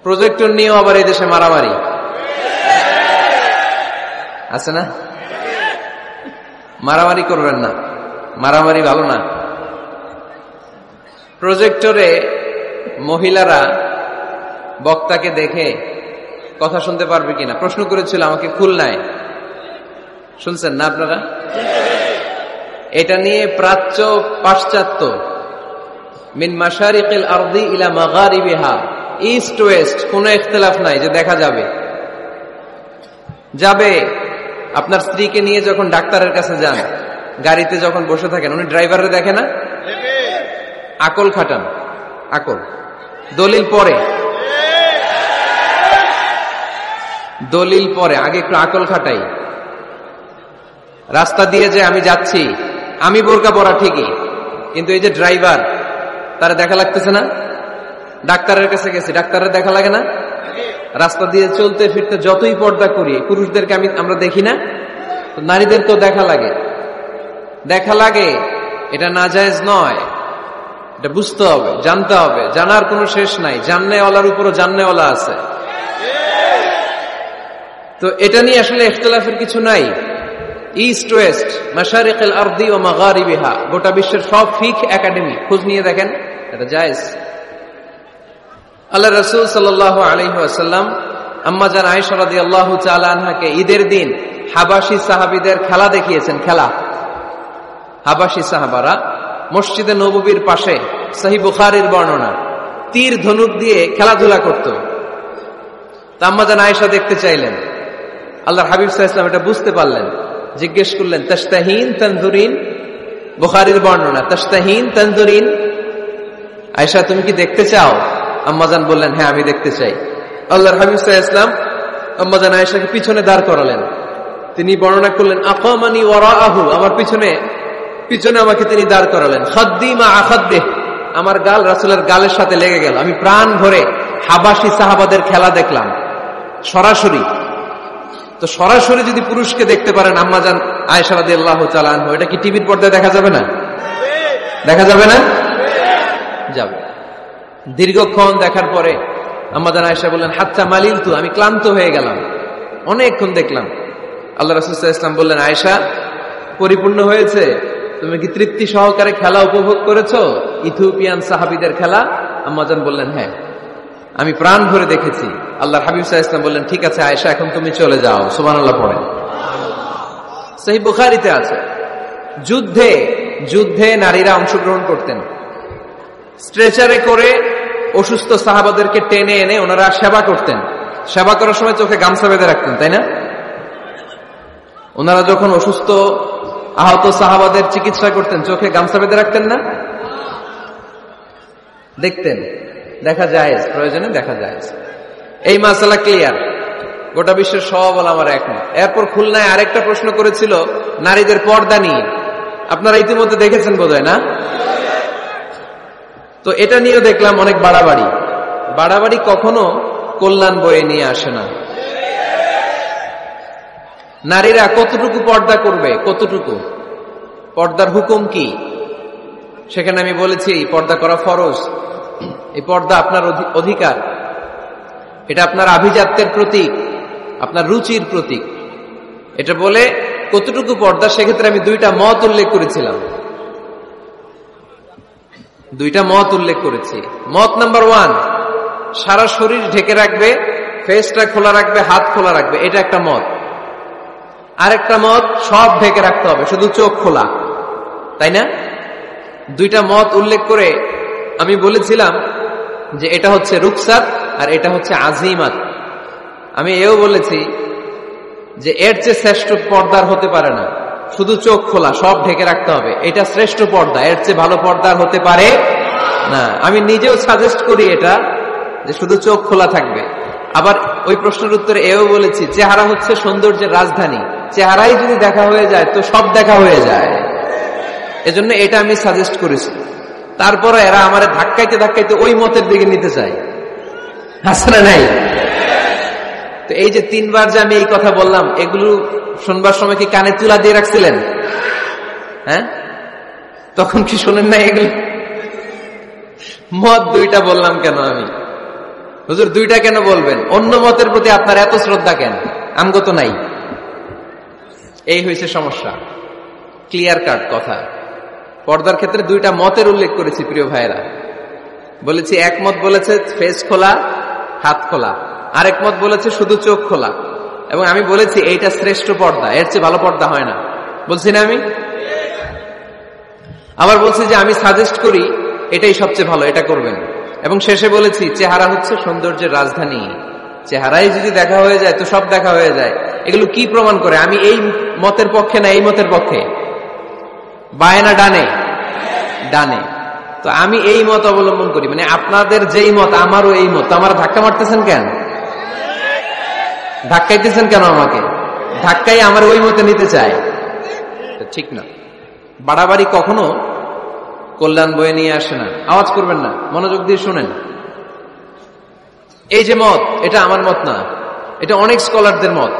Projector নিয়েও আবার এই দেশে মারামারি আছে না? মারামারি করবেন না, মারামারি ভালো না। প্রজেক্টরে মহিলারা বক্তাকে দেখে কথা শুনতে পারবে কিনা প্রশ্ন করেছিল আমাকে খুলনায়, শুনছেন না আপনারা? এটা নিয়ে প্রাচ্য পাশ্চাত্য, মিন মাশারিকিল আরদি ইলা মাগারিবিহা, ইস্ট ওয়েস্ট কোনো ইখতিলাফ নাই যে দেখা যাবে। যাবে আপনার স্ত্রীকে নিয়ে যখন ডাক্তারের কাছে যান, গাড়িতে যখন বসে থাকেন, উনি ড্রাইভারে দেখে না? আকল খাটান, আকল, দলিল পরে, দলিল পরে, আগে একটু আকল খাটাই। রাস্তা দিয়ে যে আমি যাচ্ছি, আমি বোরকা পরা ঠিকই, কিন্তু এই যে ড্রাইভার, তারা দেখা লাগতেছে না? ডাক্তারের কাছে গেছি, ডাক্তারের দেখা লাগে না? রাস্তা দিয়ে চলতে ফিরতে যতই পর্দা করি, পুরুষদেরকে আমরা দেখি না? নারীদের তো দেখা লাগে, দেখা লাগে। এটা নাজায়েজ নয়, এটা বুঝতে হবে, জানতে হবে। জানার কোনো শেষ নাই, জাননেওয়ালার উপরও জাননেওয়ালা আছে। তো এটা নিয়ে আসলে ইখতিলাফের কিছু নাই। ইস্ট ওয়েস্ট, মাশারিকিল আরদি ওয়া মাগারিবিহা, গোটা বিশ্বের সব ফিকহ একাডেমি খোঁজ নিয়ে দেখেন, এটা জায়েজ। আল্লাহ রাসূল সাল্লাল্লাহু আলাইহি ওয়াসাল্লাম আম্মা জান আয়েশা রাদিয়াল্লাহু তাআলা আনহাকে ঈদের দিন হাবাশি সাহাবীদের খেলা দেখিয়েছেন। খেলা, হাবাশি সাহাবারা মসজিদে নববীর পাশে, সহিহ বুখারীর বর্ণনা, তীর ধনুক দিয়ে খেলাধুলা করত। তা আম্মা জান আয়েশা দেখতে চাইলেন, আল্লাহর হাবিব সাল্লাল্লাহু আলাইহি ওয়াসাল্লাম এটা বুঝতে পারলেন, জিজ্ঞেস করলেন, তাশতাহিন তানজুরিন? বুখারীর বর্ণনা, তাশতাহিন তানজুরিন, আয়েশা তুমি কি দেখতে চাও? আম্মাজান বললেন, হ্যাঁ আমি দেখতে চাই। আল্লাহর হাবিব সাল্লাল্লাহু আলাইহি ওয়াসাল্লাম আম্মাজান আয়েশাকে পিছনে দাঁড় করালেন। তিনি বর্ণনা করলেন, আকামানি ওয়ারাআহু, আমার পিছনে পিছনে আমাকে তিনি দাঁড় করালেন। খাদ্দি মা আখাদ্দিহ, আমার গাল রাসূলের গালের সাথে লেগে গেল। আমি প্রাণ ভরে হাবাশি সাহাবাদের খেলা দেখলাম সরাসরি। তো সরাসরি যদি পুরুষকে দেখতে পারেন আম্মাজান আয়েশা রাদিয়াল্লাহু তাআলা আনহা, এটা কি টিভির পর্দায় দেখা যাবে না? দেখা যাবে না? যাবে। দীর্ঘক্ষণ দেখার পরে আম্মাজান আয়েশা বললেন, হাত্তা মালিলতু, আমি ক্লান্ত হয়ে গেলাম, অনেকক্ষণ দেখলাম। আল্লাহ রাসূল সাল্লাল্লাহু আলাইহি ওয়াসাল্লাম বললেন, আয়েশা পরিপূর্ণ হয়েছে? তুমি কি তৃপ্তি সহকারে খেলা উপভোগ করেছো, ইথিওপিয়ান সাহাবীদের খেলা? আম্মাজান বললেন, হ্যাঁ আমি প্রাণ ভরে দেখেছি। আল্লাহর হাবিব সাল্লাল্লাহু আলাইহি ওয়াসাল্লাম বললেন, ঠিক আছে আয়েশা, এখন তুমি চলে যাও। সুবহানাল্লাহ পড়েন। সহিহ বুখারীতে আছে, যুদ্ধে নারীরা অংশগ্রহণ করতেন। স্ট্রেচারে করে অসুস্থ সাহাবাদেরকে টেনে এনে ওনারা সেবা করতেন। সেবা করার সময় চোখে গামছা বেঁধে রাখতেন, তাই না? ওনারা যখন অসুস্থ আহত সাহাবাদের চিকিৎসা করতেন, চোখে গামছা বেঁধে রাখতেন না? দেখতেন, দেখা যায়, প্রয়োজনে দেখা যায়। এই মাসালা ক্লিয়ার, গোটা বিশ্বের সব আমার একমত। এরপর খুলনায় আরেকটা প্রশ্ন করেছিল নারীদের পর্দা নিয়ে, আপনারা ইতিমধ্যে দেখেছেন বোধহয়, না? তো এটা নিয়েও দেখলাম অনেক বাড়াবাড়ি কখনো কল্যাণ বয়ে নিয়ে আসে না। নারীরা কতটুকু পর্দা করবে, কতটুকু পর্দার হুকুম কি, সেখানে আমি বলেছি পর্দা করা ফরজ। এই পর্দা আপনার অধিকার, এটা আপনার আভিজাত্যের প্রতীক, আপনার রুচির প্রতীক। এটা বলে কতটুকু পর্দা, সেক্ষেত্রে আমি দুইটা মত উল্লেখ করেছিলাম, মত নাম্বার 1, সারা শরীর ঢেকে রাখবে, ফেসটা খোলা রাখবে, হাত খোলা রাখবে, এটা একটা মত। আরেকটা মত, সব ঢেকে রাখতে হবে, শুধু চোখ খোলা, তাই না? দুইটা মত উল্লেখ করে আমি বলেছিলাম যে এটা হচ্ছে রুকসাত আর এটা হচ্ছে আজিমাত। আমি এও বলেছি যে এর চেয়ে শ্রেষ্ঠ পর্দার হতে পারে না, শুধু চোখ খোলা, সব ঢেকে রাখতে হবে, এটা শ্রেষ্ঠ পর্দা, এর চেয়ে ভালো পর্দার হতে পারে না। আমি নিজেও সাজেস্ট করি এটা, যে শুধু চোখ খোলা থাকবে। আবার ওই প্রশ্নের উত্তরে এও বলেছি, চেহারা হচ্ছে সৌন্দর্যের রাজধানী, চেহারাই যদি দেখা হয়ে যায় তো সব দেখা হয়ে যায়, এজন্য এটা আমি সাজেস্ট করেছি। তারপরে এরা আমার ধাক্কাইতে ওই মতের দিকে নিতে চায়, আসলে নাই? তো এই যে 3 বার যে আমি এই কথা বললাম, এগুলো শুনবার সময় কি কানে তুলা দিয়ে রাখছিলেন? হ্যাঁ, তখন কি শোনেন না? এগুলো মত 2টা বললাম কেন আমি? হুজুর দুইটা কেন বলবেন, অন্য মতের প্রতি আপনার এত শ্রদ্ধা কেন, আমগো তো নাই। এই হয়েছে সমস্যা। ক্লিয়ার কাট কথা। পর্দার ক্ষেত্রে দুইটা মতের উল্লেখ করেছি প্রিয় ভাইয়েরা। বলেছি এক মত বলেছে ফেস খোলা, হাত খোলা, আরেক মত বলেছে শুধু চোখ খোলা। এবং আমি বলেছি এইটা শ্রেষ্ঠ পর্দা, এর চেয়ে ভালো পর্দা হয় না, বলছি না আমি? আবার বলছি যে আমি সাজেস্ট করি এটাই সবচেয়ে ভালো, এটা করবেন। এবং শেষে বলেছি চেহারা হচ্ছে সৌন্দর্যের রাজধানী, চেহারাই যদি দেখা হয়ে যায় তো সব দেখা হয়ে যায়। এগুলো কি প্রমাণ করে আমি এই মতের পক্ষে না এই মতের পক্ষে? বায়ে না ডানে? ডানে। তো আমি এই মত অবলম্বন করি, মানে আপনাদের যেই মত আমারও এই মত। আমার ধাক্কা মারতেছেন কেন? ধাক্কাইতেছেন কেন আমাকে? ধাক্কাই আমার ওই মতে নিতে চায়, ঠিক না। বাড়াবাড়ি কখনো কল্যাণ বয়ে নিয়ে আসে না। আওয়াজ করবেন না, মনোযোগ দিয়ে শুনেন। এই যে মত, এটা আমার মত না, এটা অনেক স্কলারদের মত।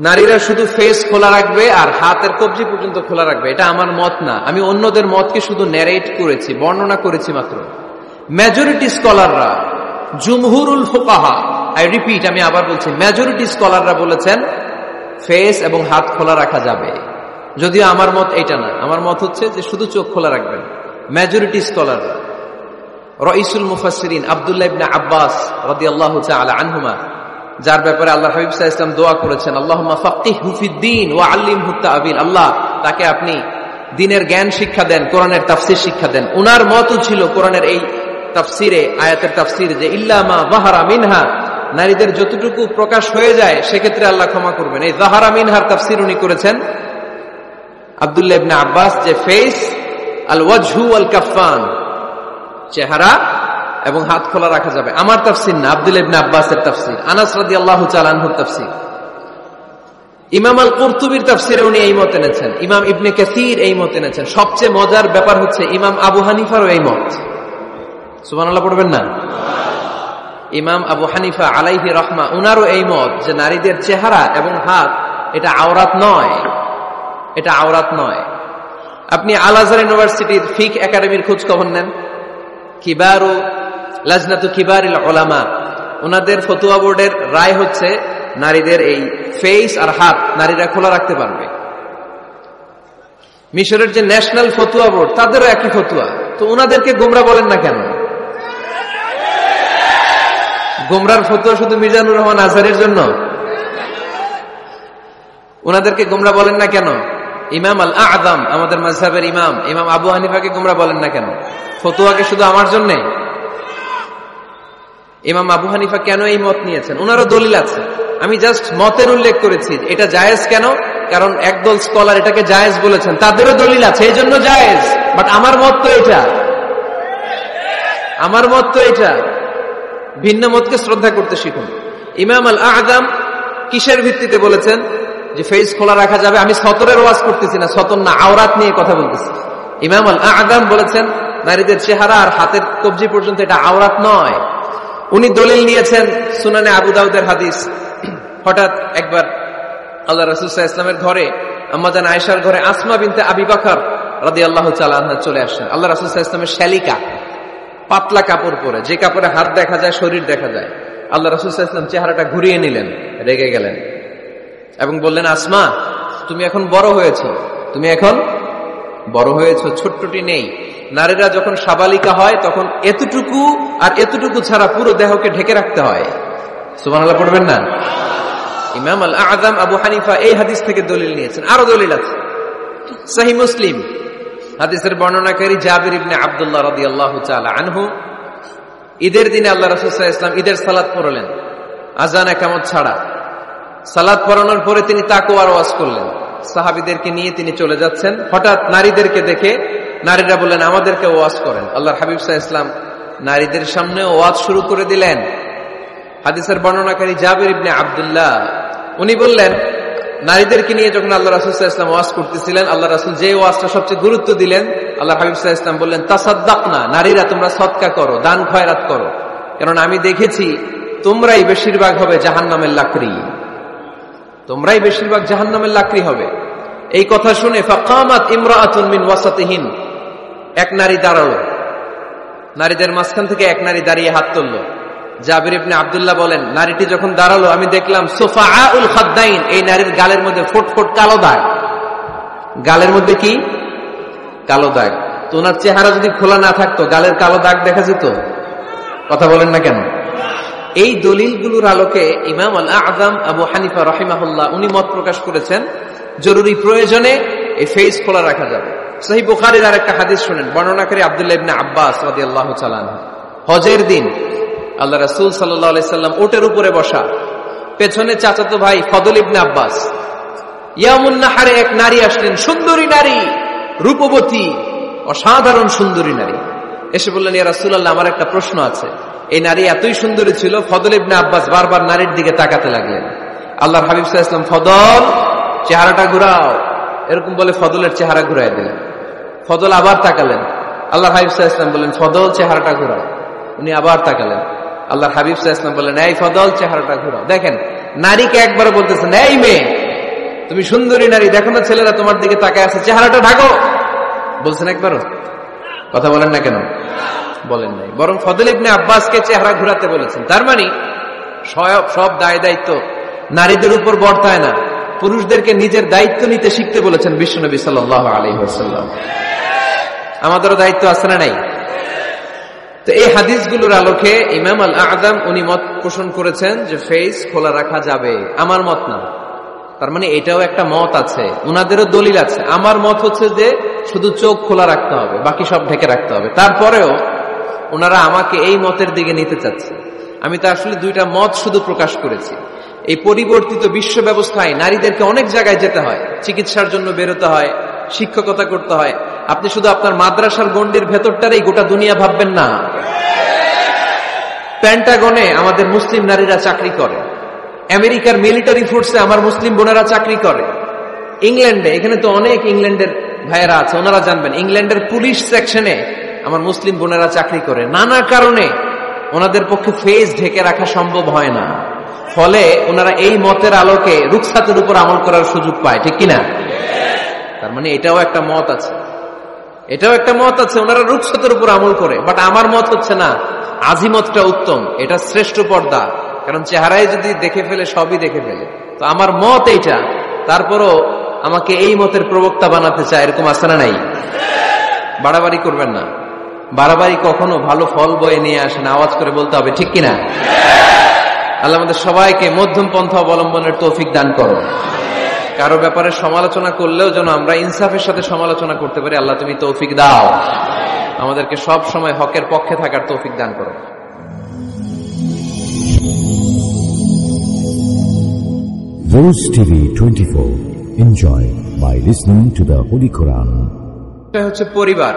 নারীরা শুধু ফেস খোলা রাখবে আর হাতের কবজি পর্যন্ত খোলা রাখবে, এটা আমার মত না। আমি অন্যদের মতকে শুধু ন্যারেট করেছি, বর্ণনা করেছি মাত্র। মেজরিটি স্কলাররা, জুমহুরুল ফুকাহা, আই রিপিট, আমি আবার বলছি, মেজরিটি স্কলাররা বলেছেন ফেস এবং হাত খোলা রাখা যাবে। যদিও আমার মত এটা না, আমার মত হচ্ছে যে শুধু চোখ খোলা রাখবেন। মেজরিটি স্কলাররা, রাইসুল মুফাসসিরিন আব্দুল্লাহ ইবনে আব্বাস রাদিয়াল্লাহু তাআলা আনহুমা, যার ব্যাপারে আল্লাহ হাবিব সাল্লাল্লাহু আলাইহি ওয়াসাল্লাম দোয়া করেছেন, আল্লাহুম্মা ফাক্কিহহু ফিদ্দীন ওয়া আল্লিমহু তা'বীল, আল্লাহ তাকে আপনি দ্বীনের জ্ঞান শিক্ষা দেন, কোরআনের তাফসীর শিক্ষা দেন। উনার মতও ছিল কোরআনের এই তাফসীরে, আয়াতের তাফসীর, যে ইল্লা মা যাহারা মিনহা, নারীদের যতটুকু প্রকাশ হয়ে যায় সেক্ষেত্রে আল্লাহ ক্ষমা করবেন। এই যাহারা মিনহার তাফসীর উনি করেছেন আব্দুল্লাহ ইবনে আব্বাস, যে ফেস, আল ওয়াজহু ওয়াল কাফফান, চেহারা এবং হাত খোলা রাখা যাবে। আমার তাফসীর না, আব্দুল্লাহ ইবনে আব্বাসের তাফসীর, আনাস রাদিয়াল্লাহু তাআলা আনহুর তাফসীর। ইমাম আল কুরতুবীর তাফসীরে উনি এই মত এনেছেন, ইমাম ইবনে কাসীর এই মত এনেছেন। সবচেয়ে মজার ব্যাপার হচ্ছে ইমাম আবু হানিফারও এই মত। সুবহানাল্লাহ পড়বেন না? ইমাম আবু হানিফা আলাইহি রাহমা, উনারও এই মত যে নারীদের চেহারা এবং হাত এটা আওরাত নয়, এটা আওরাত নয়। আপনি আল আজহার ইউনিভার্সিটির ফিক একাডেমির খোঁজ খবর নেন, কিবারু লাজনাতু কিবারিল উলামা, ওনাদের ফতোয়া বোর্ডের রায় হচ্ছে নারীদের এই ফেস আর হাত নারীরা খোলা রাখতে পারবে। মিশরের যে ন্যাশনাল ফতোয়া বোর্ড, তাদেরও একই ফতোয়া। তো ওনাদেরকে গোমরা বলেন না কেন? গোমরার ফতোয়া শুধু মিজানুর রহমান আজহারের জন্য? ওনাদেরকে গোমরা বলেন না কেন? ইমাম আল আযম, আমাদের মাযহাবের ইমাম, ইমাম আবু হানিফাকে গোমরা বলেন না কেন? ফতোয়াকে শুধু আমার জন্য? ইমাম আবু হানিফা কেন এই মত নিয়েছেন? ওনারও দলিল আছে, আমি জাস্ট মতের উল্লেখ করেছি। এটা জায়েজ কেন? কারণ একদল স্কলার এটাকে জায়েজ বলেছেন, তাদেরও দলিল আছে, এই জন্য জায়েজ। বাট আমার মত তো এটা, আমার মত তো এটা। ভিন্ন মতকে শ্রদ্ধা করতে শিখুন। ইমাম আল আযম কিসের ভিত্তিতে বলেছেন যে ফেস খোলা রাখা যাবে? আমি সতরের ওয়াজ করতেছি না, সতর না, আওরাত নিয়ে কথা বলতেছি। ইমাম আল আযম বলেছেন নারীদের চেহারা আর হাতের কবজি পর্যন্ত এটা আওরাত নয়। উনি দলিল নিয়েছেন সুনানে আবু দাউদের হাদিস। হঠাৎ একবার আল্লাহ রাসূল সাল্লাল্লাহু আলাইহি ওয়াসাল্লামের ঘরে, আম্মা জান আয়েশার ঘরে আসমা বিনতে আবি বকর রাদিয়াল্লাহু তাআলা আনহা চলে আসেন। আল্লাহ রাসূল সাল্লাল্লাহু আলাইহি ওয়াসাল্লামের শালিকা, পাতলা কাপড় পরে, যে কাপড়ে হাত দেখা যায়, শরীর দেখা যায়। আল্লাহ রাসূল সাল্লাল্লাহু আলাইহি ওয়াসাল্লাম চেহারাটা ঘুরিয়ে নিলেন, রেগে গেলেন এবং বললেন, আসমা তুমি এখন বড় হয়েছো, তুমি এখন বড় হয়েছো, ছোট্টটি নেই। নারীরা যখন সাবালিকা হয় তখন এতটুকু আর এতটুকু ছাড়া পুরো দেহকে ঢেকে রাখতে হয়। সুবহানাল্লাহ পড়বেন না? ইমাম আল আযম আবু হানিফা এই হাদিস থেকে দলিল নিয়েছেন। আরো দলিল আছে, সহিহ মুসলিম হাদিসের বর্ণনাকারী জাবির ইবনে আব্দুল্লাহ রাদিয়াল্লাহু তাআলা আনহু, ঈদের দিনে আল্লাহ রাসূল সাল্লাল্লাহু আলাইহি ওয়াসাল্লাম ঈদের সালাত পড়লেন আযান ইকামত ছাড়া। সালাত পড়ানোর পরে তিনি তাকওয়ার ওয়াজ করলেন, সাহাবীদেরকে নিয়ে তিনি চলে যাচ্ছেন। হঠাৎ নারীদেরকে দেখে নারীরা বললেন, আমাদেরকে ওয়াজ করেন। আল্লাহর হাবিব সাল্লাল্লাহু আলাইহি ওয়াসাল্লাম নারীদের সামনে ওয়াজ শুরু করে দিলেন। হাদিসের বর্ণনাকারী জাবির ইবনে আব্দুল্লাহ, উনি বললেন, নারীদেরকে নিয়ে যখন আল্লাহ রাসূল সাল্লাল্লাহু আলাইহি ওয়াসাল্লাম ওয়াজ করতেছিলেন, আল্লাহ রাসূল যে ওয়াজটা সবচেয়ে গুরুত্ব দিলেন, আল্লাহ হাবিব সাল্লাল্লাহু আলাইহি ওয়াসাল্লাম বললেন, তাসাদ্দাকনা, নারীরা তোমরা সদকা করো, দান খয়রাত করো, কারণ আমি দেখেছি তোমরাই বেশিরভাগ হবে জাহান্নামের লাকড়ি, তোমরাই বেশিরভাগ জাহান্নামের লাকড়ি হবে। এই কথা শুনে ফাকামাত ইমরাআতুন মিন ওয়াসাতিহিন, এক নারী দাঁড়ালো, নারীদের মাঝখান থেকে এক নারী দাঁড়িয়ে হাত তুললো। জাবির ইবনে আব্দুল্লাহ বলেন, নারীটি যখন দাঁড়ালো আমি দেখলাম সুফাআউল খাদ্দাইন, এই নারীর গালের মধ্যে ফুটফুট কালো দাগ। গালের মধ্যে কি? কালো দাগ। তো ওনার চেহারা যদি খোলা না থাকতো গালের কালো দাগ দেখা যেত? কথা বলেন না কেন? এই দলিলগুলোর আলোকে ইমাম আল আযম আবু হানিফা রাহিমাহুল্লাহ উনি মত প্রকাশ করেছেন জরুরি প্রয়োজনে এই ফেস খোলা রাখা যাবে। সহিহ বুখারীর আরেকটা হাদিস শুনেন, বর্ণনাকারী আব্দুল্লাহ ইবনে আব্বাস রাদিয়াল্লাহু তাআলা আনহু। হজের দিন আল্লাহ রাসূল সাল্লাল্লাহু আলাইহি সাল্লাম উটের উপরে বসা, পেছনে চাচাতো ভাই ফদল ইবনে আব্বাস। ইয়ামুন নাহারে এক নারী আসলেন, সুন্দরী নারী, রূপবতী, অসাধারণ সুন্দরী নারী। এসে বললেন, ইয়া রাসূলুল্লাহ আমার একটা প্রশ্ন আছে। এই নারী এতই সুন্দরী ছিল ফদল ইবনে আব্বাস বারবার নারীর দিকে তাকাতে লাগলেন। আল্লাহর হাবিব সাল্লাল্লাহু আলাইহি ওয়াসাল্লাম, ফদল চেহারাটা ঘুরাও, এরকম বলে ফদলের চেহারা ঘুরাই দিলেন। ফদল আবার তাকালেন। আল্লাহর হাবিব সাল্লাল্লাহু আলাইহি ওয়াসাল্লাম বললেন, ফদল চেহারাটা ঘুরাও। উনি আবার তাকালেন। আল্লাহর হাবিব সাল্লাল্লাহু আলাইহি ওয়াসাল্লাম বললেন, এই ফদল চেহারাটা ঘুরাও। দেখেন নারীকে একবার বলতেছেন, এই মেয়ে তুমি সুন্দরী নারী, দেখো না ছেলেরা তোমার দিকে তাকায় আছে, চেহারাটা ঢাকো। বলছেন একবারও? কথা বলেন না কেন? বলেন নাই, বরং ফদল ইবনে আব্বাসকে চেহারা ঘুরাতে বলেছেন। তার মানে সব দায় দায়িত্ব নারীদের উপর বর্তায় না, পুরুষদেরকে নিজের দায়িত্ব নিতে শিখতে বলেছেন বিশ্বনবী সাল্লাল্লাহু আলাইহি ওয়াসাল্লাম। আমাদেরও দায়িত্ব আছে না নাই? তো এই হাদিসগুলোর আলোকে ইমাম আল আযম উনি মত পোষণ করেছেন যে ফেস খোলা রাখা যাবে। আমার মত না, তার মানে এটাও একটা মত আছে, উনাদেরও দলিল আছে। আমার মত হচ্ছে যে শুধু চোখ খোলা রাখতে হবে, বাকি সব ঢেকে রাখতে হবে। তারপরেও ওনারা আমাকে এই মতের দিকে নিতে চাচ্ছে। আমি তো আসলে দুইটা মত শুধু প্রকাশ করেছি। এই পরিবর্তিত বিশ্ব ব্যবস্থায় নারীদেরকে অনেক জায়গায় যেতে হয়, চিকিৎসার জন্য বেরোতে হয়, শিক্ষকতা করতে হয়। আপনি শুধু আপনার মাদ্রাসার গণ্ডির ভেতরটারই গোটা দুনিয়া ভাববেন না। পেন্টাগনে আমাদের মুসলিম নারীরা চাকরি করে, আমেরিকার মিলিটারি ফোর্সে আমার মুসলিম বোনেরা চাকরি করে, ইংল্যান্ডে, এখানে তো অনেক ইংল্যান্ডের ভাইয়েরা আছে, ওনারা জানবেন, ইংল্যান্ডের পুলিশ সেকশনে আমার মুসলিম বোনেরা চাকরি করে। নানা কারণে ওনাদের পক্ষে ফেস ঢেকে রাখা সম্ভব হয় না, ফলে ওনারা এই মতের আলোকে রুখসাতের উপর আমল করার সুযোগ পায়, ঠিক কিনা? তার মানে এটাও একটা মত আছে, এটাও একটা মত আছে, ওনারা রুখসাতের উপর আমল করে। বাট আমার মত হচ্ছে না, আজিমতটা উত্তম, এটা শ্রেষ্ঠ পর্দা, কারণ চেহারায় যদি দেখে ফেলে সবই দেখে ফেলে। তো আমার মত এইটা, তারপরও আমাকে এই মতের প্রবক্তা বানাতে চায়, এরকম আছে না নাই? বাড়াবাড়ি করবেন না, বাড়াবাড়ি কখনো ভালো ফল বয়ে নিয়ে আসেন, আওয়াজ করে বলতে হবে, ঠিক কিনা? আল্লাহ আমাদের সবাইকে মধ্যম পন্থা অবলম্বনের তৌফিক দান করো। কারো ব্যাপারে সমালোচনা করলেও যেন আমরা ইনসাফের সাথে সমালোচনা করতে পারি। আল্লাহ তুমি তৌফিক দাও, আমাদেরকে সব সময় হকের পক্ষে থাকার তৌফিক দান করো। Rose TV 24. Enjoy by listening to the Holy Quran. এটা হচ্ছে পরিবার।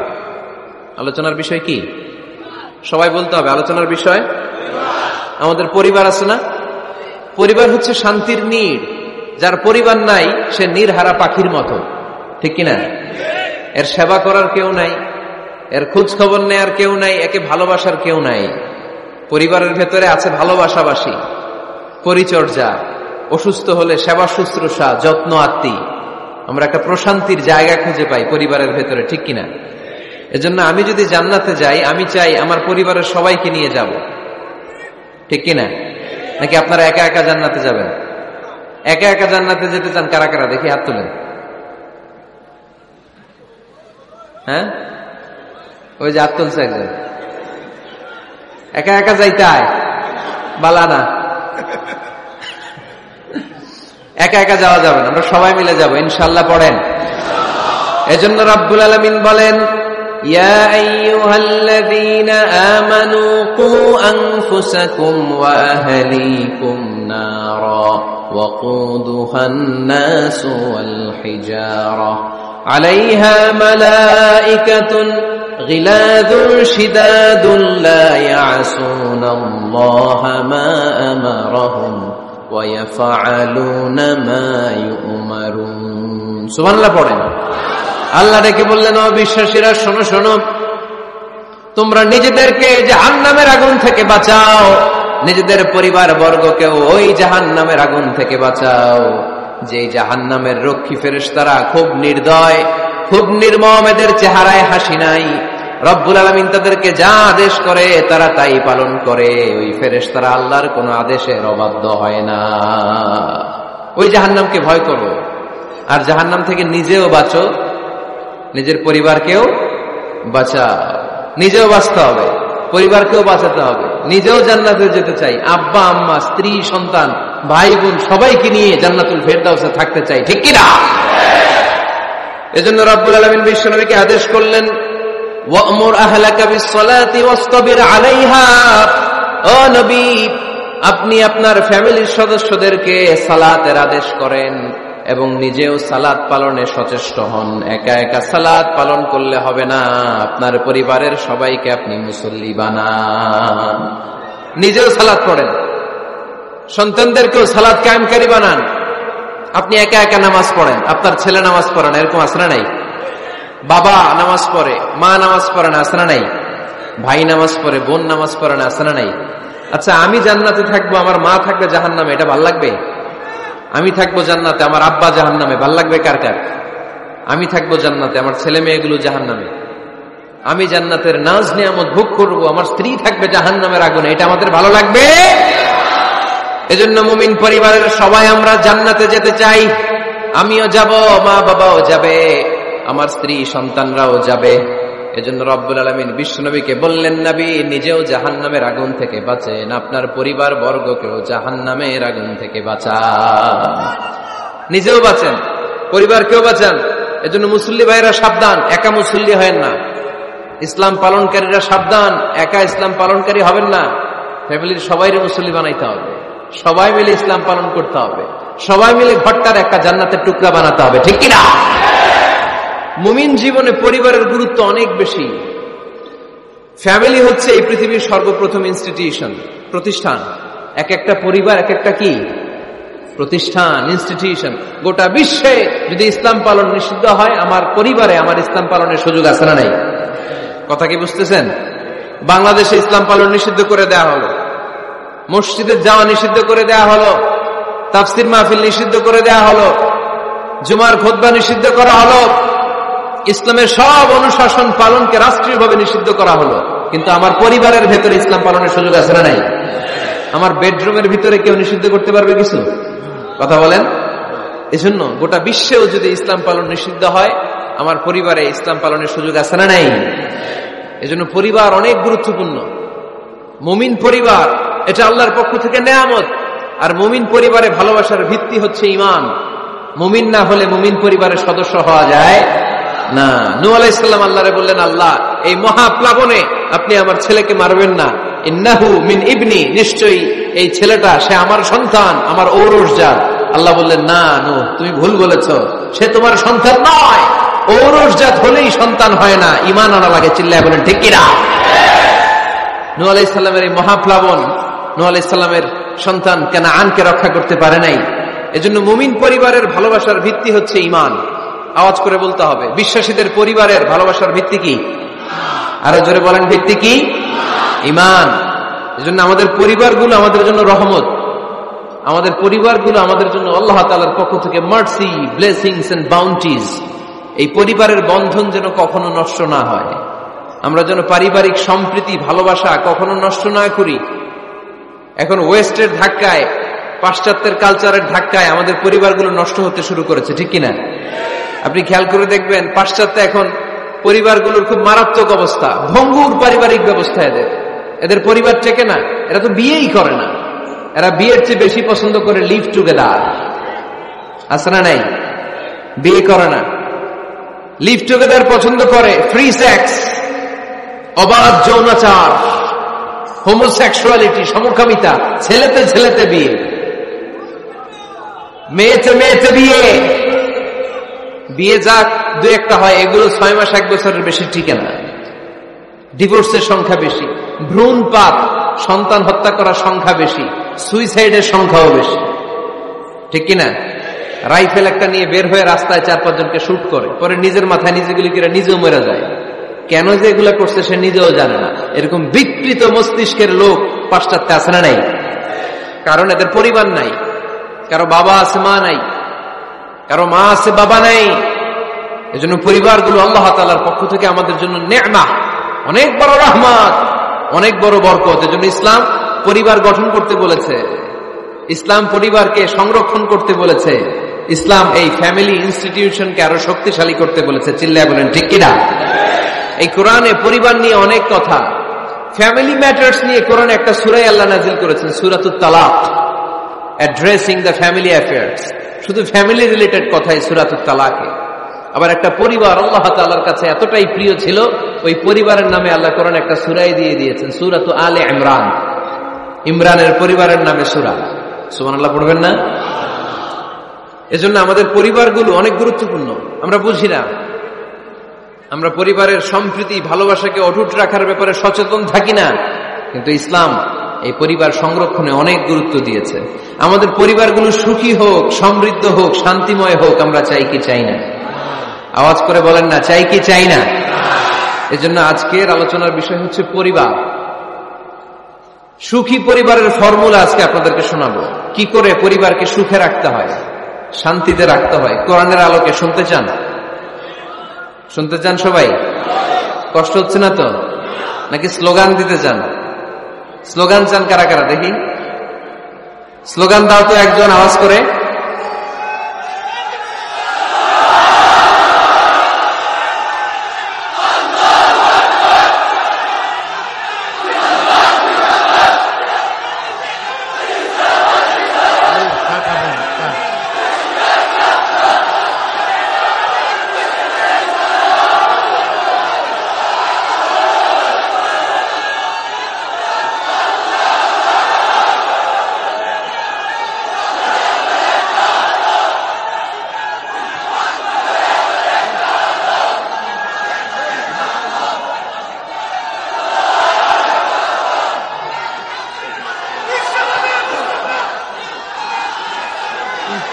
আলোচনার বিষয় কি? সবাই বলতে হবে আলোচনার বিষয়। আমাদের পরিবার আছে না? পরিবার হচ্ছে শান্তির নীড়। যার পরিবার নাই সে নীড়হারা পাখির মতো, ঠিক কিনা? এর সেবা করার কেউ নাই, এর খোঁজ খবর নেয়ার কেউ নাই, একে ভালোবাসার কেউ নাই। পরিবারের ভেতরে আছে ভালোবাসাবাসী, পরিচর্যা, অসুস্থ হলে সেবা শুশ্রূষা, যত্ন আত্মি। আমরা একটা প্রশান্তির জায়গা খুঁজে পাই পরিবারের ভেতরে, ঠিক কিনা? এজন্য আমি যদি জান্নাতে যাই, আমি চাই আমার পরিবারের সবাইকে নিয়ে যাব, ঠিক কিনা? নাকি আপনারা একা একা জান্নাতে যাবেন? একা একা জান্নাতে যেতে চান কারা কারা? দেখি হাত তুলেন। হ্যাঁ, ওই যে হাত তুলছে একজন। একা একা যাইতে আয় বালা না, একা একা যাওয়া যাবে না, আমরা সবাই মিলে যাব ইনশাআল্লাহ। পড়েন। এজন্য রাব্বুল আলামিন বলেন, ইয়া আইয়ুহাল্লাযীনা আমানু কু আনফুসাকুম ওয়া আহলিকুম নারা ওয়াকুদুহান নাসু ওয়াল হিজারা আলাইহা মালাইকাতুন গিলাযুন শিদাদুন লা ইয়াসুনাল্লাহা মা আমারাহুম ওয়া ইয়াফআলুনা মা ইউমারুন। সুবহানাল্লাহ পড়েন। আল্লাহ ডেকে বললেন, ও বিশ্বাসীরা শোনো শোনো, তোমরা নিজেদেরকে জাহান্নামের আগুন থেকে বাঁচাও, নিজেদের পরিবার বর্গকেও ওই জাহান্নামের আগুন থেকে বাঁচাও, যে জাহান্নামের রক্ষী ফেরেশতারা খুব নির্দয়, খুব নির্মম, এদের চেহারায় হাসি নাই। রব্বুল আলামিন তাদেরকে যা আদেশ করে তারা তাই পালন করে। ওই ফেরেশতারা আল্লাহর কোনো আদেশের অবাধ্য হয় না। ওই জাহান্নামকে ভয় করো, আর জাহান্নাম থেকে নিজেও বাঁচো, নিজের পরিবারকেও বাঁচাও। নিজেও বাঁচতে হবে, পরিবারকেও বাঁচাতে হবে। নিজেও জান্নাতে যেতে চাই, আব্বা আম্মা স্ত্রী সন্তান ভাই বোন সবাইকে নিয়ে জান্নাতুল ফেরদাউসে থাকতে চাই, ঠিক কিনা? এজন্য রব্বুল আলামিন বিশ্বনবীকে আদেশ করলেন, ওয়া'মুর আহলাকা বিস-সালাতি ওয়াসতাবির আলাইহা। ও নবী, আপনি আপনার ফ্যামিলির সদস্যদেরকে সালাতের আদেশ করেন এবং নিজেও সালাত পালনে সচেষ্ট হন। একা একা সালাত পালন করলে হবে না, আপনার পরিবারের সবাইকে আপনি মুসল্লি বানান। নিজেও সালাত পড়েন, সন্তানদেরকেও সালাত কায়েমকারী বানান। আপনি একা একা নামাজ পড়েন, আপনার ছেলে নামাজ পড়েন, এরকম আসরা নাই? বাবা নামাজ পড়ে, মা নামাজ পড়েন, আসরা নাই? ভাই নামাজ পড়ে, বোন নামাজ পড়েন, আসরা নাই? আচ্ছা, আমি জান্নাতে থাকবো, আমার মা থাকবে জাহান্নামে, এটা ভাল লাগবে? আমি থাকবো জান্নাতে, আমার আব্বা জাহান্নামে, ভাল লাগবে কার কার? আমি থাকবো জান্নাতে, আমার ছেলে মেয়েগুলো জাহান্নামে। আমি জান্নাতের নাজ নিয়ামত ভোগ করবো, আমার স্ত্রী থাকবে জাহান্নামের আগুনে, এটা আমাদের ভালো লাগবে? এজন্য মুমিন পরিবারের সবাই আমরা জান্নাতে যেতে চাই। আমিও যাব, মা বাবাও যাবে, আমার স্ত্রী সন্তানরাও যাবে। এজন্য রব্বুল আলামিন বিশ্বনবীকে বললেন, নবী নিজেও জাহান্নামের আগুন থেকে বাঁচেন, আপনার পরিবার বর্গকেও জাহান্নামের আগুন থেকে বাঁচান। নিজেও বাঁচেন, পরিবারকেও বাঁচান। এজন্য মুসল্লি ভাইরা সাবধান, একা মুসল্লি হয়েন না। ইসলাম পালনকারীরা সাবধান, একা ইসলাম পালনকারী হবেন না। ফ্যামিলির সবাইরে মুসল্লি বানাইতে হবে, সবাই মিলে ইসলাম পালন করতে হবে, সবাই মিলে ঘরটার একটা জান্নাতের টুকরা বানাতে হবে, ঠিক কিনা? মুমিন জীবনে পরিবারের গুরুত্ব অনেক বেশি। ফ্যামিলি হচ্ছে এই পৃথিবীর সর্বপ্রথম ইনস্টিটিউশন, প্রতিষ্ঠান। এক একটা পরিবার এক একটা কি প্রতিষ্ঠান, ইনস্টিটিউশন। গোটা বিশ্বে যদি ইসলাম পালন নিষিদ্ধ হয়, আমার পরিবারে আমার ইসলাম পালনের সুযোগ আছে না নাই? কথা কি বুঝতেছেন? বাংলাদেশে ইসলাম পালন নিষিদ্ধ করে দেওয়া হলো, মসজিদে যাওয়া নিষিদ্ধ করে দেওয়া হলো, তাফসির মাহফিল নিষিদ্ধ করে দেওয়া হলো, জুমার খুতবা নিষিদ্ধ করা হলো, ইসলামের সব অনুশাসন পালনকে রাষ্ট্রীয়ভাবে নিষিদ্ধ করা হলো। কিন্তু আমার পরিবারের ভেতরে ইসলাম পালনের সুযোগ আছে না নাই? আমার বেডরুমের ভিতরে কেউ নিষিদ্ধ করতে পারবে কিছু? কথা বলেন। এজন্য গোটা বিশ্বেও যদি ইসলাম পালন নিষিদ্ধ হয়, আমার পরিবারে ইসলাম পালনের সুযোগ আছে না নাই? এজন্য পরিবার অনেক গুরুত্বপূর্ণ। মুমিন পরিবার এটা আল্লাহর পক্ষ থেকে নেয়ামত। আর মুমিন পরিবারে ভালোবাসার ভিত্তি হচ্ছে ঈমান। মুমিন না হলে মুমিন পরিবারের সদস্য হওয়া যায় না। নূহ আলাইহিস সালাম আল্লাহরে বললেন, আল্লাহ এই মহাপ্লাবনে আপনি আমার ছেলেকে মারবেন না। ইন্নাহু মিন ইবনি, নিশ্চয়ই এই ছেলেটা সে আমার সন্তান, আমার ঔরসজাত। আল্লাহ বললেন, না নূহ, তুমি ভুল বলেছো, সে তোমার সন্তান নয়। ঔরসজাত হলেই সন্তান হয় না, ঈমান আনা লাগে। চিল্লায় বলেন ঠিক কিনা? নূহ আলাইহিস সালামের এই মহাপ্লাবন নূহ আলাইহিস সালামের সন্তান কানাআনকে রক্ষা করতে পারে নাই। এজন্য মুমিন পরিবারের ভালোবাসার ভিত্তি হচ্ছে ঈমান। আওয়াজ করে বলতে হবে, বিশ্বাসীদের পরিবারের ভালোবাসার ভিত্তি কি? আরো জোরে বলেন, ভিত্তি কি? ঈমান। এজন্য আমাদের পরিবারগুলো আমাদের জন্য রহমত, আমাদের পরিবারগুলো আমাদের জন্য আল্লাহ তাআলার পক্ষ থেকে মার্সি, ব্লেসিংস এন্ড বাউন্টিজ। এই পরিবারের বন্ধন যেন কখনো নষ্ট না হয়। আমরা যেন পারিবারিক সম্প্রীতি, ভালোবাসা কখনো নষ্ট না করি। এখন ওয়েস্টের ধাক্কায়, পাশ্চাত্যের কালচারের ধাক্কায় আমাদের পরিবারগুলো নষ্ট হতে শুরু করেছে, ঠিক কিনা? আপনি খেয়াল করে দেখবেন, পাশ্চাত্যে এখন পরিবারগুলোর খুব মারাত্মক অবস্থা, ভঙ্গুর পারিবারিক ব্যবস্থা। এদের পরিবার টেকে না, এরা তো বিয়েই করে না। এরা বিয়ের চেয়ে বেশি পছন্দ করে লিভ টুগেদার। আছে না নাই? বিয়ে করে না, লিভ টুগেদার পছন্দ করে। ফ্রি সেক্স, অবাধ যৌনাচার, হোমোসেক্সুয়ালিটি, সমকামিতা, ছেলেতে ছেলেতে বিয়ে, মেয়েতে মেয়েতে বিয়ে। বিয়ে যাক দু একটা হয়, এগুলো 6 মাস 1 বছরের বেশি টিকে না। ডিভোর্সের সংখ্যা বেশি, ভ্রূণপাত, সন্তান হত্যা করার সংখ্যা বেশি, সুইসাইডের সংখ্যাও বেশি, ঠিক কিনা? রাইফেল একটা নিয়ে বের হয়ে রাস্তায় 4-5 জনকে শুট করে, পরে নিজের মাথায় নিজে গুলি করে নিজেও মরে যায়। কেন যে এগুলা করছে সে নিজেও জানে না। এরকম বিকৃত মস্তিষ্কের লোক পাশ্চাত্যে আছে না নাই? কারণ এদের পরিবার নাই, কারো বাবা আছে মা নাই, কারো মা আছে বাবা নাই। এজন্য পরিবারগুলো আল্লাহ তাআলার পক্ষ থেকে আমাদের জন্য নেয়ামত, অনেক বড় রহমত, অনেক বড় বরকত। এজন্য ইসলাম পরিবার গঠন করতে বলেছে, ইসলাম পরিবারকে সংরক্ষণ করতে বলেছে, ইসলাম এই ফ্যামিলি ইনস্টিটিউশনকে আরো শক্তিশালী করতে বলেছে। চিল্লায় বলেন ঠিক কিনা? এই কোরআনে পরিবার নিয়ে অনেক কথা, ফ্যামিলি ম্যাটার্স নিয়ে কোরআনে একটা সূরা আল্লাহ নাযিল করেছেন, সূরাতুত তালাক, অ্যাড্রেসিং দ্য ফ্যামিলি অ্যাফেয়ার্স। শুধু ফ্যামিলি রিলেটেড কথাই সূরাতুত তালাকে। আবার একটা পরিবার আল্লাহ তাআলার কাছে এতটাই প্রিয় ছিল, ওই পরিবারের নামে আল্লাহ কোরআনে একটা সূরাই দিয়ে দিয়েছেন, সূরাতু আলে ইমরান। ইমরানের পরিবারের নামে সূরা। সুবহানাল্লাহ পড়বেন না? এজন্য আমাদের পরিবারগুলো অনেক গুরুত্বপূর্ণ। আমরা বুঝি না, আমরা পরিবারের সম্প্রীতি ভালোবাসাকে অটুট রাখার ব্যাপারে সচেতন থাকি না, কিন্তু ইসলাম এই পরিবার সংরক্ষণে অনেক গুরুত্ব দিয়েছে। আমাদের পরিবারগুলো সুখী হোক, সমৃদ্ধ হোক, শান্তিময় হোক, আমরা চাই কি চাই না? আওয়াজ করে বলেন না, চাই কি চাই না? এজন্য আজকের আলোচনার বিষয় হচ্ছে পরিবার। সুখী পরিবারের ফর্মুলা আজকে আপনাদেরকে শোনাবো, কি করে পরিবারকে সুখে রাখতে হয়, শান্তিতে রাখতে হয়। কোরআনের আলোকে শুনতে চান? শুনতে চান সবাই? কষ্ট হচ্ছে না তো? নাকি স্লোগান দিতে চান? স্লোগান চান কারা কারা দেখি? স্লোগান দাও তো একজন আওয়াজ করে।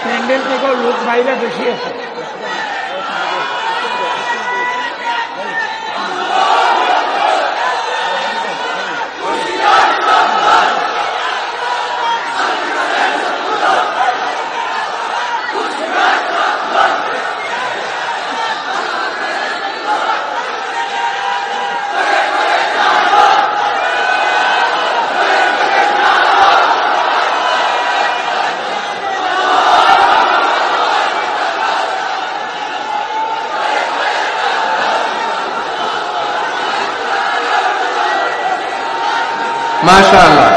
প্যান্ডেল থেকেও লোক বাইরে বেশি আছে। মাশাআল্লাহ।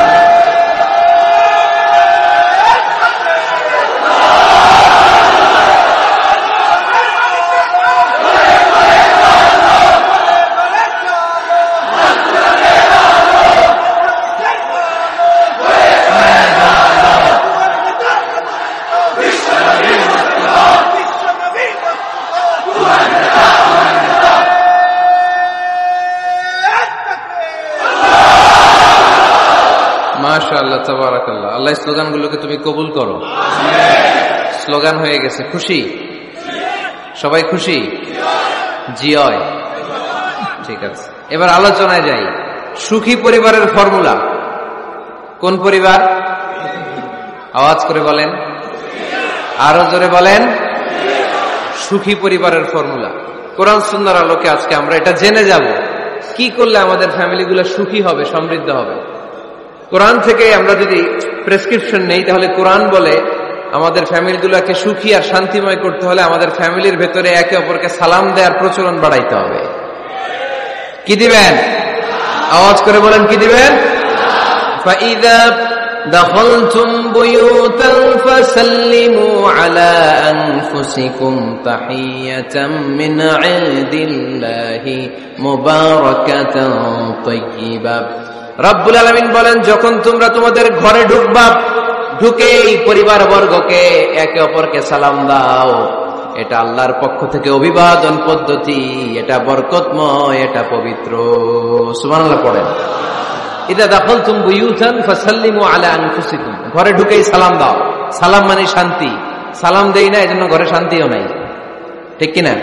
মাশাআল্লাহ, তাবারাকাল্লাহ। আল্লাহ স্লোগানগুলোকে তুমি কবুল করো। স্লোগান হয়ে গেছে, খুশি? সবাই খুশি? জিয়। ঠিক আছে, এবার আলোচনায় যাই। সুখী পরিবারের ফর্মুলা। কোন পরিবার? আওয়াজ করে বলেন, আরো জোরে বলেন। সুখী পরিবারের ফর্মুলা কোরআন সুন্নাহর আলোকে আজকে আমরা এটা জেনে যাব, কি করলে আমাদের ফ্যামিলিগুলো সুখী হবে, সমৃদ্ধ হবে। কোরআন থেকে আমরা যদি প্রেসক্রিপশন নেই, তাহলে কোরআন বলে আমাদের ফ্যামিলিগুলোকে সুখী আর শান্তিময় করতে হলে আমাদের ফ্যামিলির ভেতরে একে অপরকে সালাম দেওয়ার প্রচলন বাড়াইতে হবে। কি দিবেন? আওয়াজ করে বলেন, কি দিবেন? ফাইদা দাখালতুম বুয়ুতান ফাসাল্লিমু আলা আনফুসিকুম তাহিয়াতাম মিন ইনদিল্লাহি মুবারাকাতান তাইয়্যিবা। রব্বুল আলামিন বলেন, যখন তোমরা তোমাদের ঘরে ঢুকবা, ঢুকেই পরিবার বর্গকে একে অপরকে সালাম দাও। এটা আল্লাহর পক্ষ থেকে অভিবাদন পদ্ধতি, এটা বরকতময়, এটা পবিত্র। সুবহানাল্লাহ পড়েন। ইদা দাখালতুম বুয়ুতান ফাসাল্লিমু আলা আনফুসিকুম। ঘরে ঢুকেই সালাম দাও। সালাম মানে শান্তি। সালাম দেই না, এজন্য ঘরে শান্তিও নাই। ঠিক কিনা?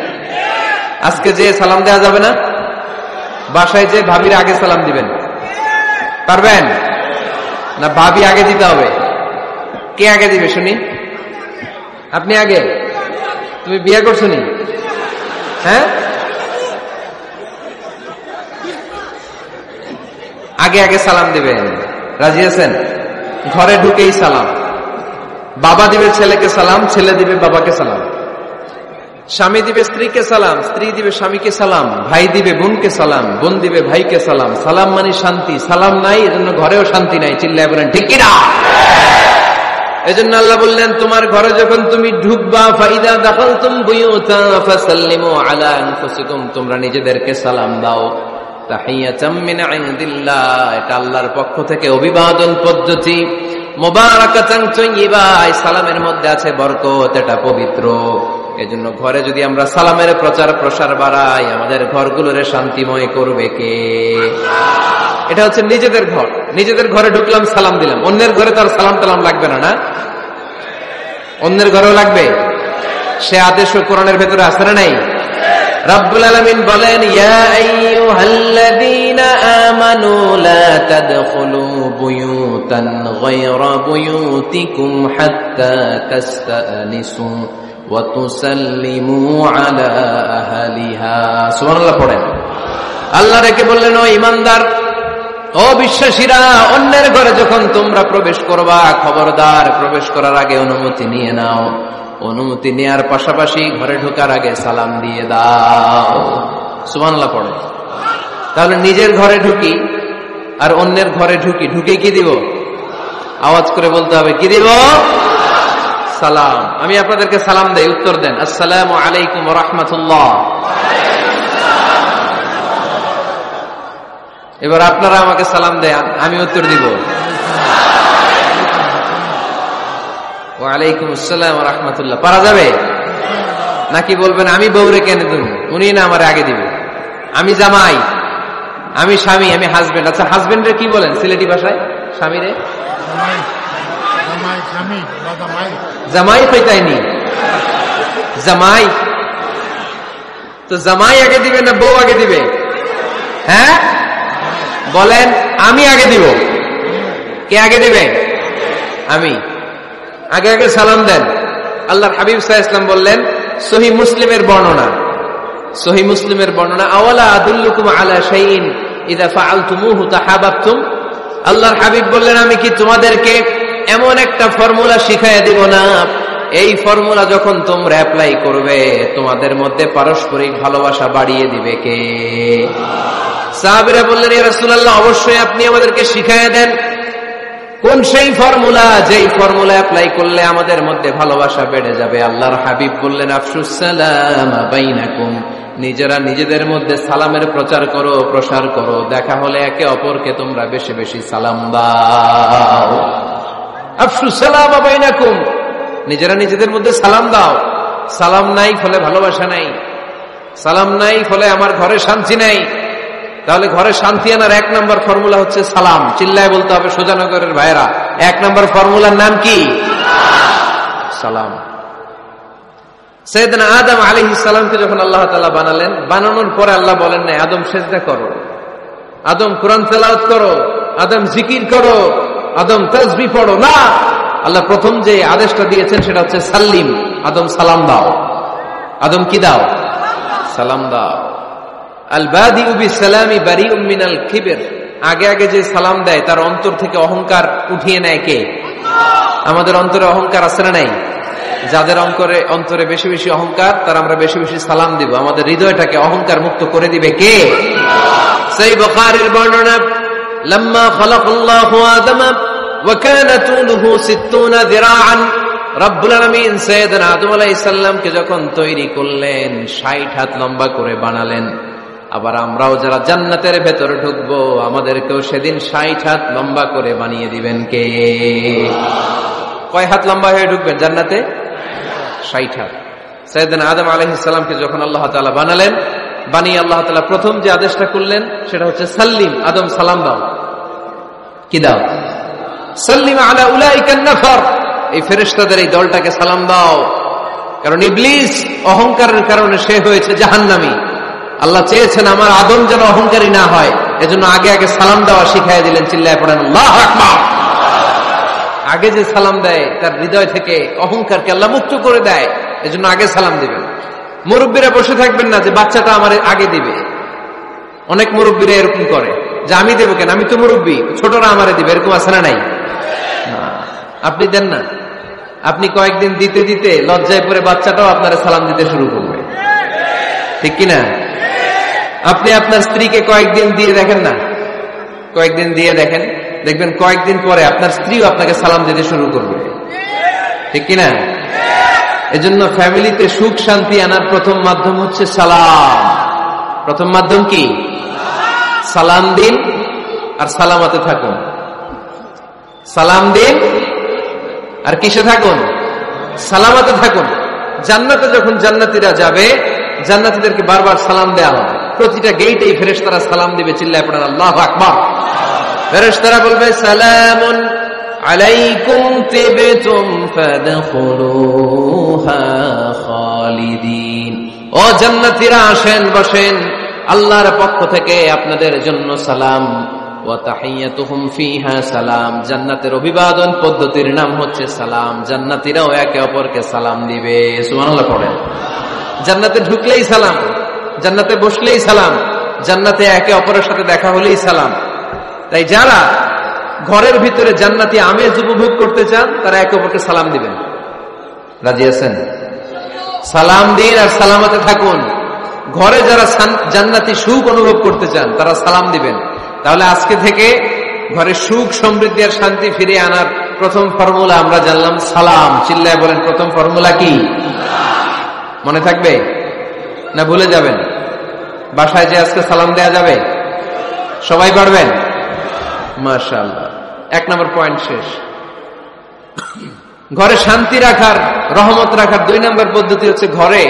আজকে যে সালাম দেওয়া যাবে না, বাসায় যে ভাবির আগে সালাম দিবেন। পারবেন না? ভাবি আগে দিতে হবে। কে আগে দিবে শুনি? আপনি আগে। তুমি বিয়ে করছো নি? হ্যাঁ, আগে আগে সালাম দিবেন। রাজি আছেন? ঘরে ঢুকেই সালাম। বাবা দিবে ছেলেকে সালাম, ছেলে দিবে বাবাকে সালাম। স্বামী দিবে স্ত্রীকে সালাম, স্ত্রী দিবে স্বামীকে সালাম, ভাই দিবে বোনকে সালাম, বোন দিবে ভাইকে সালাম। সালাম মানে শান্তি। সালাম নাই, এজন্য ঘরেও শান্তি নাই। চিল্লায় বলেন ঠিক কিনা? এজন্য আল্লাহ বললেন, তোমার ঘরে যখন তুমি ঢুকবা, ফাইদা দাখালতুম বুয়ুতা ফাসাল্লিমু আলা আনফুসিকুম, তোমরা নিজেদেরকে সালাম দাও। তাহিয়াতাম মিন ইনদিল্লাহ, এটা আল্লাহর পক্ষ থেকে অভিবাদন পদ্ধতি। মুবারাকাতান তাইয়্যিবা, এই সালামের মধ্যে আছে বরকত, এটা পবিত্র। এজন্য ঘরে যদি আমরা সালামের প্রচার প্রসার বাড়াই, আমাদের ঘরগুলোরে শান্তিময় করবে কে? এটা হচ্ছে নিজেদের ঘর। নিজেদের ঘরে ঢুকলাম, সালাম দিলাম। অন্যের ঘরে তার সালাম টালাম লাগবে না, না? অন্যের ঘরেও লাগবে। সে আদেশ কোরআনের ভেতরে আছে না নাই? রব্বুল আলামিন বলেন, ইয়া আইয়ুহাল্লাযীনা আমানু লা তাদখুলু বুয়ুতান গায়রা বুয়ুতিকুম হাত্তা তাস্তানিসু ওয়া তুসাল্লিমু আলা আহলিহা। সুবহানাল্লাহ পড়েন। আল্লাহ রেখে বললেন, ও ঈমানদার, ও বিশ্বাসীরা, অন্যের ঘরে যখন তোমরা প্রবেশ করবা, খবরদার প্রবেশ করার আগে অনুমতি নিয়ে নাও। অনুমতি নেয়ার পাশাপাশি ঘরে ঢোকার আগে সালাম দিয়ে দাও। সুবহানাল্লাহ পড়ে। তাহলে নিজের ঘরে ঢুকি আর অন্যের ঘরে ঢুকি, ঢুকে কি দিব? আওয়াজ করে বলতে হবে, কি দিব? সালাম। আমি আপনাদেরকে সালাম দেই, উত্তর দেন, আসসালামু আলাইকুম ওয়া রাহমাতুল্লাহ। এবার আপনারা আমাকে সালাম দেন, আমি উত্তর দিব, ওয়ালাইকুম আসসালাম ওয়া রাহমাতুল্লাহ। পারা যাবে নাকি বলবেন আমি বউরে কেন দেব, উনি না আমার আগে দিবে? আমি জামাই, আমি স্বামী, আমি হাজবেন্ড। আচ্ছা, হাজবেন্ডের কি বলেন সিলেটি ভাষায়? স্বামীরে জামাই কইতাইনি, জামাই। তো জামাই আগে দিবে না বউ আগে দিবে? হ্যাঁ বলেন, আমি আগে দিব। কে আগে দিবে? আমি। আগে আগে সালাম দেন। আল্লাহর হাবিব সাল্লাল্লাহু আলাইহি ওয়াসাল্লাম বললেন, সহিহ মুসলিমের বর্ণনা, সহিহ মুসলিমের বর্ণনা, আওয়ালা আদুল্লুকুম আলা শাইইন ইযা ফাআলতুমুহু তাহাবাবতুম। আল্লাহর হাবিব বললেন, আমি কি তোমাদেরকে এমন একটা ফর্মুলা শিখাইয়া দিব না, এই ফর্মুলা যখন তোমরা অ্যাপ্লাই করবে তোমাদের মধ্যে পারস্পরিক ভালোবাসা বাড়িয়ে দিবে কে? সাহাবীরা বললেন, ইয়া রাসূলুল্লাহ, অবশ্যই আপনি আমাদেরকে শিখাইয়া দেন। কোন সেই ফর্মুলা, যেই ফর্মুলা অ্যাপ্লাই করলে আমাদের মধ্যে ভালোবাসা বেড়ে যাবে? আল্লাহর হাবিব বললেন, আফশুস সালাম বাইনাকুম, নিজেরা নিজেদের মধ্যে সালামের প্রচার করো, প্রসার করো। দেখা হলে একে অপরকে তোমরা বেশি বেশি সালাম দাও। আফশুস সালাম বাইনাকুম, নিজেরা নিজেদের মধ্যে সালাম দাও। সালাম নাই ফলে ভালোবাসা নাই, সালাম নাই ফলে আমার ঘরে শান্তি নাই। তাহলে ঘরে শান্তি আনার এক নম্বর ফর্মুলা হচ্ছে সালাম। চিল্লায় বলতে হবে সোজানগরের ভাইরা, এক নম্বর ফর্মুলার নাম কি? সালাম। সাইয়েদনা আদম আলাইহিস সালামকে যখন আল্লাহ তাআলা বানালেন, বানানোর পরে আল্লাহ বলেন না আদম সিজদা করো, আদম কোরআন তেলাওয়াত করো, আদম জিকির করো, আদম তাসবিহ পড়ো, না। আল্লাহ প্রথম যে আদেশটা দিয়েছেন সেটা হচ্ছে সাল্লিম, আদম সালাম দাও। আদম কি দাও? সালাম দাও। আল বাদিউ বিসসালামি বারিউম মিনাল কিবর, আগে আগে যে সালাম দেয় তার অন্তর থেকে অহংকার উঠিয়ে নেয় কে? আমাদের অন্তরে অহংকার আছে না নাই? যাদের অন্তরে বেশি বেশি অহংকার, তার আমরা বেশি বেশি সালাম দিব। আমাদের হৃদয়টাকে অহংকার মুক্ত করে দিবে কে? সহিহ বুখারীর বর্ণনা, লাম্মা খালাকাল্লাহু আদম ওয়া কানা তুলুহু 60 যিরাআন, রব্বুল আলামিন সাইয়েদনা আদম আলাইহিস সালামকে যখন তৈরি করলেন 60 হাত লম্বা করে বানালেন। আবার আমরাও যারা জান্নাতের ভেতরে ঢুকবো আমাদেরকেও সেদিন 60 হাত লম্বা করে বানিয়ে দিবেন কে? কয় হাত লম্বা হয়ে ঢুকবেন জান্নাতে? 60 হাত। সাইয়েদনা আদম আলাইহিস সালামকে যখন আল্লাহ তাআলা বানালেন, বানিয়ে আল্লাহ তাআলা প্রথম যে আদেশটা করলেন সেটা হচ্ছে সাল্লিম, আদম সালাম দাও। কি দাও? সাল্লিম আলা উলাইকান নাফার, এই ফেরেশতাদের এই দলটাকে সালাম দাও। কারণ ইবলিস অহংকারের কারণে সে হয়েছে জাহান্নামী। আল্লাহ চেয়েছেন আমার আদম যেন অহংকারী না হয়, এজন্য আগে আগে সালাম দেওয়া শিখাইয়া দিলেন। চিল্লায় পড়েন আল্লাহু আকবার। আগে যে সালাম দেয় তার হৃদয় থেকে অহংকারকে আল্লাহ মুক্ত করে দেয়, এজন্য আগে সালাম দিবেন। মুরব্বীরা বসে থাকবেন না যে বাচ্চাটা আমার আগে দিবে। অনেক মুরব্বীরা এরকম করে, যে আমি দেবো কেন, আমি তো মুরব্বী, ছোটরা আমারে দিবে, এরকম আছে না নাই? আপনি দেন না। আপনি কয়েকদিন দিতে দিতে লজ্জায় পড়ে বাচ্চাটাও আপনার সালাম দিতে শুরু করবে, ঠিক কিনা? আপনি আপনার স্ত্রীকে কয়েকদিন দিয়ে দেখেন না, কয়েকদিন দিয়ে দেখেন, দেখবেন কয়েকদিন পরে আপনার স্ত্রীও আপনাকে সালাম দিতে শুরু করবে, ঠিক কিনা? এজন্য ফ্যামিলিতে সুখ শান্তি আনার প্রথম মাধ্যম হচ্ছে সালাম। প্রথম মাধ্যম কি? সালাম দিন আর সালামতে থাকুন। সালাম দিন আর কিসে থাকুন? সালামতে থাকুন। জান্নাতে যখন জান্নাতীরা যাবে, জান্নাতীদেরকে বারবার সালাম দেয়া হবে। প্রতিটা গেটেই ফেরেশতারা সালাম দিবে, চিল্লায় পড়েন আল্লাহু আকবার। ফেরেশতারা বলবে সালামুন আলাইকুম তিবতুম ফাদখুলুহা খালিদিন। ও জান্নাতীরা আসেন, বসেন, আল্লাহর পক্ষ থেকে আপনাদের জন্য সালাম। ওয়া তাহিয়াতুহুম ফিহা সালাম। জান্নাতের অভিবাদন পদ্ধতির নাম হচ্ছে সালাম। জান্নাতীরাও একে অপরকে সালাম দিবে। সুবহানাল্লাহ পড়েন। জান্নাতে ঢুকলেই সালাম, জান্নাতে বসলেই সালাম, জান্নাতে একে অপরের সাথে দেখা হলেই সালাম। তাই যারা ঘরের ভিতরে জান্নাতি আমেজ উপভোগ করতে চান তারা একে অপরকে সালাম দিবেন। রাজি আছেন? সালাম দিন আর সালামতে থাকুন। ঘরে যারা জান্নাতি সুখ অনুভব করতে চান তারা সালাম দিবেন। তাহলে আজকে থেকে ঘরে সুখ সমৃদ্ধি আর শান্তি ফিরিয়ে আনার প্রথম ফর্মুলা আমরা জানলাম সালাম। চিল্লায় বলেন, প্রথম ফর্মুলা কি? মনে থাকবে না ভুলে যাবেন? বাসায় যে আজকে সালাম দেয়া যাবে, সবাই পারবেন? মাশাআল্লাহ। 1 নম্বর পয়েন্ট শেষ। ঘরে শান্তি রাখার, রহমত রাখার 2 নম্বর পদ্ধতি হচ্ছে ঘরে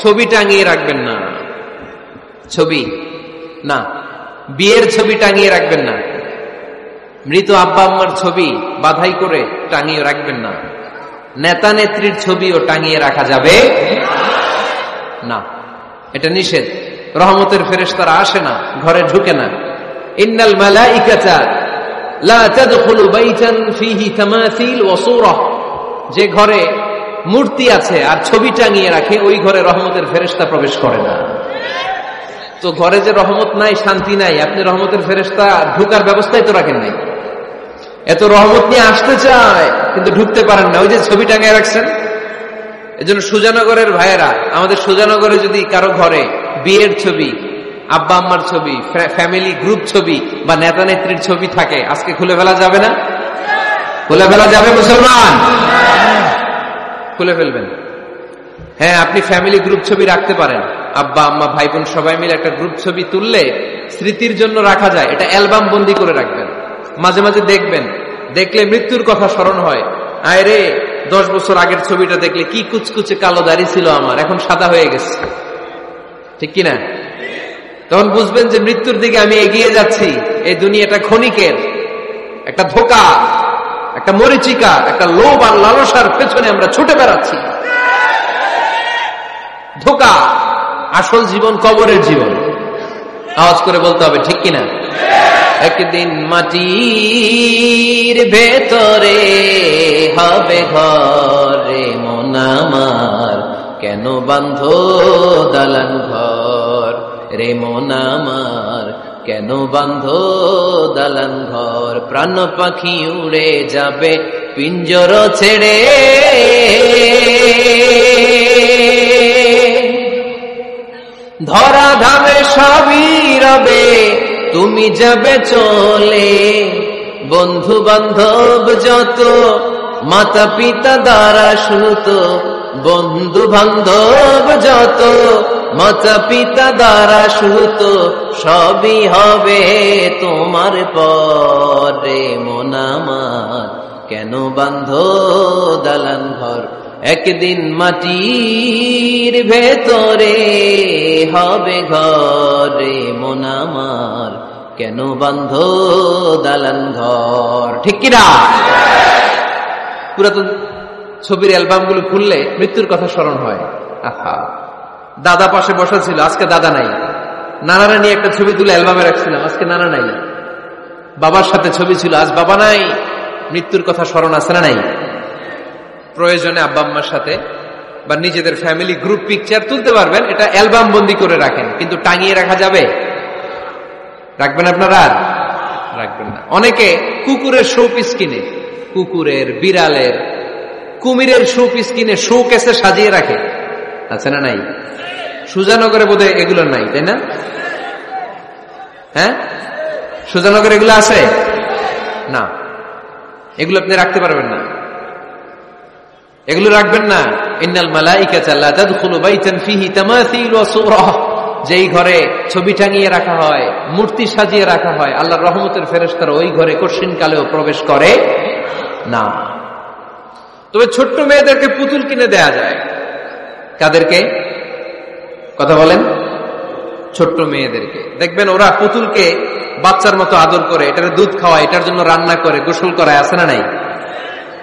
ছবি টাঙিয়ে রাখবেন না। ছবি না, বিয়ের ছবি টাঙিয়ে রাখবেন না। মৃত আব্বা আম্মার ছবি বাধাই করে টাঙিয়ে রাখবেন না। নেতা নেত্রীর ছবিও টাঙিয়ে রাখা যাবে না, এটা নিষেধ। রহমতের ফেরেশতারা আসে না, ঘরে ঢুকে না। ইন্নাল মালাইকাতা লা তাদখুলু বাইতান ফীহি তামাসিল ওয়া সূরা। যে ঘরে মূর্তি আছে আর ছবি টাঙিয়ে রাখে, ওই ঘরে রহমতের ফেরেশতা প্রবেশ করে না। তো ঘরে যে রহমত নাই, শান্তি নাই, আপনি রহমতের ফেরেশতা ঢুকার ব্যবস্থাই তো রাখেন নাই। এত রহমত নিয়ে আসতে চায় কিন্তু ঢুকতে পারেন না, ওই যে ছবি টাঙিয়ে রাখছেন। এজন্য সুজানগরের ভাইয়েরা, আমাদের সুজানগরে যদি কারো ঘরে বিয়ের ছবি, আব্বা আম্মার ছবি, ফ্যামিলি গ্রুপ ছবি বা নেতা নেত্রীর ছবি থাকে, আজকে খুলে ফেলা যাবে না? খুলে ফেলা যাবে মুসলমান? খুলে ফেলবেন। হ্যাঁ, আপনি ফ্যামিলি গ্রুপ ছবি রাখতে পারেন। আব্বা আম্মা ভাই বোন সবাই মিলে একটা গ্রুপ ছবি তুললে স্মৃতির জন্য রাখা যায়। এটা অ্যালবাম বন্দি করে রাখবেন। মাঝে মাঝে দেখবেন, দেখলে মৃত্যুর কথা স্মরণ হয়। আয় রে, 10 বছর আগের ছবিটা দেখলে কি কুচকুচে কালো দাড়ি ছিল আমার, এখন সাদা হয়ে গেছে, ঠিক কিনা? তখন বুঝবেন যে মৃত্যুর দিকে আমি এগিয়ে যাচ্ছি। এই দুনিয়াটা ক্ষণিকের, একটা ধোঁকা, একটা মরিচিকা, একটা লোভ আর লালসার পেছনে আমরা ছুটে বেড়াচ্ছি। ধোঁকা। আসল জীবন কবরের জীবন। আওয়াজ করে বলতে হবে, ঠিক কিনা? একদিন মাটির ভেতরে হবে ঘরে মন আমার, কেন বাঁধো দালান ঘর রে মন আমার, কেন বাঁধো দালান ঘর। প্রাণ পাখি উড়ে যাবে পিঞ্জর ছেড়ে, ধরা ধামে সবই রবে তুমি যাবে চলে। বন্ধু বান্ধব যত, মাতা পিতা দ্বারা সুত, বন্ধু বান্ধব যত, মাতা পিতা দ্বারা সুত, সবই হবে তোমার পরে মন আমার, কেন বাঁধো দালান ঘর। একদিন মাটির ভেতরে হবে ঘরে মন আমার, কেন বাঁধো দালান ঘর। ঠিক কিনা? পুরাতন ছবির অ্যালবাম গুলো খুললে মৃত্যুর কথা স্মরণ হয়। আহা, দাদা পাশে বসা ছিল, আজকে দাদা নাই। নানারা নিয়ে একটা ছবি তুলে অ্যালবামে রাখছিলাম, আজকে নানা নাই। বাবার সাথে ছবি ছিল, আজ বাবা নাই। মৃত্যুর কথা স্মরণ আছে না নাই? প্রয়োজনে আব্বা আম্মার সাথে বা নিজেদের ফ্যামিলি গ্রুপ পিকচার তুলতে পারবেন, এটা অ্যালবাম বন্দি করে রাখেন, কিন্তু টাঙিয়ে রাখা যাবে? রাখবেন আপনারা? আর রাখবেন না। অনেকে কুকুরের শো পিস কিনে, কুকুরের, বিড়ালের, কুমিরের শো পিস কিনে শো কেসে সাজিয়ে রাখে, আছে না নাই? সুজানগরে বোধহয় এগুলো নাই, তাই না? হ্যাঁ, সুজানগরে এগুলো আছে না? এগুলো আপনি রাখতে পারবেন না, এগুলো রাখবেন না। ইন্নাল মালাইকাতা লা তাদখুলু বাইতান ফিহি তামাসিল ওয়া সূরা, যেই ঘরে ছবি টাঙিয়ে রাখা হয়, মূর্তি সাজিয়ে রাখা হয়, আল্লাহর রহমতের ফেরেশতারা ওই ঘরে কঠিন কালেও প্রবেশ করে না। তবে ছোট্ট মেয়েদেরকে পুতুল কিনে দেয়া যায়। কাদেরকে কথা বলেন? ছোট্ট মেয়েদেরকে। দেখবেন ওরা পুতুলকে বাচ্চার মতো আদর করে, এটার দুধ খাওয়ায়, এটার জন্য রান্না করে, গোসল করায়, আছে না নাই?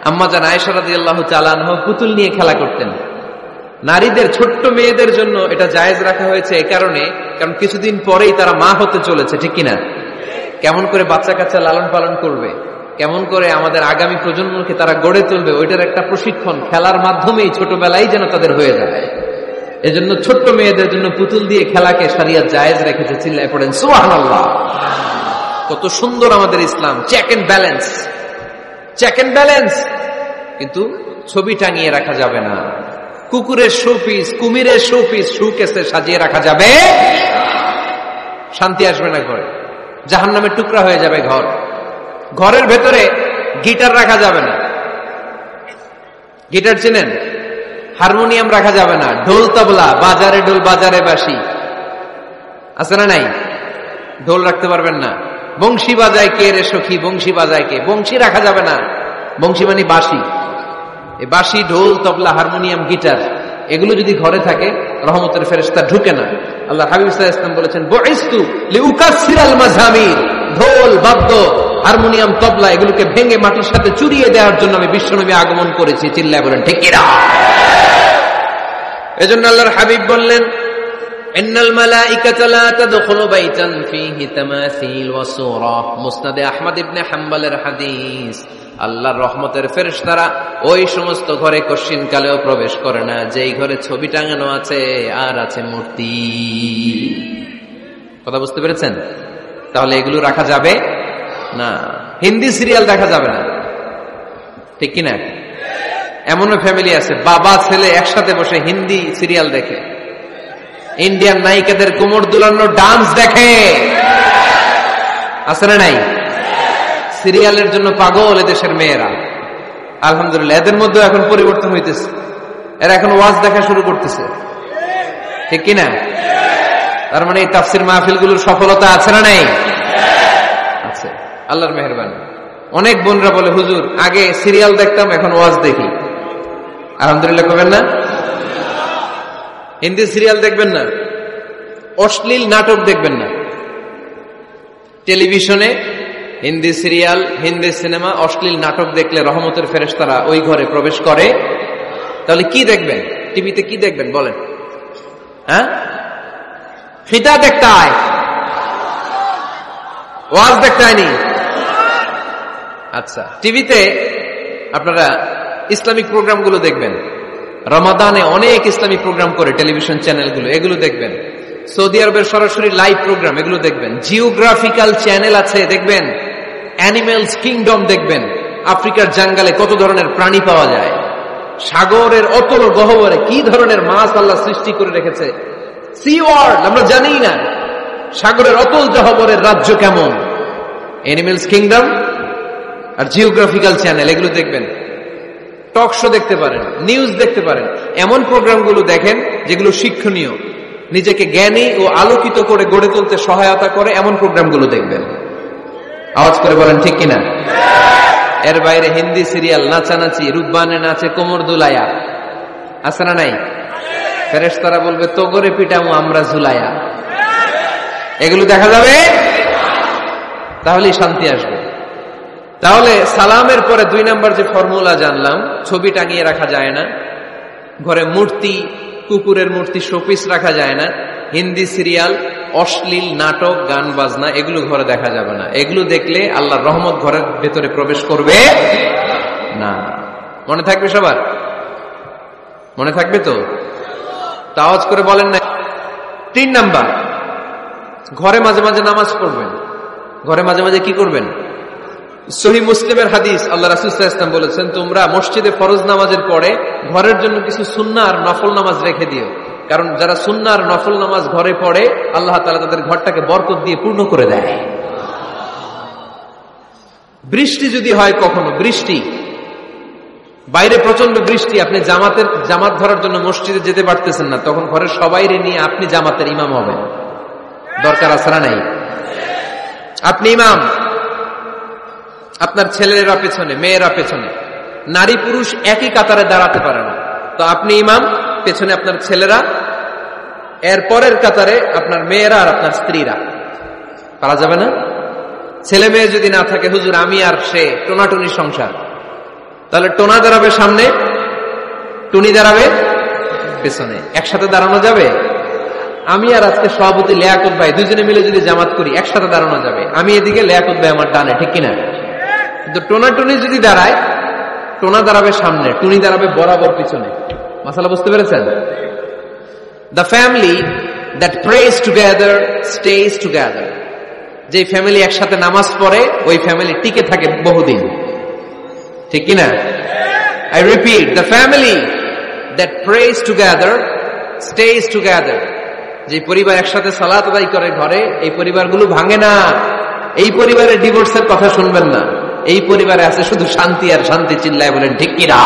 আম্মা জান আয়েশা রাদিয়াল্লাহু তাআলা আনহা পুতুল নিয়ে খেলা করতেন। নারীদের, ছোট্ট মেয়েদের জন্য এটা জায়েজ রাখা হয়েছে এই কারণে, কারণ কিছুদিন পরেই তারা মা হতে চলেছে, ঠিক কিনা? কেমন করে বাচ্চা কাচ্চা লালন পালন করবে, কেমন করে আমাদের আগামী প্রজন্মকে তারা গড়ে তুলবে, ওইটার একটা প্রশিক্ষণ খেলার মাধ্যমেই ছোটবেলায় যেন তাদের হয়ে যায়। এজন্য ছোট্ট মেয়েদের জন্য পুতুল দিয়ে খেলাকে শরিয়ত জায়েজ রেখেছে। চিল্লায় পড়েন সুবহানাল্লাহ। কত সুন্দর আমাদের ইসলাম, check and balance, check and balance. কিন্তু ছবি টাঙিয়ে রাখা যাবে না, কুকুরের শোপিস, কুমিরের শোপিস শোকেসে সাজিয়ে রাখা যাবে, শান্তি আসবে না ঘরে, জাহান্নামের টুকরা হয়ে যাবে ঘর। ঘরের ভেতরে গিটার রাখা যাবে না, গিটার চেনেন? হারমোনিয়াম রাখা যাবে না, ঢোল তবলা, বাজারে ঢোল বাজারে বাঁশি, আছে না নাই? ঢোল রাখতে পারবেন না। বংশী বাজায় কে রে সখী, বংশী বাজায় কে, বংশী রাখা যাবে না। বংশী মানে বাঁশি। এই বাঁশি, ঢোল, তবলা, হারমোনিয়াম, গিটার, এগুলো যদি ঘরে থাকে রহমতের ফেরেশতা ঢুকে না। আল্লাহ হাবিব সাল্লাল্লাহু আলাইহি ওয়াসাল্লাম বলেছেন, বুইসতু লিউকাসসিরাল মাযামির, ঢোল, বাদ্য, হারমোনিয়াম, তবলা এগুলোকে ভেঙে মাটির সাথে চুরিয়ে দেওয়ার জন্য আমি বিশ্বনবী আগমন করেছি। চিল্লায় বলেন ঠিক কিনা? এজন্য আল্লাহর হাবিব বললেন, ইন্নাল মালাইকাতা লা তাদখুলু বাইতান ফীহি তামাসিল ওয়া সূরা। মুসনাদে আহমদ ইবনে হাম্বলের হাদিস। আল্লাহর রহমতের ফেরেশতারা ওই সমস্ত ঘরে কশিন কালেও প্রবেশ করে না যেই ঘরে ছবি টাঙানো আছে আর আছে মূর্তি। কথা বুঝতে পেরেছেন? তাহলে এগুলো রাখা যাবে না। হিন্দি সিরিয়াল দেখা যাবে না, ঠিক কিনা? এমনও ফ্যামিলি আছে বাবা ছেলে একসাথে বসে হিন্দি সিরিয়াল দেখে, ইন্ডিয়ান নায়িকাদের কোমর দুলানো ডান্স দেখে, আছে না নাই? সিরিয়ালের জন্য পাগল এদেশের মেয়েরা। আলহামদুলিল্লাহ, এদের মধ্যে এখন পরিবর্তন হইতেছে, এরা এখন ওয়াজ দেখা শুরু করতেছে, ঠিক কিনা? তার মানে এই তাফসির মাহফিলগুলোর সফলতা আছে না নাই? আছে, আল্লাহর মেহেরবানি। অনেক বোনরা বলে, হুজুর আগে সিরিয়াল দেখতাম, এখন ওয়াজ দেখি। আলহামদুলিল্লাহ করবেন না? হিন্দি সিরিয়াল দেখবেন না, অশ্লীল নাটক দেখবেন না। টেলিভিশনে হিন্দি সিরিয়াল, হিন্দি সিনেমা, অশ্লীল নাটক দেখলে রহমতের ফেরেশতারা ওই ঘরে প্রবেশ করে। তাহলে কি দেখবেন? টিভিতে কি দেখবেন বলেন? হ্যাঁ, খিতা দেখতে হয়, ওয়াজ দেখতে হয়নি। আচ্ছা, টিভিতে আপনারা ইসলামিক প্রোগ্রামগুলো দেখবেন। রমাদানে অনেক ইসলামিক প্রোগ্রাম করে টেলিভিশন চ্যানেলগুলো, এগুলো দেখবেন। সৌদি আরবের সরাসরি লাইভ প্রোগ্রাম, এগুলো দেখবেন। জিওগ্রাফিক্যাল চ্যানেল আছে, দেখবেন। অ্যানিমেলস কিংডম দেখবেন, আফ্রিকার জঙ্গলে কত ধরনের প্রাণী পাওয়া যায়, সাগরের অতল গহ্বরে কি ধরনের মাছ আল্লাহ সৃষ্টি করে রেখেছে, সি ওয়ার্ল্ড আমরা জানি না, সাগরের অতল গহ্বরের রাজ্য কেমন। অ্যানিমেলস কিংডম আর জিওগ্রাফিক্যাল চ্যানেল, এগুলো দেখবেন। টক শো দেখতে পারেন, নিউজ দেখতে পারেন। এমন প্রোগ্রামগুলো দেখেন যেগুলো শিক্ষণীয়, নিজেকে জ্ঞানী ও আলোকিত করে গড়ে তুলতে সহায়তা করে, এমন প্রোগ্রামগুলো দেখবেন। আওয়াজ করে বলেন ঠিক কিনা? এর বাইরে হিন্দি সিরিয়াল, নাচানাচি, রূপবানে নাচে কোমর দুলায়া, আছে না নাই? ফেরেশতারা বলবে তো করে পিটামু আমরা ঝুলায়া, এগুলো দেখা যাবে, তাহলেই শান্তি আসবে। তাহলে সালামের পরে 2 নাম্বার যে ফর্মুলা জানলাম, ছবি টাঙিয়ে রাখা যায় না, ঘরে মূর্তি, কুকুরের মূর্তি, শোপিস রাখা যায় না, হিন্দি সিরিয়াল, অশ্লীল নাটক, গান বাজনা এগুলো ঘরে দেখা যাবে না। এগুলো দেখলে আল্লাহর রহমত ঘরের ভেতরে প্রবেশ করবে না। মনে থাকবে সবার? মনে থাকবে তো? আওয়াজ করে বলেন না। 3 নাম্বার, ঘরে মাঝে মাঝে নামাজ পড়বেন, ঘরে মাঝে মাঝে কি করবেন? সহিহ মুসলিমের হাদিস, আল্লাহ রাসূল সাল্লাল্লাহু আলাইহি ওয়াসাল্লাম বলেছেন, তোমরা মসজিদে ফরজ নামাজের পরে ঘরের জন্য কিছু সুন্নাহ আর নফল নামাজ রেখে দিও, কারণ যারা সুন্নাহ আর নফল নামাজ ঘরে পড়ে আল্লাহ তাআলা তাদের ঘরটাকে বরকত দিয়ে পূর্ণ করে দেয়। বৃষ্টি যদি হয়, কখনো বৃষ্টি, বাইরে প্রচন্ড বৃষ্টি, আপনি জামাত ধরার জন্য মসজিদে যেতে পারতেছেন না, তখন ঘরের সবাইরে নিয়ে আপনি জামাতের ইমাম হবেন। দরকার আছে না নাই? আপনি ইমাম, আপনার ছেলেরা পেছনে, মেয়েরা পেছনে, নারী পুরুষ একই কাতারে দাঁড়াতে পারে না, তো আপনি ইমাম, পেছনে আপনার ছেলেরা, এর পরের কাতারে আপনার মেয়েরা আর আপনার স্ত্রীরা। পারা যাবে না? ছেলে মেয়ে যদি না থাকে, হুজুর আমি আর সে টোনাটুনি সংসার, তাহলে টোনা দাঁড়াবে সামনে, টুনি দাঁড়াবে পেছনে, একসাথে দাঁড়ানো যাবে? আমি আর আজকে সভাপতি লিয়াকত ভাই দুজনে মিলে যদি জামাত করি একসাথে দাঁড়ানো যাবে, আমি এদিকে, লিয়াকত ভাই আমার ডানে, ঠিক কিনা? কিন্তু টোনা টুনি যদি দাঁড়ায়, টোনা দাঁড়াবে সামনে, টুনি দাঁড়াবে বরাবর পিছনে। মাসালা বুঝতে পেরেছেন? The family that prays together stays together. যে ফ্যামিলি একসাথে নামাজ পড়ে ওই ফ্যামিলি টিকে থাকে বহুদিন, ঠিক কিনা? I repeat, the family that prays together stays together. যে পরিবার একসাথে সালাত আদায় করে ঘরে, এই পরিবারগুলো ভাঙে না। এই পরিবারে ডিভোর্সের কথা শুনবেন না, এই পরিবারে আছে শুধু শান্তি আর শান্তি। চিল্লায় বলেন ঠিক কিনা?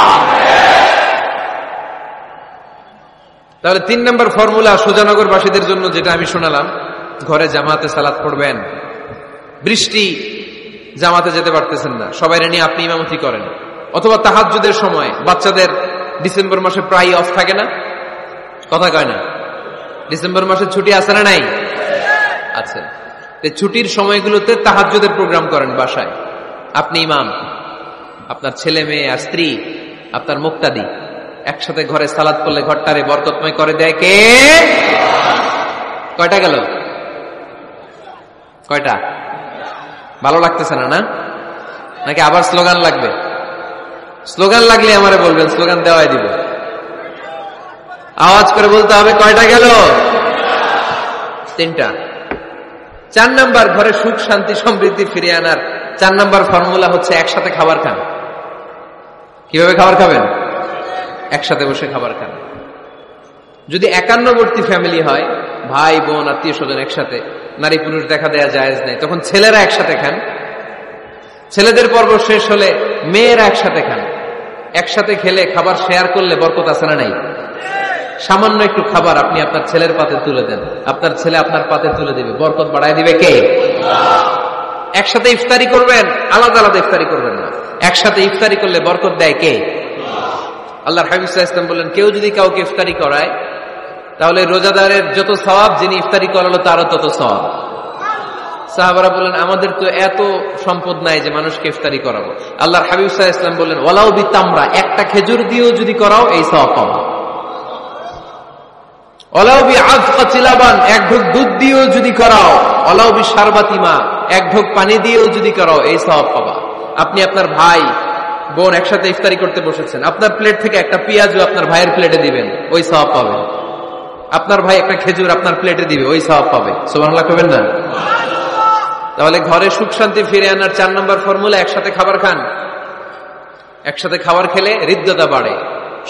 তাহলে 3 নম্বর ফর্মুলা সুজানগরবাসীদের জন্য যেটা আমি শোনালাম, ঘরে জামাতে সালাত পড়বেন। বৃষ্টি, জামাতে যেতে পারতেছেন না, সবাই নিয়ে আপনি ইমামতি করেন, অথবা তাহাজ্জুদের সময় বাচ্চাদের ডিসেম্বর মাসে প্রায় অফ থাকে না? কথা কয় না? ডিসেম্বর মাসে ছুটি আছে না নাই? আছে। ছুটির সময়গুলোতে তাহাজ্জুদের প্রোগ্রাম করেন বাসায়, আপনি ইমাম, আপনার ছেলে মেয়ে আর স্ত্রী, আপনার মুক্তাদি, একসাথে ঘরে সালাত পড়লে ঘরটারে বরকতময় করে দেয় কে? কয়টা গেল? কয়টা? ভালো লাগতেছে না? নাকি আবার স্লোগান লাগবে? স্লোগান লাগলে আমারে বলবেন, স্লোগান দেওয়াই দিব। আওয়াজ করে বলতে হবে কয়টা গেল? 3টা। 4 নাম্বার, ঘরে সুখ শান্তি সমৃদ্ধি ফিরিয়ে আনার 4 নাম্বার ফর্মুলা হচ্ছে একসাথে খাবার খান। কিভাবে খাবার খাবেন? একসাথে বসে খাবার খান। যদি একান্নবর্তী ফ্যামিলি হয়, ভাই বোন আত্মীয় স্বজন একসাথে, নারী পুরুষ দেখা দেয়া জায়েজ নেই, তখন ছেলেরা একসাথে খান। ছেলেদের পর্ব শেষ হলে মেয়েরা একসাথে খান। একসাথে খেলে, খাবার শেয়ার করলে বরকত আছে না নাই? সামান্য একটু খাবার আপনি আপনার ছেলের পাতে তুলে দেন, আপনার ছেলে আপনার পাতে তুলে দিবে, বরকত বাড়ায় দিবে কে? একসাথে ইফতারি করবেন, আলাদা আলাদা ইফতারি করবেন না, একসাথে ইফতারি করলে বরকত দেয় কে? আল্লাহর হাবিব সাল্লাল্লাহু আলাইহি ওয়াসাল্লাম বললেন, কেউ যদি কাউকে ইফতারি করায় তাহলে রোজাদারের যত সওয়াব, যিনি ইফতারি করালো তারও তত সওয়াব। সাহাবারা বললেন, আমাদের তো এত সম্পদ নাই যে মানুষকে ইফতারি করাবো। আল্লাহর হাবিব সাল্লাল্লাহু আলাইহি ওয়াসাল্লাম বললেন, ওয়ালাউ বিতামরা, একটা খেজুর দিয়েও যদি করাও এই সওয়াব পাবা। ওয়ালাউ বিআযকাতি লাবান, এক ঢোক দুধ দিয়েও যদি করাও, ওয়ালাউ বিশারবাতি মা, এক ঢোক পানি দিয়েও যদি করাও এই সওয়াব পাবা। আপনি আপনার ভাই বোন একসাথে ইফতারি করতে বসেছেন, আপনার প্লেট থেকে একটা পেঁয়াজও আপনার ভাইয়ের প্লেটে দিবেন, ওই সওয়াব পাবেন। আপনার ভাই একটা খেজুর আপনার প্লেটে দিবে, ওই সওয়াব পাবে। সুবহানাল্লাহ কইবেন না? তাহলে ঘরে সুখ শান্তি ফিরে আনার 4 নম্বর ফর্মুলা, একসাথে খাবার খান। একসাথে খাবার খেলে হৃদ্যতা বাড়ে,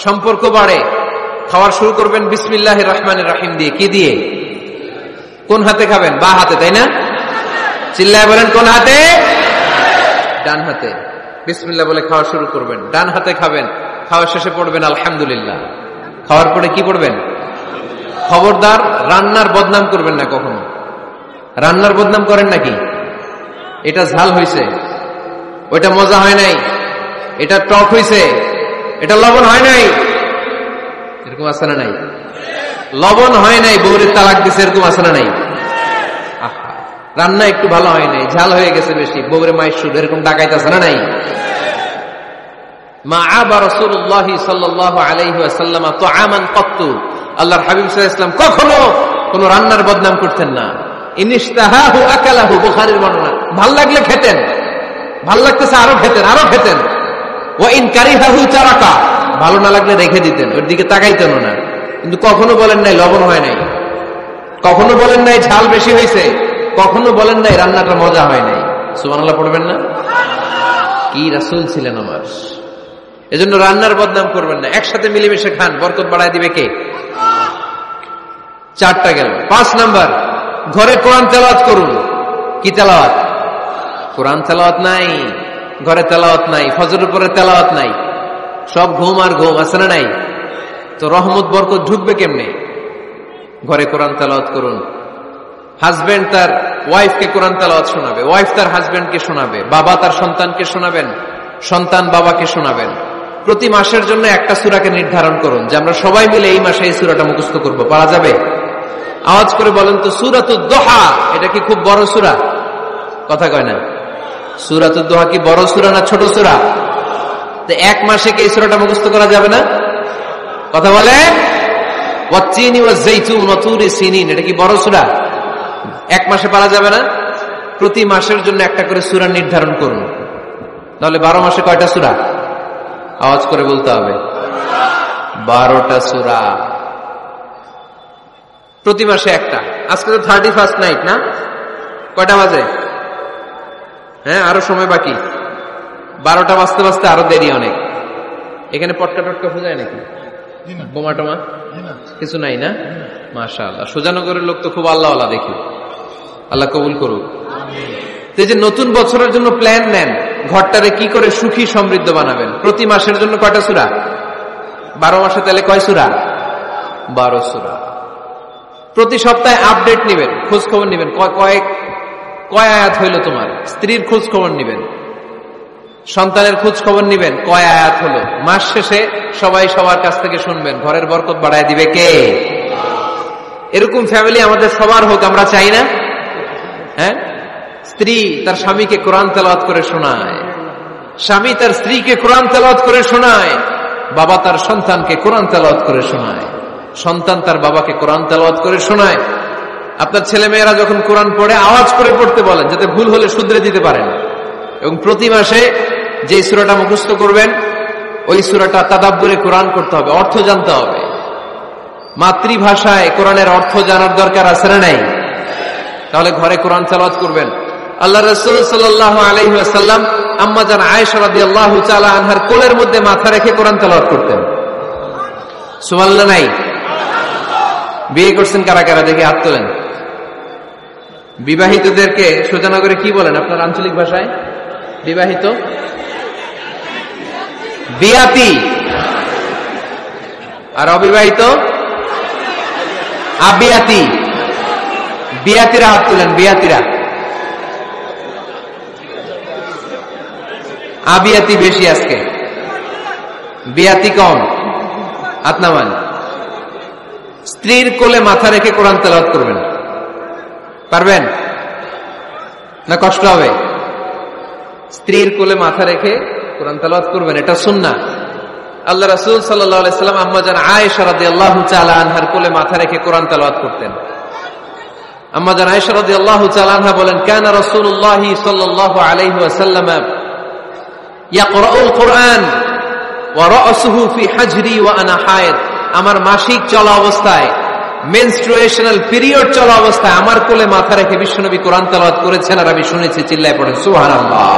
সম্পর্ক বাড়ে। খাবার শুরু করবেন বিসমিল্লাহির রহমানির রহিম দিয়ে। কি দিয়ে? কোন হাতে খাবেন? বা হাতে, তাই না? চিল্লায় বলেন কোন হাতে? ডান হাতে। বিসমিল্লাহ বলে খাওয়া শুরু করবেন, ডান হাতে খাবেন। খাওয়া শেষে পড়বেন আলহামদুলিল্লাহ। খাওয়ার পরে কি পড়বেন? খবরদার রান্নার বদনাম করবেন না কখনো। রান্নার বদনাম করেন নাকি? এটা ঝাল হয়েছে, ওইটা মজা হয় নাই, এটা টক হয়েছে, এটা লবণ হয় নাই, এরকম আছে না নাই? লবণ হয় নাই, বউরের তালাক দিছে, এরকম আছে না নাই? রান্না একটু ভালো হয় নাই, ঝাল হয়ে গেছে বেশি, বউরে মাইশুর, এরকম ডাকাইতে আছে না নাই? মা আবা রাসূলুল্লাহ সাল্লাল্লাহু আলাইহি ওয়াসাল্লাম তুআমান ক্বাত্তু, আল্লাহর হাবিব সাল্লাল্লাহু আলাইহি ওয়াসাল্লাম কখনো কোন রান্নার বদনাম করতেন না। ইনিশতাহাহু আকালাহু, বুখারীর বর্ণনা। ভাল লাগলে খেতেন, ভাল লাগতেছে আরো খেতেন, আরো খেতেন। ওয়া ইন কারিহাহু তারাকা, ভালো না লাগলে রেখে দিতেন, ওর দিকে তাকাইতেন না। কিন্তু কখনো বলেন নাই লবণ হয় নাই, কখনো বলেন নাই ঝাল বেশি হয়েছে, কখনো বলেন নাই রান্নাটা মজা হয় নাই। সুবহানাল্লাহ পড়বেন না? কি রাসূল ছিলেন আমার। এজন্য রান্নার বদনাম করবেন না, একসাথে মিলেমিশে খান, বরকত বাড়ায় দিবে কে? 4টা গেল। 5 নাম্বার, ঘরে কোরআন তেলাওয়াত করুন। কি তেলাওয়াত? কোরআন তেলাওয়াত নাই, ঘরে তেলাওয়াত নাই, ফজরের পরে তেলাওয়াত নাই, সব ঘুম আর ঘুম, আছে না নাই? তো রহমত বরকত ঢুকবে কেমনে? ঘরে কোরআন তেলাওয়াত করুন। হাজবেন্ড তার ওয়াইফকে কোরআন তেলাওয়াত শোনাবে, ওয়াইফ তার হাজবেন্ডকে শোনাবে, বাবা তার সন্তানকে শোনাবেন, সন্তান বাবাকে শোনাবেন। প্রতি মাসের জন্য একটা সূরাকে নির্ধারণ করুন যে আমরা সবাই মিলে এই মাসে এই সূরাটা মুখস্থ করব। পারা যাবে? আওয়াজ করে বলেন তো, সূরাতুদ দোহা এটা কি খুব বড় সূরা? কথা কয় না। সূরাতুদ দোহা কি বড় সূরা না ছোট সূরা? তো এক মাসে কি এই সূরাটা মুখস্থ করা যাবে না? কথা বলে। ওয়াত্তিনি ওয়াজ-যাইতুন ওয়া তুরি সিনিন, এটা কি বড় সূরা? এক মাসে পারা যাবে না? প্রতি মাসের জন্য একটা করে সূরা নির্ধারণ করুন। তাহলে 12 মাসে কয়টা সূরা? আওয়াজ করে বলতে হবে, 12টা সূরা। প্রতি মাসে একটা। আজকে তো 31st নাইট না? কয়টা বাজে? হ্যাঁ, আরো সময় বাকি। 12টা বাজতে বাজতে আরো দেরি অনেক। এখানে পটকা টটকা ফুজায় নাকি? বোমা টোমা কিছু নাই না? মাশাআল্লাহ, সুজানগরের লোক তো খুব আল্লাহওয়ালা দেখি। আল্লাহ কবুল করুক। এই যে নতুন বছরের জন্য প্ল্যান নেন, ঘরটারে কি করে সুখী সমৃদ্ধ বানাবেন। প্রতি মাসের জন্য কয়টা সূরা? 12 মাসে তাহলে কয় সূরা? 12 সূরা। প্রতি সপ্তাহে আপডেট নেবেন, খোঁজ খবর নেবেন, কয় আয়াত হইল তোমার। স্ত্রীর খোঁজ খবর নেবেন, সন্তানের খোঁজ খবর নেবেন, কয় আয়াত হলো। মাস শেষে সবাই সবার কাছ থেকে শুনবেন, ঘরের বরকত বাড়ায় দিবে কে? এরকম ফ্যামিলি আমাদের সবার হোক, আমরা চাই না? হ্যাঁ, স্ত্রী তার স্বামীকে কোরআন তেলাওয়াত করে শোনায়, স্বামী তার স্ত্রীকে কোরআন তেলাওয়াত করে শোনায়, বাবা তার সন্তানকে কোরআন তেলাওয়াত করে শোনায়, সন্তান তার বাবাকে কোরআন তেলাওয়াত করে শোনায়। আপনার ছেলে মেয়েরা যখন কোরআন পড়ে আওয়াজ করে পড়তে বলেন, যাতে ভুল হলে শুধরে দিতে পারেন। এবং প্রতি মাসে যে সূরাটা মুখস্থ করবেন, ওই সূরাটা তাদাব্বুরে কোরআন করতে হবে, অর্থ জানতে হবে। মাতৃভাষায় কোরআনের অর্থ জানার দরকার আছে না নাই? তাহলে ঘরে কোরআন তেলাওয়াত করবেন। আল্লাহ রাসূল সাল্লাল্লাহু আলাইহি ওয়াসাল্লাম আম্মা জান আয়েশা রাদিয়াল্লাহু তাআলা আনহার কোলের মধ্যে মাথা রেখে কোরআন তেলাওয়াত করতেন। সুবহানাল্লাহ নাই? বিয়ে করছেন কারা কারা দেখে হাত তোলেন। বিবাহিতদেরকে সুজানগরে কি বলেন আপনার আঞ্চলিক ভাষায়? বিবাহিত বিয়াতি, আর অবিবাহিত আবিয়াতি। বিয়াতিরা হাত তুলেন, বিয়াতিরা। আবিয়াতি বেশি আজকে, বিয়াতি কম। হাত নামান। স্ত্রীর কোলে মাথা রেখে কোরআন তেলাওয়াত করবেন, পারবেন না? কষ্ট হবে? স্ত্রীর কোলে মাথা রেখে কোরআন তেলাওয়াত করবেন, এটা সুন্নাহ। আল্লাহ রাসূল সাল্লাল্লাহু আলাইহি সাল্লাম আম্মা জান আয়েশা রাদিয়াল্লাহু তাআলা আনহার কোলে মাথা রেখে কোরআন তেলাওয়াত করতেন। আম্মা জান আয়েশা রাদিয়াল্লাহু তাআলা আনহা বলেন, কানা রাসূলুল্লাহ সাল্লাল্লাহু আলাইহি ওয়াসাল্লাম ইয়াকরাউল কুরআন ওয়া রা'সুহু ফি হাজরি ওয়া আনা হায়েদ। আমার মাসিক চলা অবস্থায়, মেনস্ট্রুয়েশনাল পিরিয়ড চলা অবস্থায় আমার কোলে মাথা রেখে বিশ্বনবী কোরআন তেলাওয়াত করেছেন, আর আমি শুনেছি। চিল্লায় পড়েন সুবহানাল্লাহ।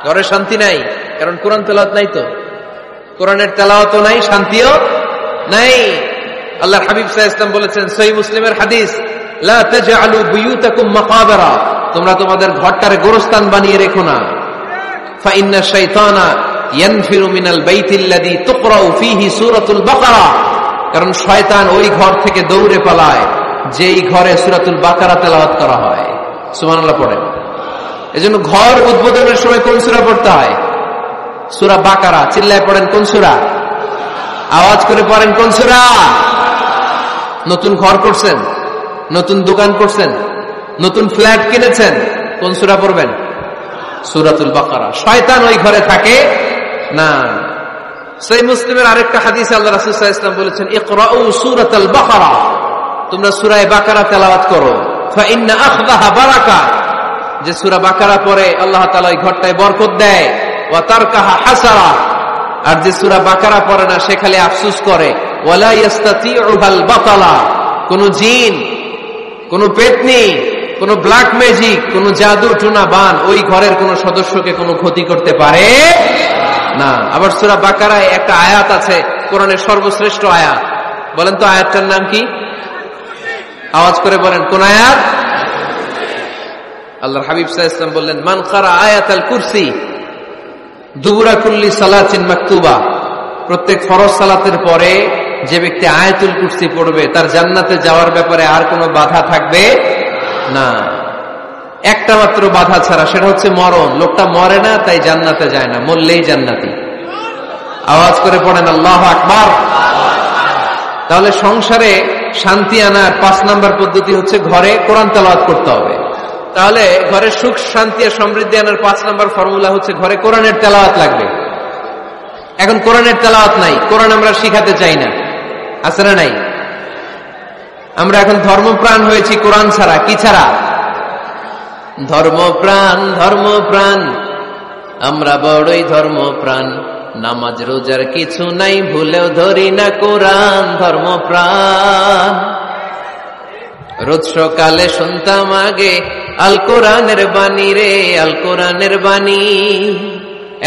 ঘরে শান্তি নাই, কারণ কোরআন তেলাওয়াত নাই। তো কোরআনের তেলাওয়াতও নাই, শান্তিও নাই। আল্লাহর হাবিব সাল্লাল্লাহু আলাইহি ওয়াসাল্লাম বলেছেন, সহিহ মুসলিমের হাদিস, লা তাজআলু বুয়ুতাকুম মাকাবিরা, তোমরা তোমাদের ঘরটারে গোরস্থান বানিয়ে রেখো না। ফা ইন্না শাইতানা ইয়ানফিরু মিনাল বাইতিল্লাযী তুকরাউ ফীহি সূরাতুল বাকারা, কারণ শয়তান ওই ঘর থেকে দৌড়ে পালায় যেই ঘরে সূরাতুল বাকারা তেলাওয়াত করা হয়। সুবহানাল্লাহ পড়েন। এজন্য ঘর উদ্বোধনের সময় কোন সূরা পড়তে হয়? সূরা বাকারা। চিল্লায় পড়েন কোন সূরা? আওয়াজ করে পড়েন কোন সূরা? নতুন ঘর করছেন, নতুন দোকান করছেন, নতুন ফ্ল্যাট কিনেছেন, কোন সূরা পড়বেন? সূরাতুল বাকারা। শয়তান ওই ঘরে থাকে না। সহিহ মুসলিমের আরেকটা হাদিসে আল্লাহ রাসূল সাল্লাল্লাহু আলাইহি ওয়াসাল্লাম বলেছেন, ইকরাউ সূরাতাল বাকারা, তোমরা সূরা বাকারা তেলাওয়াত করো। ফা ইন্না আখযাহা বারাকা, যে সূরা বাকারা পড়ে আল্লাহ তাআলা ওই ঘরটায় বরকত দেয়। ওয়া তারকাহা হাসারা, আর যে সূরা বাকারা পড়ে না সে খালি আফসোস করে। ওয়ালা ইস্তাতিউহাল বাতালা, কোন জিন, কোন পেতনি, কোন ব্ল্যাক ম্যাজিক, কোন জাদু টুনা বান ওই ঘরের কোন সদস্যকে কোনো ক্ষতি করতে পারে না। আবার সূরা বাকারায় একটা আয়াত আছে, কোরআনের সর্বশ্রেষ্ঠ আয়াত। বলেন তো আয়াতটার নাম কি? আওয়াজ করে বলেন, কোন আয়াত? আল্লাহর হাবিব সাল্লাল্লাহু আলাইহি ওয়াসাল্লাম বললেন, মান ক্বারা আয়াতাল কুরসি দুবুরা কুল্লি সালাতিন মাকতুবা, প্রত্যেক ফরজ সালাতের পরে যে ব্যক্তি আয়াতুল কুরসি পড়বে তার জান্নাতে যাওয়ার ব্যাপারে আর কোনো বাধা থাকবে না। একটা মাত্র বাধা ছাড়া, সেটা হচ্ছে মরণ। লোকটা মরে না তাই জান্নাতে যায় না, মরলেই জান্নাতি। আওয়াজ করে পড়েন আল্লাহু আকবার। তাহলে সংসারে শান্তি আনার 5 নাম্বার পদ্ধতি হচ্ছে ঘরে কোরআন তেলাওয়াত করতে হবে। তাহলে ঘরে সুখ শান্তি আর সমৃদ্ধি আনার 5 নাম্বার ফর্মুলা হচ্ছে ঘরে কোরআনের তেলাওয়াত লাগবে। এখন কোরআনের তেলাওয়াত নাই, কোরআন আমরা শিখাতে চাই না, আছে না নাই? আমরা এখন ধর্মপ্রাণ হয়েছি কোরআন ছাড়া। কি ছাড়া? ধর্মপ্রাণ, ধর্মপ্রাণ, আমরা বড়ই ধর্মপ্রাণ। নামাজ রোজার কিছু নাই, ভুলেও ধরি না কোরআন। ধর্মপ্রাণ। রোজ সকালে শুনতাম আগে আল কোরআনের বাণী রে, আল কোরআনের বাণী।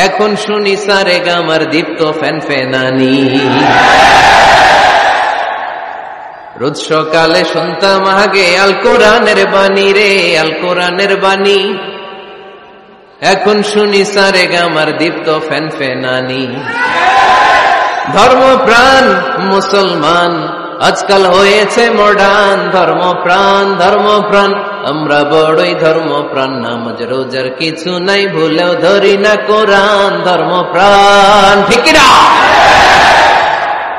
এখন শুনি সারে গামার দীপ্ত ফ্যান ফেনানি। রোজ সকালে শুনতাম আগে আল কোরআনের বাণী রে, আল কোরআনের বাণী। এখন শুনি সারে গামার দীপ্ত ফ্যান ফেনানি। ধর্মপ্রাণ মুসলমান আজকাল হয়েছে মডার্ন। ধর্মপ্রাণ, ধর্মপ্রাণ, আমরা বড়ই ধর্মপ্রাণ। নামাজ রোজার কিছু নাই, ভুলেও ধরি না কোরআন। ধর্মপ্রাণ, ঠিক না?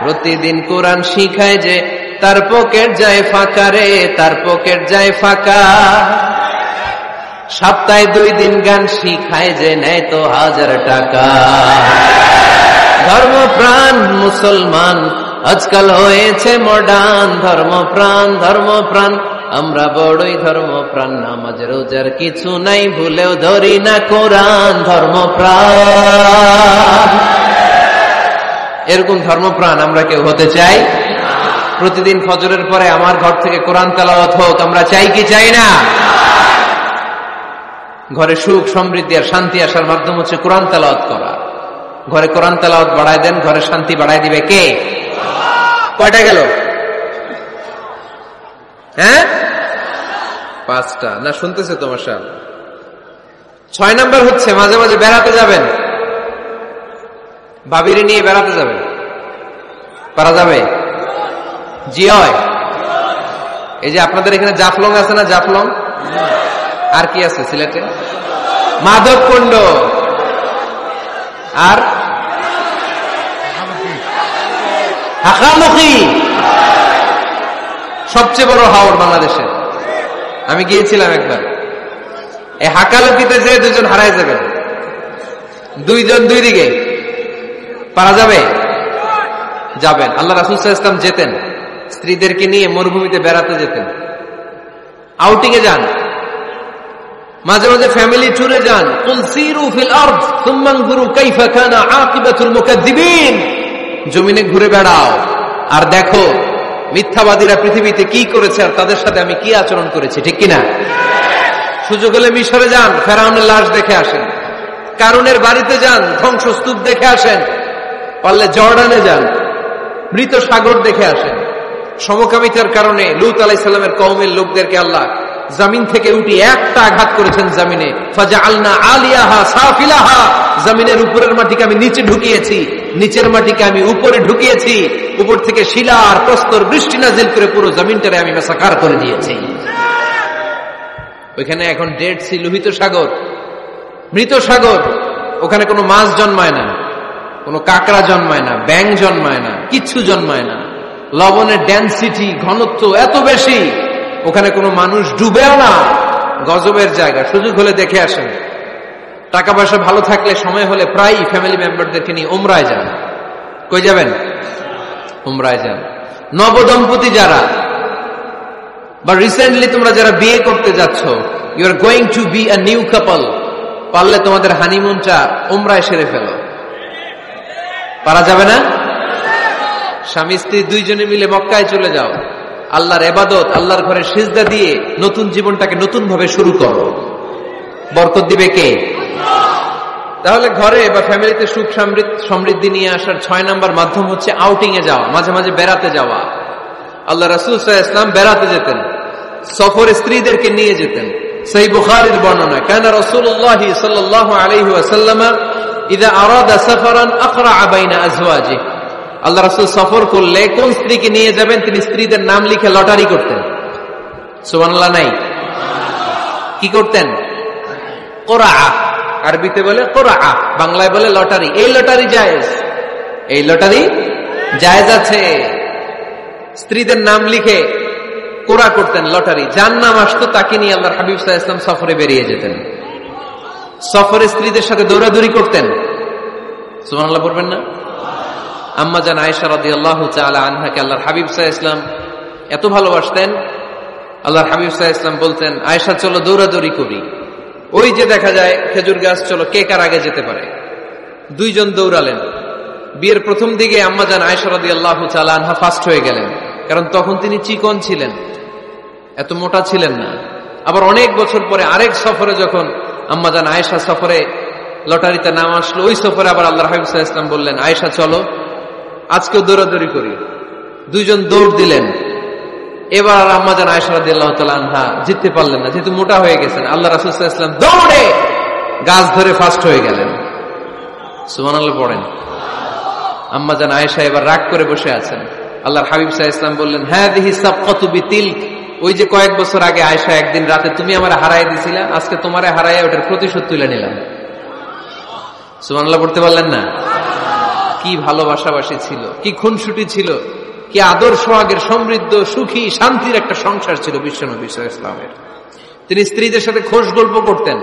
প্রতিদিন কোরআন শিখায় যে তার পকেট যায় ফাঁকা রে, তার পকেট যায় ফাঁকা। সপ্তাহে 2 দিন গান শিখায় যে নেয় তো 1000 টাকা। ধর্মপ্রাণ মুসলমান আজকাল হয়েছে মডার্ন। ধর্মপ্রাণ, ধর্মপ্রাণ, আমরা বড়ই ধর্মপ্রাণ। নামাজ রোজার কিছু নাই, ভুলেও ধরি না কোরআন। ধর্মপ্রাণ। এরকম ধর্মপ্রাণ আমরা কেউ হতে চাই? প্রতিদিন ফজরের পরে আমার ঘর থেকে কোরআন তেলাওয়াত হোক, আমরা চাই কি চাই না? ঘরে সুখ সমৃদ্ধি আর শান্তি আসার মাধ্যম হচ্ছে কোরআন তেলাওয়াত করা। ঘরে কোরআন তেলাওয়াত বাড়ায় দেন, ঘরে শান্তি বাড়ায় দিবে কে? কয়টা গেল? হ্যাঁ, 5টা না? শুনতেছে তোমার সাহেব? 6 নাম্বার হচ্ছে মাঝে মাঝে বেড়াতে যাবেন। ভাবিরে নিয়ে বেড়াতে যাবেন, পারা যাবে? জি হয়। এই যে আপনাদের এখানে জাফলং আছে না? জাফলং আর কি আছে সিলেটে? মাধবকুণ্ড আর হাকামুখী, সবচেয়ে বড় হাওড় বাংলাদেশে। আমি গিয়েছিলাম একবার। এই হাকালুকিতে যে 2 জন হারায় যাবেন, 2 জন 2 দিকে। পারা যাবে? যাবেন। আল্লাহ রাসূল সাল্লাল্লাহু আলাইহি ওয়াসাল্লাম যেতেন, স্ত্রীদেরকে নিয়ে মরুভূমিতে বেড়াতে যেতেন, আউটিং এ যান, মাঝে মাঝে ফ্যামিলি ট্যুরে যান। কুল সিরু ফিল আরদ সুম্মা আনজুরু কাইফা কানা আকিবাতুল মুকাজ্জিবিন। জমিনে ঘুরে বেড়াও আর দেখো মিথ্যাবাদীরা পৃথিবীতে কি করেছে আর তাদের সাথে আমি কি আচরণ করেছি, ঠিক কিনা? সুযোগ হলে মিশরে যান, ফেরাউনের লাশ দেখে আসেন। কারুনের বাড়িতে যান, ধ্বংসস্তূপ দেখে আসেন। পারলে জর্ডানে যান, মৃত সাগর দেখে আসেন। সমকামিতার কারণে লূত আলাইহিস সালামের কওমের লোকদেরকে আল্লাহ জমিন থেকে উঠিয়ে একটা আঘাত করেছেন জমিনে। ফাজআলনা আলিয়াহা সাফিলাহা, জমিনের উপরের মাটিকে আমি নিচে ঢুকিয়েছি, নিচের মাটিকে আমি উপরে ঢুকিয়েছি। উপর থেকে শিলা আর প্রস্তর বৃষ্টি নাজিল করে পুরো জমিনটারে আমি মাসাকার করে দিয়েছি। ওইখানে এখন ডেড সি, লোহিত সাগর, মৃত সাগর। ওখানে কোনো মাছ জন্মায় না, কোনো কাঁকড়া জন্মায় না, ব্যাঙ জন্মায় না, কিচ্ছু জন্মায় না। লবণের ডেনসিটি, ঘনত্ব এত বেশি, ওখানে কোনো মানুষ ডুবেও না। গজবের জায়গা। সুযোগ হলে দেখে আসেন। টাকা পয়সা ভালো থাকলে সময় হলে প্রায় ফ্যামিলি মেম্বারদেরকে নিয়ে উমরায় যান। কই যাবেন? উমরায় যান। নবদম্পতি যারা বা রিসেন্টলি তোমরা যারা বিয়ে করতে যাচ্ছ, you are going to be a new couple, পারলে তোমাদের হানিমুনটা উমরায় সেরে ফেলো। পারা যাবে না? স্বামী স্ত্রী 2 জনে মিলে মক্কায় চলে যাও, আল্লাহর ইবাদত, আল্লাহর ঘরে সিজদা দিয়ে নতুন জীবনটাকে নতুন ভাবে শুরু করো। বরকত দিবে কে? তাহলে ঘরে বা ফ্যামিলিতে সুখ সমৃদ্ধি নিয়ে আসার 6 নাম্বার মাধ্যম হচ্ছে আউটিং এ যাওয়া, মাঝে মাঝে বেড়াতে যাওয়া। আল্লাহ রাসূল সাল্লাল্লাহু আলাইহি ওয়াসাল্লাম বেড়াতে যেতেন, সফরে স্ত্রীদেরকে নিয়ে যেতেন। সহিহ বুখারীর বর্ণনা, কানা রাসূলুল্লাহ সাল্লাল্লাহু আলাইহি ওয়াসাল্লাম ইযা আরাদা সাফারান আকরা বাইনা আজওয়াজিহি। আল্লাহ রাসূল সফর করলে কোন স্ত্রীকে নিয়ে যাবেন তিনি স্ত্রীদের নাম লিখে লটারি করতেন। সুবহানাল্লাহ নাই? কি করতেন? কোরআ, আরবিতে বলে কোরআ, বাংলায় বলে লটারি। এই লটারি জায়েজ, এই লটারি জায়েজ আছে। স্ত্রীদের নাম লিখে কোরআ করতেন, লটারি। যার নাম আসতো তাকে নিয়ে আল্লাহর হাবিব সাল্লাল্লাহু আলাইহি ওয়াসাল্লাম সফরে বেরিয়ে যেতেন। সফরে স্ত্রীদের সাথে দৌড়াদৌড়ি করতেন। সুবহানাল্লাহ বলবেন না? আম্মা জান আয়েশা রাদিয়াল্লাহু তাআলা আনহাকে আল্লাহর হাবিব সাল্লাল্লাহু আলাইহি ওয়াসাল্লাম এত ভালোবাসতেন, আল্লাহর হাবিব সাল্লাল্লাহু আলাইহি ওয়াসাল্লাম বলতেন, আয়েশা চলো দৌড়াদৌড়ি করি। ওই যে দেখা যায় খেজুর গাছ, চলো কে কার আগে যেতে পারে। দুইজন দৌড়ালেন। বিয়ের প্রথম দিকে আম্মা জান আয়েশা রাদিয়াল্লাহু তাআলা আনহা ফার্স্ট হয়ে গেলেন, কারণ তখন তিনি চিকন ছিলেন, এত মোটা ছিলেন না। আবার অনেক বছর পরে আরেক সফরে যখন আম্মা জান আয়েশা সফরে লটারিতে নাম আসলো, ওই সফরে আবার আল্লাহর হাবিব সাল্লাল্লাহু আলাইহি ওয়াসাল্লাম বললেন, আয়েশা চলো আজকেও দৌড়াদৌড়ি করি। দুইজন দৌড় দিলেন। এবার আর আম্মা জান আয়েশা রাদিয়াল্লাহু তাআলা আনহা জিততে পারলেন না, যেহেতু মোটা হয়ে গেছেন। আল্লাহ রাসূল সাল্লাল্লাহু আলাইহি ওয়াসাল্লাম দৌড়ে গাছ ধরে ফার্স্ট হয়ে গেলেন। সুবহানাল্লাহ পড়েন। আম্মা জান আয়েশা এবার রাগ করে বসে আছেন। আল্লাহর হাবিব সাল্লাল্লাহু আলাইহি ওয়াসাল্লাম বললেন, হাযিহি সাবকাতু বিতিলক, ওই যে কয়েক বছর আগে আয়েশা একদিন রাতে তুমি আমারে হারায় দিছিলা, আজকে তোমারে হারায় ওটার প্রতিশোধ তুলে নিলাম। সুবহানাল্লাহ পড়তে পারলেন না? কি ভালোবাসাবাসী ছিল, কি খুনসুটি ছিল, কি আদর সোহাগের সমৃদ্ধ সুখী শান্তির একটা সংসার ছিল বিশ্বনবী সাল্লাল্লাহু আলাইহি ওয়াসাল্লামের। তিনি স্ত্রীদের সাথে খোশ গল্প করতেন,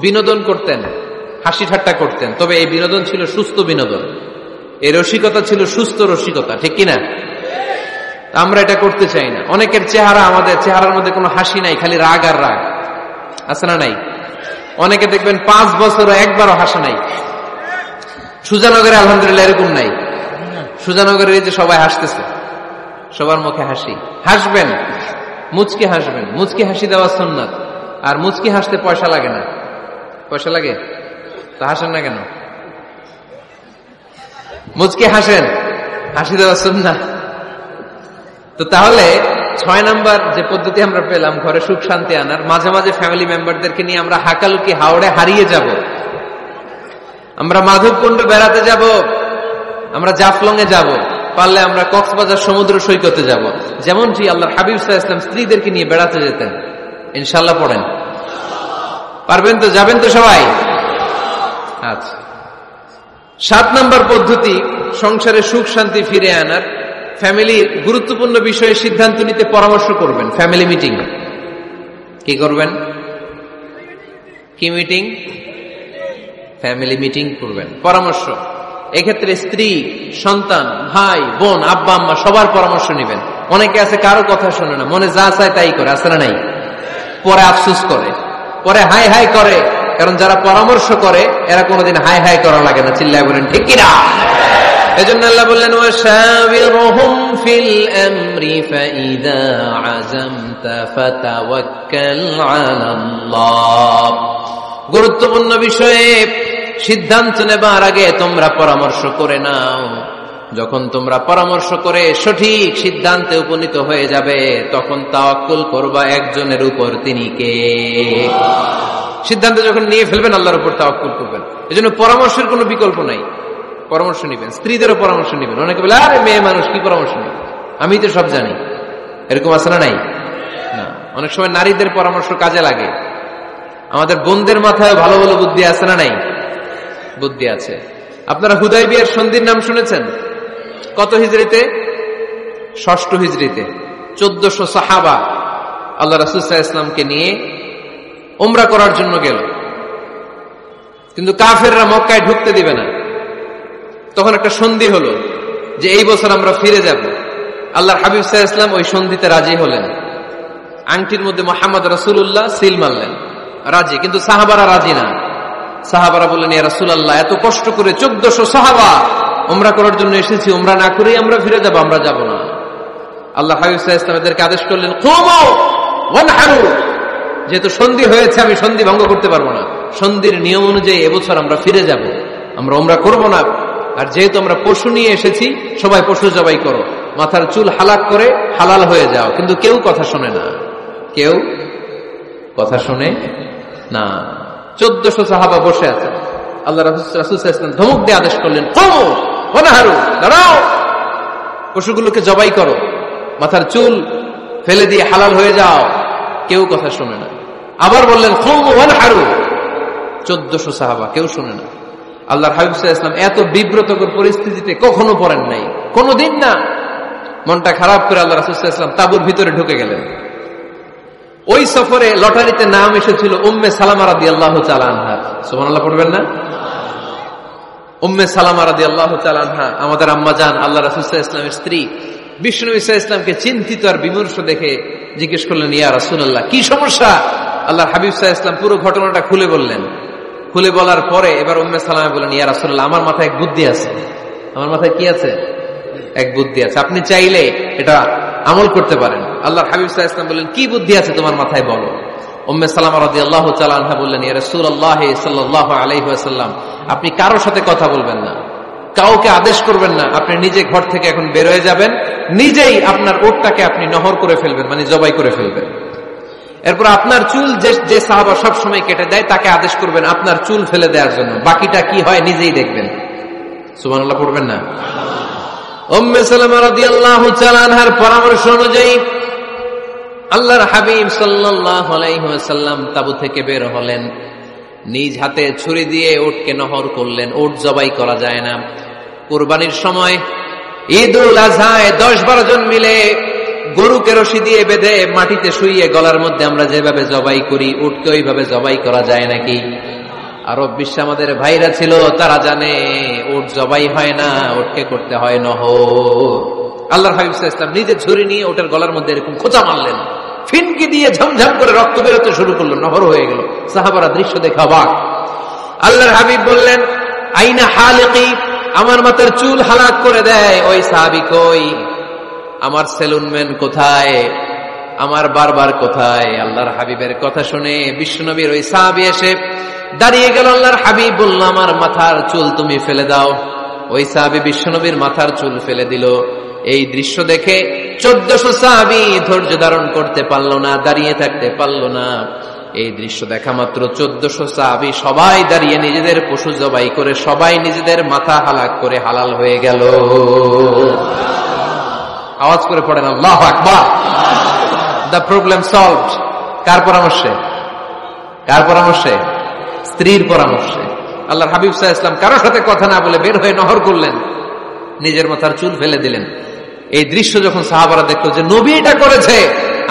বিনোদন করতেন, হাসি ঠাট্টা করতেন। তবে এই বিনোদন ছিল সুস্থ বিনোদন, এই রসিকতা ছিল সুস্থ রসিকতা, ঠিক কিনা? আমরা এটা করতে চাই না। অনেকের চেহারা, আমাদের চেহারার মধ্যে কোনো হাসি নাই, খালি রাগ আর রাগ, আছে না নাই? অনেকে দেখবেন 5 বছর একবারও হাসা নাই। সুজানগরে আলহামদুলিল্লাহ এরকম নাই। সুজানগরের এই যে সবাই হাসতেছে, সবার মুখে হাসি। হাসবেন, মুচকি হাসবেন, মুচকি হাসি দেওয়া সুন্নাত। আর মুচকি হাসতে পয়সা লাগে না। পয়সা লাগে তা হাসেন না কেন? মুচকি হাসেন, হাসি দেওয়া সুন্নাত। তো তাহলে 6 নাম্বার যে পদ্ধতি আমরা পেলাম ঘরে সুখ শান্তি আনার, মাঝে মাঝে ফ্যামিলি মেম্বারদেরকে নিয়ে আমরা হাকালুকি হাওড়ে হারিয়ে যাব, আমরা মাধবকুণ্ড বেড়াতে যাব, আমরা জাফলং এ যাব, পারলে আমরা কক্সবাজার সমুদ্র সৈকতে যাব। যেমনটি আল্লাহর হাবিব সাল্লাল্লাহু আলাইহি ওয়াসাল্লাম স্ত্রীদেরকে নিয়ে বেড়াতে যেতেন। ইনশাআল্লাহ পড়েন। পারবেন তো? যাবেন তো সবাই? আচ্ছা। 7 নাম্বার পদ্ধতি সংসারে সুখ শান্তি ফিরে আনার, ফ্যামিলির গুরুত্বপূর্ণ বিষয়ে সিদ্ধান্ত নিতে পরামর্শ করবেন। Family meeting. কি করবেন? কি মিটিং? ফ্যামিলি মিটিং করবেন, পরামর্শ। এক্ষেত্রে স্ত্রী, সন্তান, ভাই, বোন, আব্বা আম্মা সবার পরামর্শ নেবেন। অনেকে আছে কারো কথা শোনে না, মনে যা চায় তাই করে, আছে না নাই? পরে আফসোস করে, পরে হাই হাই করে। কারণ যারা পরামর্শ করে এরা কোনোদিন হাই হাই করা লাগে না। চিল্লায় বলেন ঠিক কিনা? এজন্য আল্লাহ বললেন, ওয়াশাবিরহুম ফিল আমরি ফাইযা আযামতা ফাতাওয়াক্কাল আলাল্লাহ। গুরুত্বপূর্ণ বিষয়ে সিদ্ধান্ত নেবার আগে তোমরা পরামর্শ করে নাও। যখন তোমরা পরামর্শ করে সঠিক সিদ্ধান্তে উপনীত হয়ে যাবে, তখন তাওয়াক্কুল করবা একজনের উপর, তিনি কে? সিদ্ধান্ত যখন নিয়ে ফেলবেন আল্লাহর উপর তাওয়াক্কুল করবেন। এজন্য পরামর্শের কোনো বিকল্প নাই। পরামর্শ নেবেন, স্ত্রীদেরও পরামর্শ নেবেন। অনেকে বলে, আরে মেয়ে মানুষ কি পরামর্শ নেবে, আমি তো সব জানি। এরকম আছে না নাই? না, অনেক সময় নারীদের পরামর্শ কাজে লাগে। আমাদের বোনদের মাথায় ভালো ভালো বুদ্ধি আছে না নাই? বুদ্ধি আছে। আপনারা হুদাইবিয়ার সন্ধির নাম শুনেছেন? কত হিজরিতে? 6ষ্ঠ হিজরিতে 1400 সাহাবা আল্লাহ রাসূল সাল্লাল্লাহু আলাইহি ওয়াসাল্লামকে নিয়ে উমরা করার জন্য গেল, কিন্তু কাফেররা মক্কায় ঢুকতে দিবে না। তখন একটা সন্ধি হলো যে এই বছর আমরা ফিরে যাব। আল্লাহর হাবিব সাল্লাল্লাহু আলাইহি ওয়াসাল্লাম ওই সন্ধিতে রাজি হলেন। আংটির মধ্যে মুহাম্মদ রাসূলুল্লাহ সিল মারলেন, রাজি। কিন্তু সাহাবারা রাজি না। সাহাবারা বললেন, ইয়া রাসূলুল্লাহ, এত কষ্ট করে 1400 সাহাবা উমরা করার জন্য এসেছি, উমরা না করেই আমরা ফিরে যাব, আমরা যাব না। আল্লাহ হাবিব সাল্লাল্লাহু আলাইহি ওয়াসাল্লাম এদেরকে আদেশ করলেন, কুমু ওয়ানহারু, যেহেতু সন্ধি হয়েছে আমি সন্ধি ভঙ্গ করতে পারবো না, সন্ধির নিয়ম অনুযায়ী এবছর আমরা ফিরে যাব, আমরা উমরা করব না। আর যেহেতু আমরা পশু নিয়ে এসেছি, সবাই পশু জবাই করো, মাথার চুল হালাক করে হালাল হয়ে যাও। কিন্তু কেউ কথা শোনে না, কেউ কথা শোনে না। 1400 সাহাবা বসে আছে। আল্লাহ রাসূল সাল্লাল্লাহু আলাইহি ওয়াসাল্লাম ধমক দিয়ে আদেশ করলেন, কুমু ওয়ানহারু, দাঁড়াও, পশুগুলোকে জবাই করো, মাথার চুল ফেলে দিয়ে হালাল হয়ে যাও। কেউ কথা শোনে না। আবার বললেন, কুমু ওয়ানহারু, 1400 সাহাবা, কেউ শোনে না। আল্লাহর হাবিব সাল্লাল্লাহু আলাইহি ওয়াসাল্লাম এত বিব্রতকর পরিস্থিতিতে কখনো পড়েন নাই, কোনোদিন না। মনটা খারাপ করে আল্লাহ রাসূল সাল্লাল্লাহু আলাইহি ওয়াসাল্লাম তাঁবুর ভিতরে ঢুকে গেলেন। ওই সফরে লটারিতে নাম এসেছিল উম্মে সালামা রাদিয়াল্লাহু তাআলা আনহা। সুবহানাল্লাহ পড়বেন না? উম্মে সালামা রাদিয়াল্লাহু তাআলা আনহা আমাদের আম্মা জান, আল্লাহ রাসূল সাল্লাল্লাহু আলাইহি ওয়াসাল্লামের স্ত্রী। বিষ্ণুনবী সাল্লাল্লাহু আলাইহি ওয়াসাল্লামকে চিন্তিত আর বিমর্ষ দেখে জিজ্ঞেস করলেন, ইয়া রাসূলুল্লাহ, কি সমস্যা? আল্লাহর হাবিব সাল্লাল্লাহু আলাইহি ওয়াসাল্লাম পুরো ঘটনাটা খুলে বললেন। খুলে বলার পরে এবার উম্মে সালামা বললেন, ইয়া রাসূলুল্লাহ, আমার মাথায় এক বুদ্ধি আছে। আমার মাথায় কি আছে? এক বুদ্ধি আছে, আপনি চাইলে এটা আমল করতে পারেন। আল্লাহর হাবিব সাল্লাল্লাহু আলাইহি ওয়াসাল্লাম বললেন, কি বুদ্ধি আছে তোমার মাথায়, বলো। উম্মে সালামা রাদিয়াল্লাহু তাআলা আনহা বললেন, ইয়া রাসূলুল্লাহ সাল্লাল্লাহু আলাইহি ওয়াসাল্লাম, আপনি কারোর সাথে কথা বলবেন না, কাউকে আদেশ করবেন না, আপনি নিজে ঘর থেকে এখন বের হয়ে যাবেন, নিজেই আপনার উটটাকে আপনি নহর করে ফেলবেন, মানে জবাই করে ফেলবেন। এরপর আপনার চুল যে সাহাবা সব সময় কেটে দেয় তাকে আদেশ করবেন আপনার চুল ফেলে দেওয়ার জন্য, বাকিটা কি হয় নিজেই দেখবেন। সুবহানাল্লাহ পড়বেন না? উম্মে সালামা রাদিয়াল্লাহু তাআলা আনহার পরামর্শ অনুযায়ী আল্লাহর হাবিব সাল্লাল্লাহু আলাইহি ওয়াসাল্লাম তাবু থেকে বের হলেন। নিজ হাতে ছুরি দিয়ে উটকে নহর করলেন। উট জবাই করা যায় না। কুরবানির সময় ঈদুল আজহায় 10-12 জন মিলে গরুকে রশি দিয়ে বেঁধে মাটিতে শুইয়ে গলার মধ্যে আমরা যেভাবে জবাই করি, উটকে ওইভাবে জবাই করা যায় নাকি? আরব বিশ্বে আমাদের ভাইরা ছিল, তারা জানে উট জবাই হয় না, উটকে করতে হয় নহর। আল্লাহর হাবিব সাল্লাল্লাহু আলাইহি ওয়াসাল্লাম নিজে ছুরি নিয়ে ওটার গলার মধ্যে এরকম খোঁচা মারলেন, ফিনকি দিয়ে ঝমঝম করে রক্ত বেরোতে শুরু করলো, নহর হয়ে গেল। সাহাবারা দৃশ্য দেখে অবাক। আল্লাহর হাবিব বললেন, আইনা হালিকি, আমার মাথার চুল হালাক করে দেয় ওই সাহাবী কই? আমার সেলুনম্যান কোথায়? আমার বারবার কোথায়? আল্লাহর হাবিবের কথা শুনে বিশ্বনবীর ওই সাহাবী এসে দাঁড়িয়ে গেল। আল্লাহর হাবিব বলল, আমার মাথার চুল তুমি ফেলে দাও। ওই সাহাবী বিশ্বনবীর মাথার চুল ফেলে দিল। এই দৃশ্য দেখে 1400 সাহাবী ধৈর্য ধারণ করতে পারল না, দাঁড়িয়ে থাকতে পারল না। এই দৃশ্য দেখা মাত্র 1400 সাহাবী সবাই দাঁড়িয়ে নিজেদের পশু জবাই করে সবাই নিজেদের মাথা হালাক করে হালাল হয়ে গেল। আওয়াজ করে পড়েন আল্লাহু আকবার। The problem solved. কার পরামর্শে? কার পরামর্শে? স্ত্রীর পরামর্শে। আল্লাহর হাবিব সাল্লাল্লাহু আলাইহি ওয়াসাল্লাম কারোর সাথে কথা না বলে বের হয়ে নহর করলেন, নিজের মাথার চুল ফেলে দিলেন। এই দৃশ্য যখন সাহাবারা দেখলো যে নবী এটা করেছে,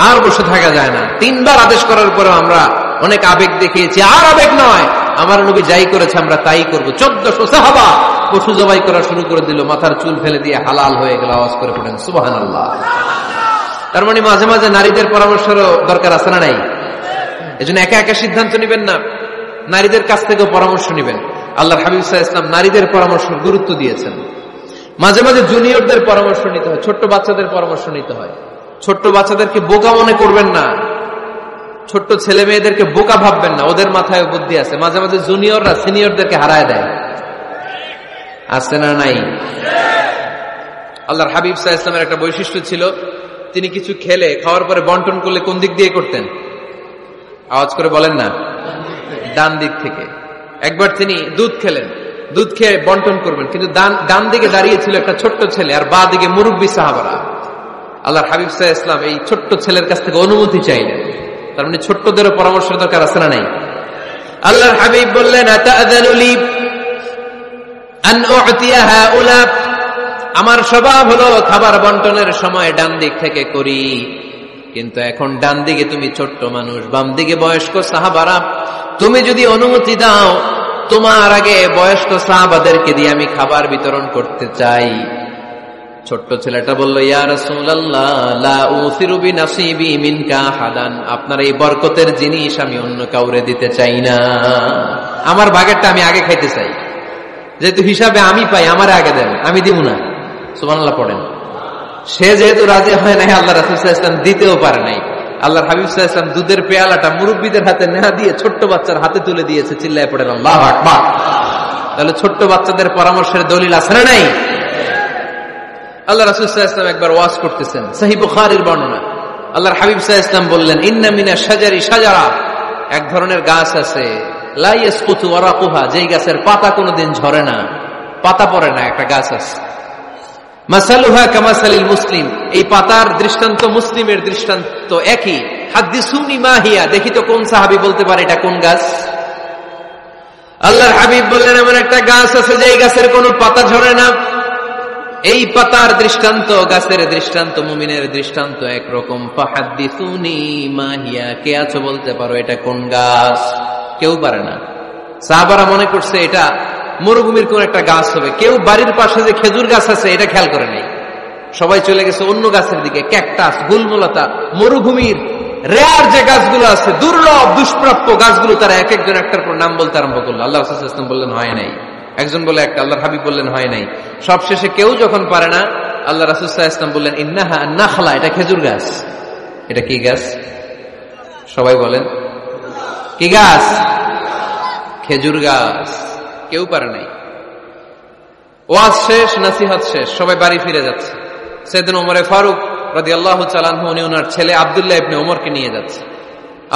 আর বসে থাকা যায় না। 3 বার আদেশ করার পরে আমরা অনেক আবেগ দেখিয়েছি, আর আবেগ নয়, আমার নবী যাই করেছে আমরা তাই করব। 1400 সাহাবা পশু জবাই করা শুরু করে দিল, মাথার চুল ফেলে দিয়ে হালাল হয়ে গেল। আওয়াজ করে পড়েন সুবহানাল্লাহ। তার মানে মাঝে মাঝে নারীদের পরামর্শেরও দরকার আছে না নাই? এজন্য একা একা সিদ্ধান্ত নেবেন না, নারীদের কাছ থেকেও পরামর্শ নেবেন। আল্লাহর হাবিব সাল্লাল্লাহু আলাইহি ওয়াসাল্লাম নারীদের পরামর্শ গুরুত্ব দিয়েছেন। মাঝে মাঝে জুনিয়রদের পরামর্শ নিতে হয়, ছোট্ট বাচ্চাদের পরামর্শ নিতে হয়। ছোট্ট বাচ্চাদেরকে বোকা মনে করবেন না, ছোট্ট ছেলে মেয়েদেরকে বোকা ভাববেন না, ওদের মাথায় বুদ্ধি আছে। মাঝে মাঝে জুনিয়ররা সিনিয়রদেরকে হারায় দেয়, আছে না নাই? আল্লাহর হাবিব সাল্লাল্লাহু আলাইহি ওয়াসাল্লামের একটা বৈশিষ্ট্য ছিল, তিনি কিছু খেলে খাওয়ার পরে বন্টন করলে কোন দিক দিয়ে করতেন? আওয়াজ করে বলেন না, ডান দিক থেকে। একবার তিনি দুধ খেলেন, দুধ খেয়ে বন্টন করবেন, কিন্তু ডান দিকে দাঁড়িয়ে ছিল একটা ছোট্ট ছেলে আর বাঁ দিকে মুরব্বী সাহাবারা। আল্লাহর হাবিব সাল্লাল্লাহু আলাইহি ওয়াসাল্লাম এই ছোট্ট ছেলের কাছ থেকে অনুমতি চাইলেন। তার মানে ছোট্টদেরও পরামর্শ দরকার আছে না নাই? আল্লাহর হাবিব বললেন, আতাআযানু লি আন উ'তিয়া হাউলা, আমার স্বভাব হলো খাবার বন্টনের সময় ডান দিক থেকে করি, কিন্তু এখন ডান দিকে তুমি ছোট্ট মানুষ, বাম দিকে বয়স্ক সাহাবারা, তুমি যদি অনুমতি দাও তোমার আগে বয়স্ক সাহাবাদেরকে দিয়ে আমি খাবার বিতরণ করতে চাই। ছোট্ট ছেলেটা বলল, ইয়া রাসূলুল্লাহ, লা উসিরু বিনাসিবি মিনকা আহাদান, আপনার এই বরকতের জিনিস আমি অন্য কাউরে দিতে চাই না, আমার ভাগেরটা আমি আগে খাইতে চাই। যেহেতু হিসাবে আমি পাই, আমারে আগে দেন, আমি দিব না। সুবহানাল্লাহ পড়েন। সে যেহেতু রাজি হয় নাই, আল্লাহ রাসূল সাল্লাল্লাহু আলাইহি ওয়াসাল্লাম দিতেও পারে নাই। আল্লাহর হাবিব সাল্লাল্লাহু আলাইহি ওয়াসাল্লাম দুধের পেয়ালাটা মুরব্বিদের হাতে না দিয়ে ছোট্ট বাচ্চার হাতে তুলে দিয়েছে। চিল্লায় পড়েন আল্লাহু আকবার। তাহলে ছোট্ট বাচ্চাদের পরামর্শের দলিল আছে না নাই? আল্লাহ রাসূল সাল্লাল্লাহু আলাইহি ওয়াসাল্লাম একবার ওয়াজ করতেছেন, সহিহ বুখারীর বর্ণনা। আল্লাহর হাবিব সাল্লাল্লাহু আলাইহি ওয়াসাল্লাম বললেন, ইন্না মিনাশ শাজারি শাজারা, এক ধরনের গাছ আছে, লা ইয়াসকুতু ওয়ারাকুহা, যেই গাছের পাতা কোনোদিন ঝরে না, পাতা পড়ে না, একটা গাছ আছে। মাসালুহা কামাসালিল মুসলিম, এই পাতার দৃষ্টান্ত মুসলিমের দৃষ্টান্ত একই। হাদিসুনি মা হিয়া, দেখি তো কোন সাহাবী বলতে পারে এটা কোন গাছ? আল্লাহর হাবিব বললেন, এমন একটা গাছ আছে যে এই গাছের কোনো পাতা ঝরে না। এই পাতার দৃষ্টান্ত, গাছের দৃষ্টান্ত, মুমিনের দৃষ্টান্ত একরকম। ফাহাদিসুনি মা হিয়া, কে আছো বলতে পারো এটা কোন গাছ? কেউ পারে না। সাহাবারা মনে করছে এটা মরুভূমির কোন একটা গাছ হবে। কেউ বাড়ির পাশে যে খেজুর গাছ আছে এটা খেয়াল করে নাই, সবাই চলে গেছে অন্য গাছের দিকে। ক্যাকটাস, গুলমলতা, মরুভূমির রেয়ার যে গাছগুলো আছে, দুর্লভ দুষ্প্রাপ্য গাছগুলো, তারা এক একজন একটার পর নাম বলতে আরম্ভ করলো। আল্লাহ রাসূল সাল্লাল্লাহু আলাইহি ওয়াসাল্লাম বললেন হয় নাই, একজন বলে একটা, আল্লাহর হাবিব বললেন হয় নাই। সবশেষে কেউ যখন পারে না, আল্লাহ রাসূল সাল্লাল্লাহু আলাইহি ওয়াসাল্লাম বললেন, ইন্নাহা নাখলা, এটা খেজুর গাছ। এটা কি গাছ? সবাই বলেন কি গাছ? খেজুর গাছ। কেউ পারে নাই। ওয়াজ শেষ, নসিহত শেষ, সবাই বাড়ি ফিরে যাচ্ছে। সাইয়েদনা ওমর ফারুক রাদিয়াল্লাহু তাআলা আনহু ওনার ছেলে আব্দুল্লাহ ইবনে ওমরকে নিয়ে যাচ্ছে।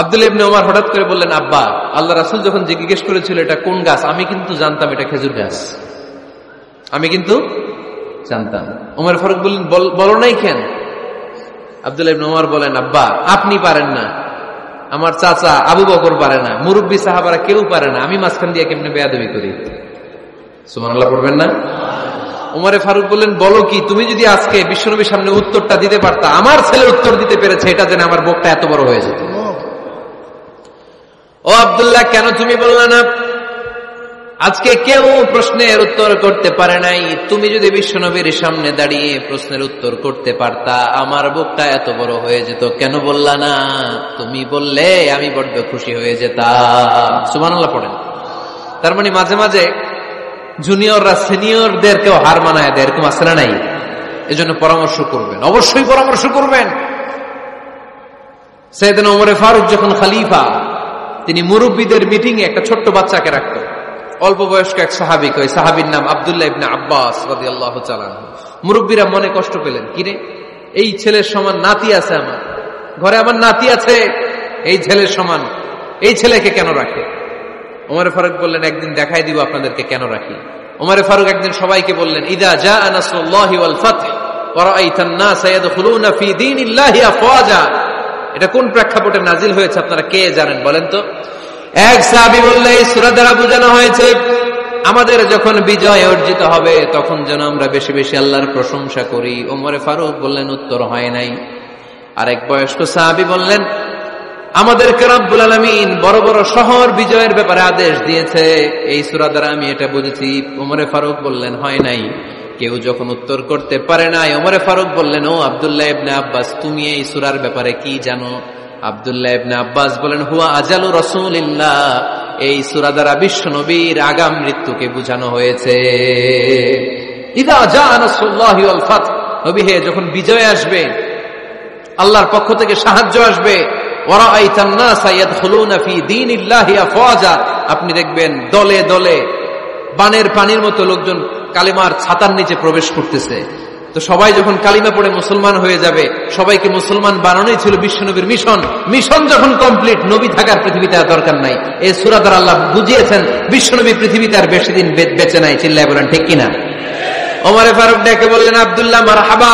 আব্দুল্লাহ ইবনে ওমর হঠাৎ করে বললেন, আব্বা, আল্লাহ রাসূল যখন জিজ্ঞেস করেছিল এটা কোন গাছ, আমি কিন্তু জানতাম এটা খেজুর গাছ, আমি কিন্তু জানতাম। ওমর ফারুক বললেন, বলো নাই কেন? আব্দুল্লাহ ইবনে ওমর বলেন, আব্বা, আপনি পারেন না, আমার চাচা আবু বকর পারে না, মুরব্বী সাহাবারা কেউ পারে না, আমি মাঝখান দিয়ে কেমনে বেয়াদবি করি? সুবহানাল্লাহ পড়বেন না? ওমর ফারুক বললেন, বলো কি, তুমি যদি আজকে বিশ্বনবীর সামনে উত্তরটা দিতে পারতা, আমার ছেলে উত্তর দিতে পেরেছে, এটা জেনে আমার বুকটা এত বড় হয়ে যেত। ও আব্দুল্লাহ, কেন তুমি বললা না? আজকে কেউ প্রশ্নের উত্তর করতে পারে নাই, তুমি যদি বিশ্বনবীর সামনে দাঁড়িয়ে প্রশ্নের উত্তর করতে পারতা, আমার বুকটা এত বড় হয়ে যেত। কেন বললা না? তুমি বললে আমি বড্ড খুশি হয়ে যেতাম। সুবহানাল্লাহ পড়েন। তার মানে মাঝে মাঝে জুনিয়ররা সিনিয়রদেরকেও হার মানায় দেয়, এরকম আছে না নাই? এজন্য পরামর্শ করবেন, অবশ্যই পরামর্শ করবেন। সাইয়েদনা ওমর ফারুক যখন খলিফা, তিনি মুরব্বীদের মিটিং এ একটা ছোট্ট বাচ্চাকে রাখতেন, অল্প বয়স্ক এক সাহাবী। ওই সাহাবীর নাম আব্দুল্লাহ ইবনে আব্বাস রাদিয়াল্লাহু তাআলা আনহু। মুরব্বীরা মনে কষ্ট পেলেন, কিরে, এই ছেলের সমান নাতি আছে আমার ঘরে, আমার নাতি আছে, এই ছেলের সমান, এই ছেলেকে কেন রাখে? ওমর ফারুক বললেন, একদিন দেখাই দিব আপনাদেরকে কেন রাখি। ওমর ফারুক একদিন সবাইকে বললেন, ইদা জাআ নাসরুল্লাহি ওয়াল ফাতহ ওয়া রাআইতান নাস ইয়াদখুলুনা ফি দীনিল্লাহি আফওয়াজা। এটা কোন প্রেক্ষাপটে নাজিল হয়েছে আপনারা কে জানেন বলেন তো? এক সাহাবী বললেন, এই সূরা দ্বারা বোঝানো হয়েছে আমাদের যখন বিজয় অর্জিত হবে তখন যেন আমরা বেশি বেশি আল্লাহর প্রশংসা করি। ওমর ফারুক বললেন, উত্তর হয় নাই। আরেক বয়স্ক সাহাবী বললেন, আমাদেরকে রব্বুল আলামিন বড় বড় শহর বিজয়ের ব্যাপারে আদেশ দিয়েছে, এই সূরা দ্বারা আমি এটা বুঝেছি। ওমর ফারুক বললেন, হয় নাই। কেউ যখন উত্তর করতে পারে নাই, ওমর ফারুক বললেন, ও আব্দুল্লাহ ইবনে আব্বাস, তুমি এই সূরার ব্যাপারে কি জানো? আব্দুল্লাহ ইবনে আব্বাস বলেন, হুয়া আজালু রাসূলিল্লাহ, এই সূরা দ্বারা বিশ্ব নবীর আগাম মৃত্যুকে বোঝানো হয়েছে। ইদা জাআ নাসরুল্লাহি ওয়াল ফাতহ, নবী হে, যখন বিজয় আসবে, আল্লাহর পক্ষ থেকে সাহায্য আসবে, ওয়া রাআইতান নাস ইয়াদখুলুনা ফি দীনিল্লাহি আফওয়াজা, আপনি দেখবেন দলে দলে বানের পানির মতো লোকজন কালিমার ছাতার নিচে প্রবেশ করতেছে। তো সবাই যখন কালিমা পড়ে মুসলমান হয়ে যাবে, সবাইকে মুসলমান বানানোই ছিল বিশ্বনবীর মিশন। মিশন যখন কমপ্লিট, নবী থাকার পৃথিবীতে আর দরকার নাই। এই সূরা দ্বারা আল্লাহ বুঝিয়েছেন বিশ্বনবী পৃথিবীতে আর বেশি দিন বেঁচে নাই। চিল্লায় বলেন ঠিক কিনা? ওমর ফারুক ডেকে বললেন, আব্দুল্লাহ মারহাবা,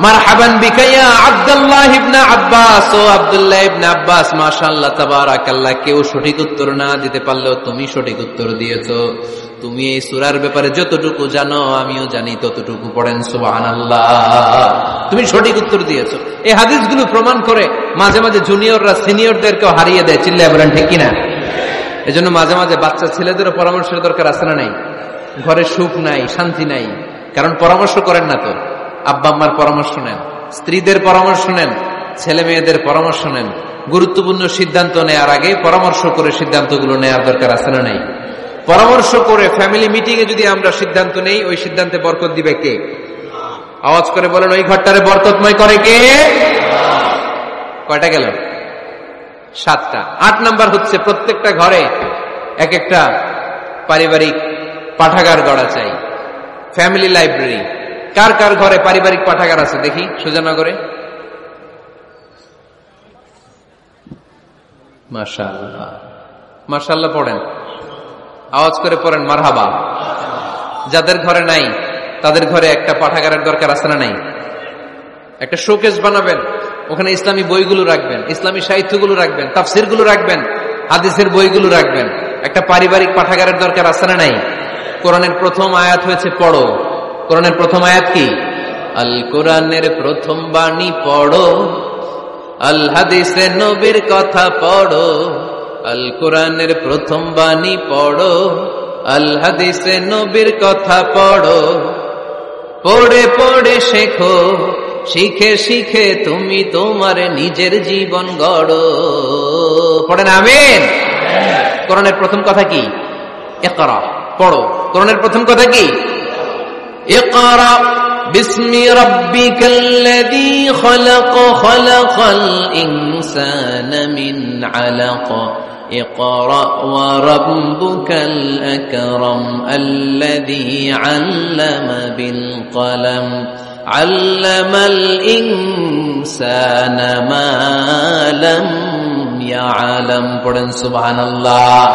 মারহাবান বিকা ইয়া আব্দুল্লাহ ইবনে আব্বাস। ও আব্দুল্লাহ ইবনে আব্বাস, মাশাআল্লাহ তাবারাকাল্লাহ, কেউ সঠিক উত্তর না দিতে পারলেও তুমি সঠিক উত্তর দিয়েছো। তুমি এই সূরার ব্যাপারে যতটুকু জানো আমিও জানি ততটুকু, পড়েন সুবহানাল্লাহ। তুমি সঠিক উত্তর দিয়েছো। এই হাদিসগুলো প্রমাণ করে মাঝে মাঝে জুনিয়ররা সিনিয়রদেরকেও হারিয়ে দেয়। চিল্লায় বলেন ঠিক কিনা? এজন্য মাঝে মাঝে বাচ্চা ছেলেদেরও পরামর্শের দরকার আছে না নাই? ঘরে সুখ নাই, শান্তি নাই, কারণ পরামর্শ করেন না তো। আব্বা আম্মার পরামর্শ নেন, স্ত্রীদের পরামর্শ নেন, ছেলে মেয়েদের পরামর্শ নেন। গুরুত্বপূর্ণ সিদ্ধান্ত নেওয়ার আগে পরামর্শ করে সিদ্ধান্তগুলো নেওয়ার দরকার আছে না নাই? পরামর্শ করে ফ্যামিলি মিটিং এ যদি আমরা সিদ্ধান্ত নেই, ওই সিদ্ধান্তে বরকত দিবে কে? আওয়াজ করে বলেন, ওই ঘরটারে বরকতময় করে কে? কয়টা গেল? 7টা। 8 নাম্বার হচ্ছে প্রত্যেকটা ঘরে এক একটা পারিবারিক পাঠাগার গড়া চাই, ফ্যামিলি লাইব্রেরি। কার কার ঘরে পারিবারিক পাঠাগার আছে দেখি সুজানগরে? মাশাআল্লাহ, মাশাআল্লাহ পড়েন, আওয়াজ করে পড়েন মারহাবা। যাদের ঘরে নাই তাদের ঘরে একটা পাঠাগারের দরকার আছে না নাই? একটা শোকেস বানাবেন, ওখানে ইসলামী বইগুলো রাখবেন, ইসলামী সাহিত্যগুলো রাখবেন, তাফসিরগুলো রাখবেন, হাদিসের বইগুলো রাখবেন। একটা পারিবারিক পাঠাগারের দরকার আছে না নাই? কোরআনের প্রথম আয়াত হয়েছে পড়ো। কোরআনের প্রথম আয়াত কি? আল কোরআনের প্রথম বাণী পড়ো, আল হাদিসে নবীর কথা পড়ো। আল কোরআনের প্রথম বাণী পড়ো, আল হাদিসে নবীর কথা পড়ো। পড়ে পড়ে শেখো, শিখে শিখে তুমি তোমার নিজের জীবন গড়ো। পড়েন আমিন। কোরআনের প্রথম কথা কি? ইকরা, পড়ো। কোরআনের প্রথম কথা কি? ইকরা বিসমি রাব্বিকাল্লাযী খালাক, খালাকাল ইনসানা মিন আলাক। ইকরা ওয়া রাব্বুকাল আকরাম আল্লাযী আল্লামা বিল কলম আল্লামাল ইনসানা মা লাম ইয়ালাম। পড়েন সুবহানাল্লাহ।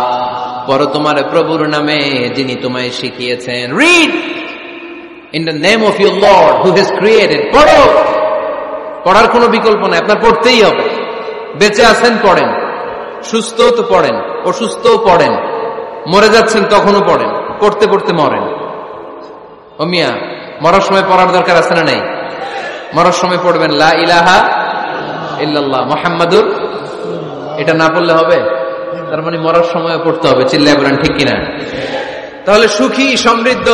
পড়ো তোমার প্রভুর নামে যিনি তোমায় শিখিয়েছেন। Read in the name of your Lord who has created. পড়ো, পড়ার কোনো বিকল্প নাই, আপনার পড়তেই হবে। বেঁচে আছেন পড়েন, সুস্থ তো পড়েন, অসুস্থও পড়েন, মরে যাচ্ছেন তখনও পড়েন, পড়তে পড়তে মরেন। ও মিয়া, মরার সময় পড়ার দরকার আছে না নাই? মরার সময় পড়বেন লা ইলাহা ইল্লাল্লাহ মুহাম্মাদুর। এটা না পড়লে হবে? তার মানে মরার সময় পড়তে হবে। চিল্লায় বলেন ঠিক কিনা? তাহলে সুখী, সমৃদ্ধ,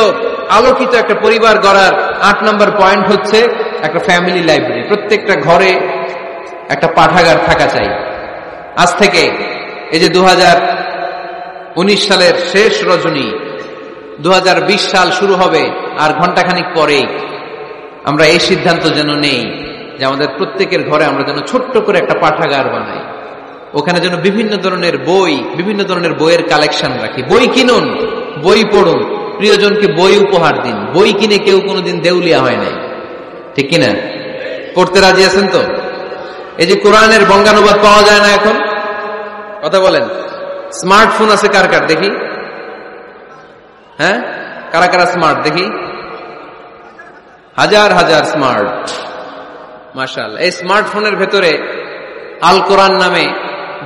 আলোকিত একটা পরিবার গড়ার 8 নম্বর পয়েন্ট হচ্ছে একটা ফ্যামিলি লাইব্রেরি। প্রত্যেকটা ঘরে একটা পাঠাগার থাকা চাই। আজ থেকে এই যে 2019 সালের শেষ রজনী, 2020 সাল শুরু হবে আর ঘন্টাখানিক পরেই আমরা এই সিদ্ধান্ত যেন নেই যে আমাদের প্রত্যেকের ঘরে আমরা যেন ছোট্ট করে একটা পাঠাগার বানাই। ওখানে যেন বিভিন্ন ধরনের বই, বিভিন্ন ধরনের বইয়ের কালেকশন রাখি। বই কিনুন, বই পড়ুন, প্রিয়জনকে বই উপহার দিন। বই কিনে কেউ কোনোদিন দেউলিয়া হয় নাই, ঠিক কিনা? পড়তে রাজি আছেন তো? এই যে কোরআনের বঙ্গানুবাদ পাওয়া যায় না এখন, কথা বলেন। স্মার্টফোন আছে কার কার দেখি? হ্যাঁ, কারা কারা স্মার্ট দেখি? হাজার হাজার স্মার্ট, মাশাআল্লাহ। এই স্মার্টফোনের ভেতরে আল কোরআন নামে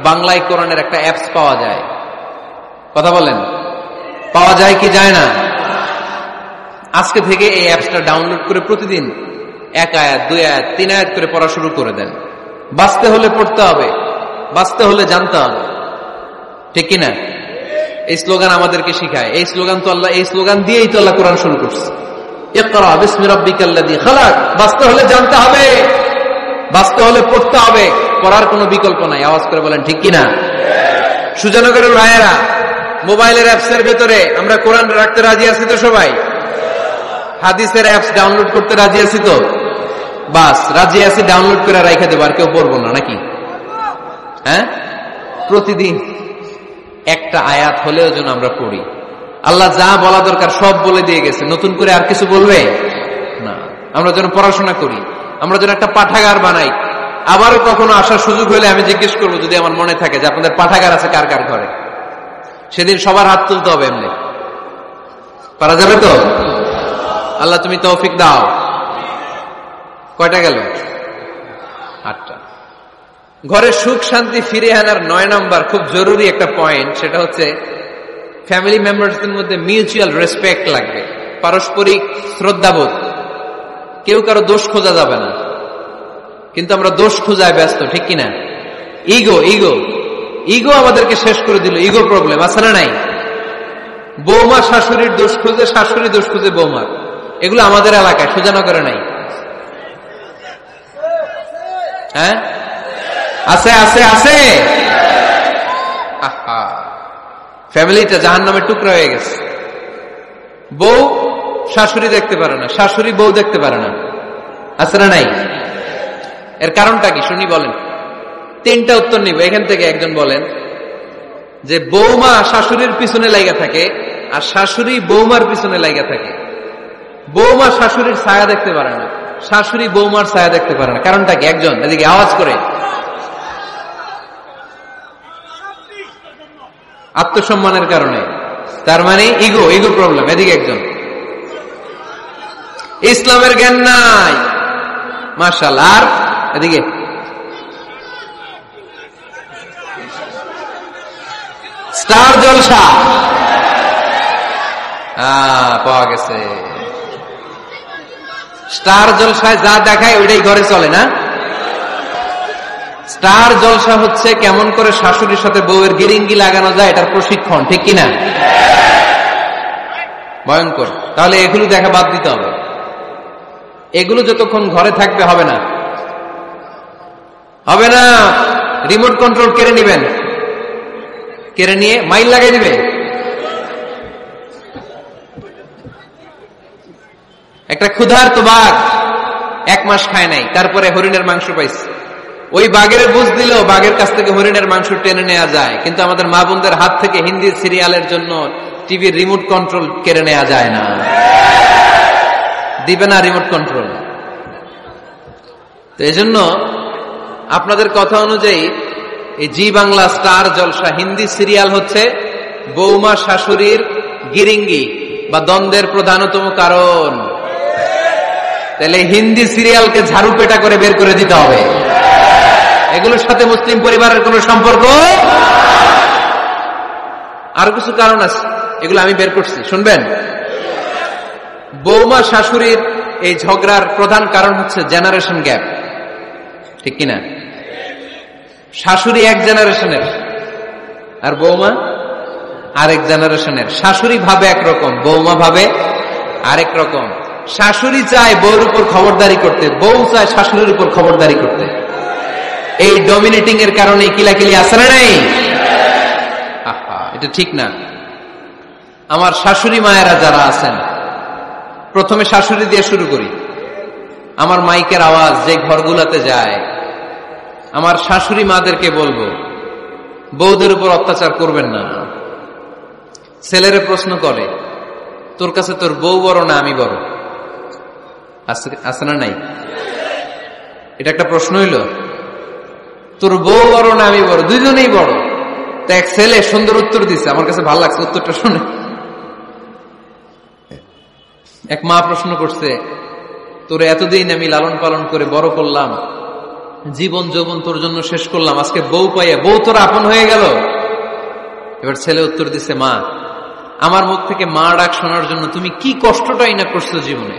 বাংলায় কোরআনের একটা অ্যাপস পাওয়া যায়। কথা বলেন, পাওয়া যায় কি যায় না? আজকে থেকে এই অ্যাপসটা ডাউনলোড করে প্রতিদিন 1 আয়াত, 2 আয়াত, 3 আয়াত করে পড়া শুরু করে দেন। বাঁচতে হলে পড়তে হবে, বাঁচতে হলে জানতে হবে, ঠিক কিনা? এই স্লোগান আমাদেরকে শিখায়। এই স্লোগান তো আল্লাহ, এই স্লোগান দিয়েই তো আল্লাহ কোরআন শুরু করছে। ইকরা বিসমি রাব্বিকাল্লাযী খালাক। বাঁচতে হলে জানতে হবে, বাঁচতে হলে পড়তে হবে, পড়ার কোনো বিকল্প নাই। আওয়াজ করে বলেন ঠিক কিনা? সুজানগরের ভাইয়েরা, মোবাইলের অ্যাপসের ভেতরে আমরা কোরআন রাখতে রাজি আছি তো সবাই? হাদিসের অ্যাপস ডাউনলোড করতে রাজি আছি তো? বাস রাজি আছি, ডাউনলোড করে রাখা দেবো, আর কেউ পড়বো না নাকি? হ্যাঁ, প্রতিদিন একটা আয়াত হলেও যেন আমরা পড়ি। আল্লাহ যা বলা দরকার সব বলে দিয়ে গেছে, নতুন করে আর কিছু বলবে না। আমরা যেন পড়াশোনা করি, আমরা যেন একটা পাঠাগার বানাই। আবারও কখনো আসার সুযোগ হলে আমি জিজ্ঞেস করবো, যদি আমার মনে থাকে, যে আপনাদের পাঠাগার আছে কার কার ঘরে। সেদিন সবার হাত তুলতে হবে। এমনি পারা যাবে তো? আল্লাহ তুমি তৌফিক দাও। কয়টা গেল? 8টা। ঘরে সুখ শান্তি ফিরে আনার 9 নাম্বার খুব জরুরি একটা পয়েন্ট, সেটা হচ্ছে ফ্যামিলি মেম্বারসদের মধ্যে মিউচুয়াল রেসপেক্ট লাগবে, পারস্পরিক শ্রদ্ধাবোধ। কেউ কারো দোষ খোঁজা যাবে না, কিন্তু আমরা দোষ খোঁজায় ব্যস্ত, ঠিক কিনা? ইগো ইগো ইগো আমাদেরকে শেষ করে দিল। ইগো প্রবলেম আছে না নাই? বৌমা শাশুড়ির দোষ খুঁজে, শাশুড়ি দোষ খুঁজে বৌমার। এগুলো আমাদের এলাকায়, সুজানগরে নাই। হ্যাঁ, আছে আছে আছে। ফ্যামিলিটা জাহান্নামের টুকরা হয়ে গেছে। বউ শাশুড়ি দেখতে পারে না, শাশুড়ি বউ দেখতে পারে না। আছে না নাই? এর কারণটা কি শুনি, বলেন। 3টা উত্তর নিব এখান থেকে। একজন বলেন যে বৌমা শাশুড়ির পিছনে লাগা থাকে আর শাশুড়ি বৌমার পিছনে লাগা থাকে। বৌমা শাশুড়ির ছায়া দেখতে পারে না, শাশুড়ি বৌমার ছায়া দেখতে পারে না। কারণটা কি? একজন এদিকে আওয়াজ করে। আত্মসম্মানের কারণে, তার মানে ইগো প্রবলেম। এদিকে একজন। ইসলামের জ্ঞান নাই, মাশাআল্লাহ। আর এদিকে স্টার জলসা পাওয়া গেছে। স্টার জলসায় যা দেখায় ওইটাই ঘরে চলে না। স্টার জলসা হচ্ছে কেমন করে শাশুড়ির সাথে বউয়ের গিরিঙ্গি লাগানো যায়, এটার প্রশিক্ষণ, ঠিক কিনা? ভয়ঙ্কর। তাহলে এগুলো দেখা বাদ দিতে হবে। এগুলো যতক্ষণ ঘরে থাকবে হবে না, হবে না। রিমোট কন্ট্রোল কেড়ে নিবেন, কেড়ে নিয়ে মাইল লাগাই দিবে। একটা ক্ষুধার্ত বাঘ 1 মাস খায় নাই, তারপরে হরিণের মাংস পাইছে। ওই বাঘের বুঝ দিল বাঘের কাছ থেকে হরিণের মাংস টেনে নেওয়া যায়, কিন্তু আমাদের মা বোনদের হাত থেকে হিন্দি সিরিয়ালের জন্য টিভির রিমোট কন্ট্রোল কেড়ে নেওয়া যায় না। দিবে না রিমোট কন্ট্রোল। তো এজন্য আপনাদের কথা অনুযায়ী এই জি বাংলা স্টার জলসা হিন্দি সিরিয়াল হচ্ছে বৌমা শাশুড়ির গিরিঙ্গি বা দ্বন্দ্বের প্রধানতম কারণ। তাহলে হিন্দি সিরিয়ালকে ঝাড়ু পেটা করে বের করে দিতে হবে। এগুলোর সাথে মুসলিম পরিবারের কোনো সম্পর্ক। আর কিছু কারণ আছে, এগুলো আমি বের করছি, শুনবেন। বৌমা শাশুড়ির এই ঝগড়ার প্রধান কারণ হচ্ছে জেনারেশন গ্যাপ, ঠিক কিনা? শাশুড়ি 1 জেনারেশনের আর বৌমা আরেক জেনারেশনের। শাশুড়ি ভাবে একরকম, বৌমা ভাবে আরেক রকম। শাশুড়ি চায় বউর উপর খবরদারি করতে, বউ চায় শাশুড়ির উপর খবরদারি করতে। এই ডমিনেটিং এর কারণে কিলাকিলি আছে না নাই? এটা ঠিক না। আমার শাশুড়ি মায়েরা যারা আছেন, প্রথমে শাশুড়ি দিয়ে শুরু করি। আমার মাইকের আওয়াজ যে ঘরগুলাতে যায়, আমার শাশুড়ি মাদেরকে বলবো, বউদের উপর অত্যাচার করবেন না। ছেলেরে প্রশ্ন করে, তোর কাছে তোর বউ বড় না আমি বড়? আছে না নাই? এটা একটা প্রশ্ন হইল। তোর বউ বড় না আমি বড়? দুইজনেই বড়। তা এক ছেলে সুন্দর উত্তর দিছে, আমার কাছে ভালো লাগছে উত্তরটা শুনে। এক মা প্রশ্ন করছে, তোর এতদিন আমি লালন পালন করে বড় করলাম, জীবন যৌবন তোর জন্য শেষ করলাম, আজকে বউ পাইয়া বউ তোর আপন হয়ে গেল। এবার ছেলে উত্তর দিছে, মা, আমার মুখ থেকে মা ডাক শোনার জন্য তুমি কি কষ্টটাই না করছো জীবনে।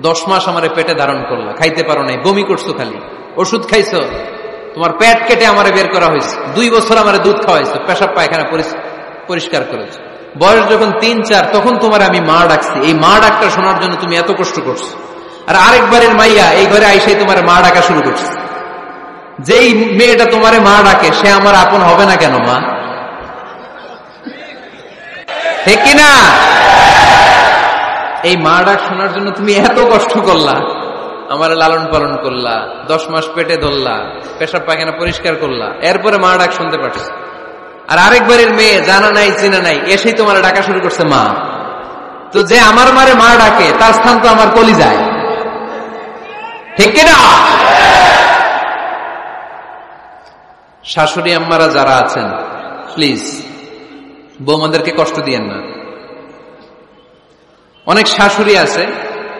10 মাস আমারে পেটে ধারণ করলা, খাইতে পারো নাই, বমি করছো, খালি ওষুধ খাইছো, তোমার পেট কেটে আমারে বের করা হয়েছে, 2 বছর আমারে দুধ খাওয়াইছো, পেশাব পায়খানা পরিষ্কার করেছো। বয়স যখন 3-4 তখন তোমার আমি মা ডাকছি। এই মা ডাকটা শোনার জন্য তুমি এত কষ্ট করছো। আর আরেকবারের মাইয়া এই ঘরে আইসাই তোমার মা ডাকা শুরু করছে। যেই মেয়েটা তোমারে মা ডাকে সে আমার আপন হবে না কেন মা? ঠিক কিনা? এই মা ডাক শোনার জন্য তুমি এত কষ্ট করলা, আমার লালন পালন করলা, 10 মাস পেটে ধরলা, পেশাব পায়খানা পরিষ্কার করলা, এরপরে মা ডাক শুনতে পারছো। আর আরেকবারের মেয়ে জানা নাই চিনা নাই এসেই তোমার ডাকা শুরু করছে মা। তো যে আমার মারে মা ডাকে তার স্থান তো আমার কলিজায়, ঠিক কিনা? শাশুড়ি আম্মারা যারা আছেন, প্লিজ বৌমাদেরকে কষ্ট দিয়েন না। অনেক শাশুড়ি আছে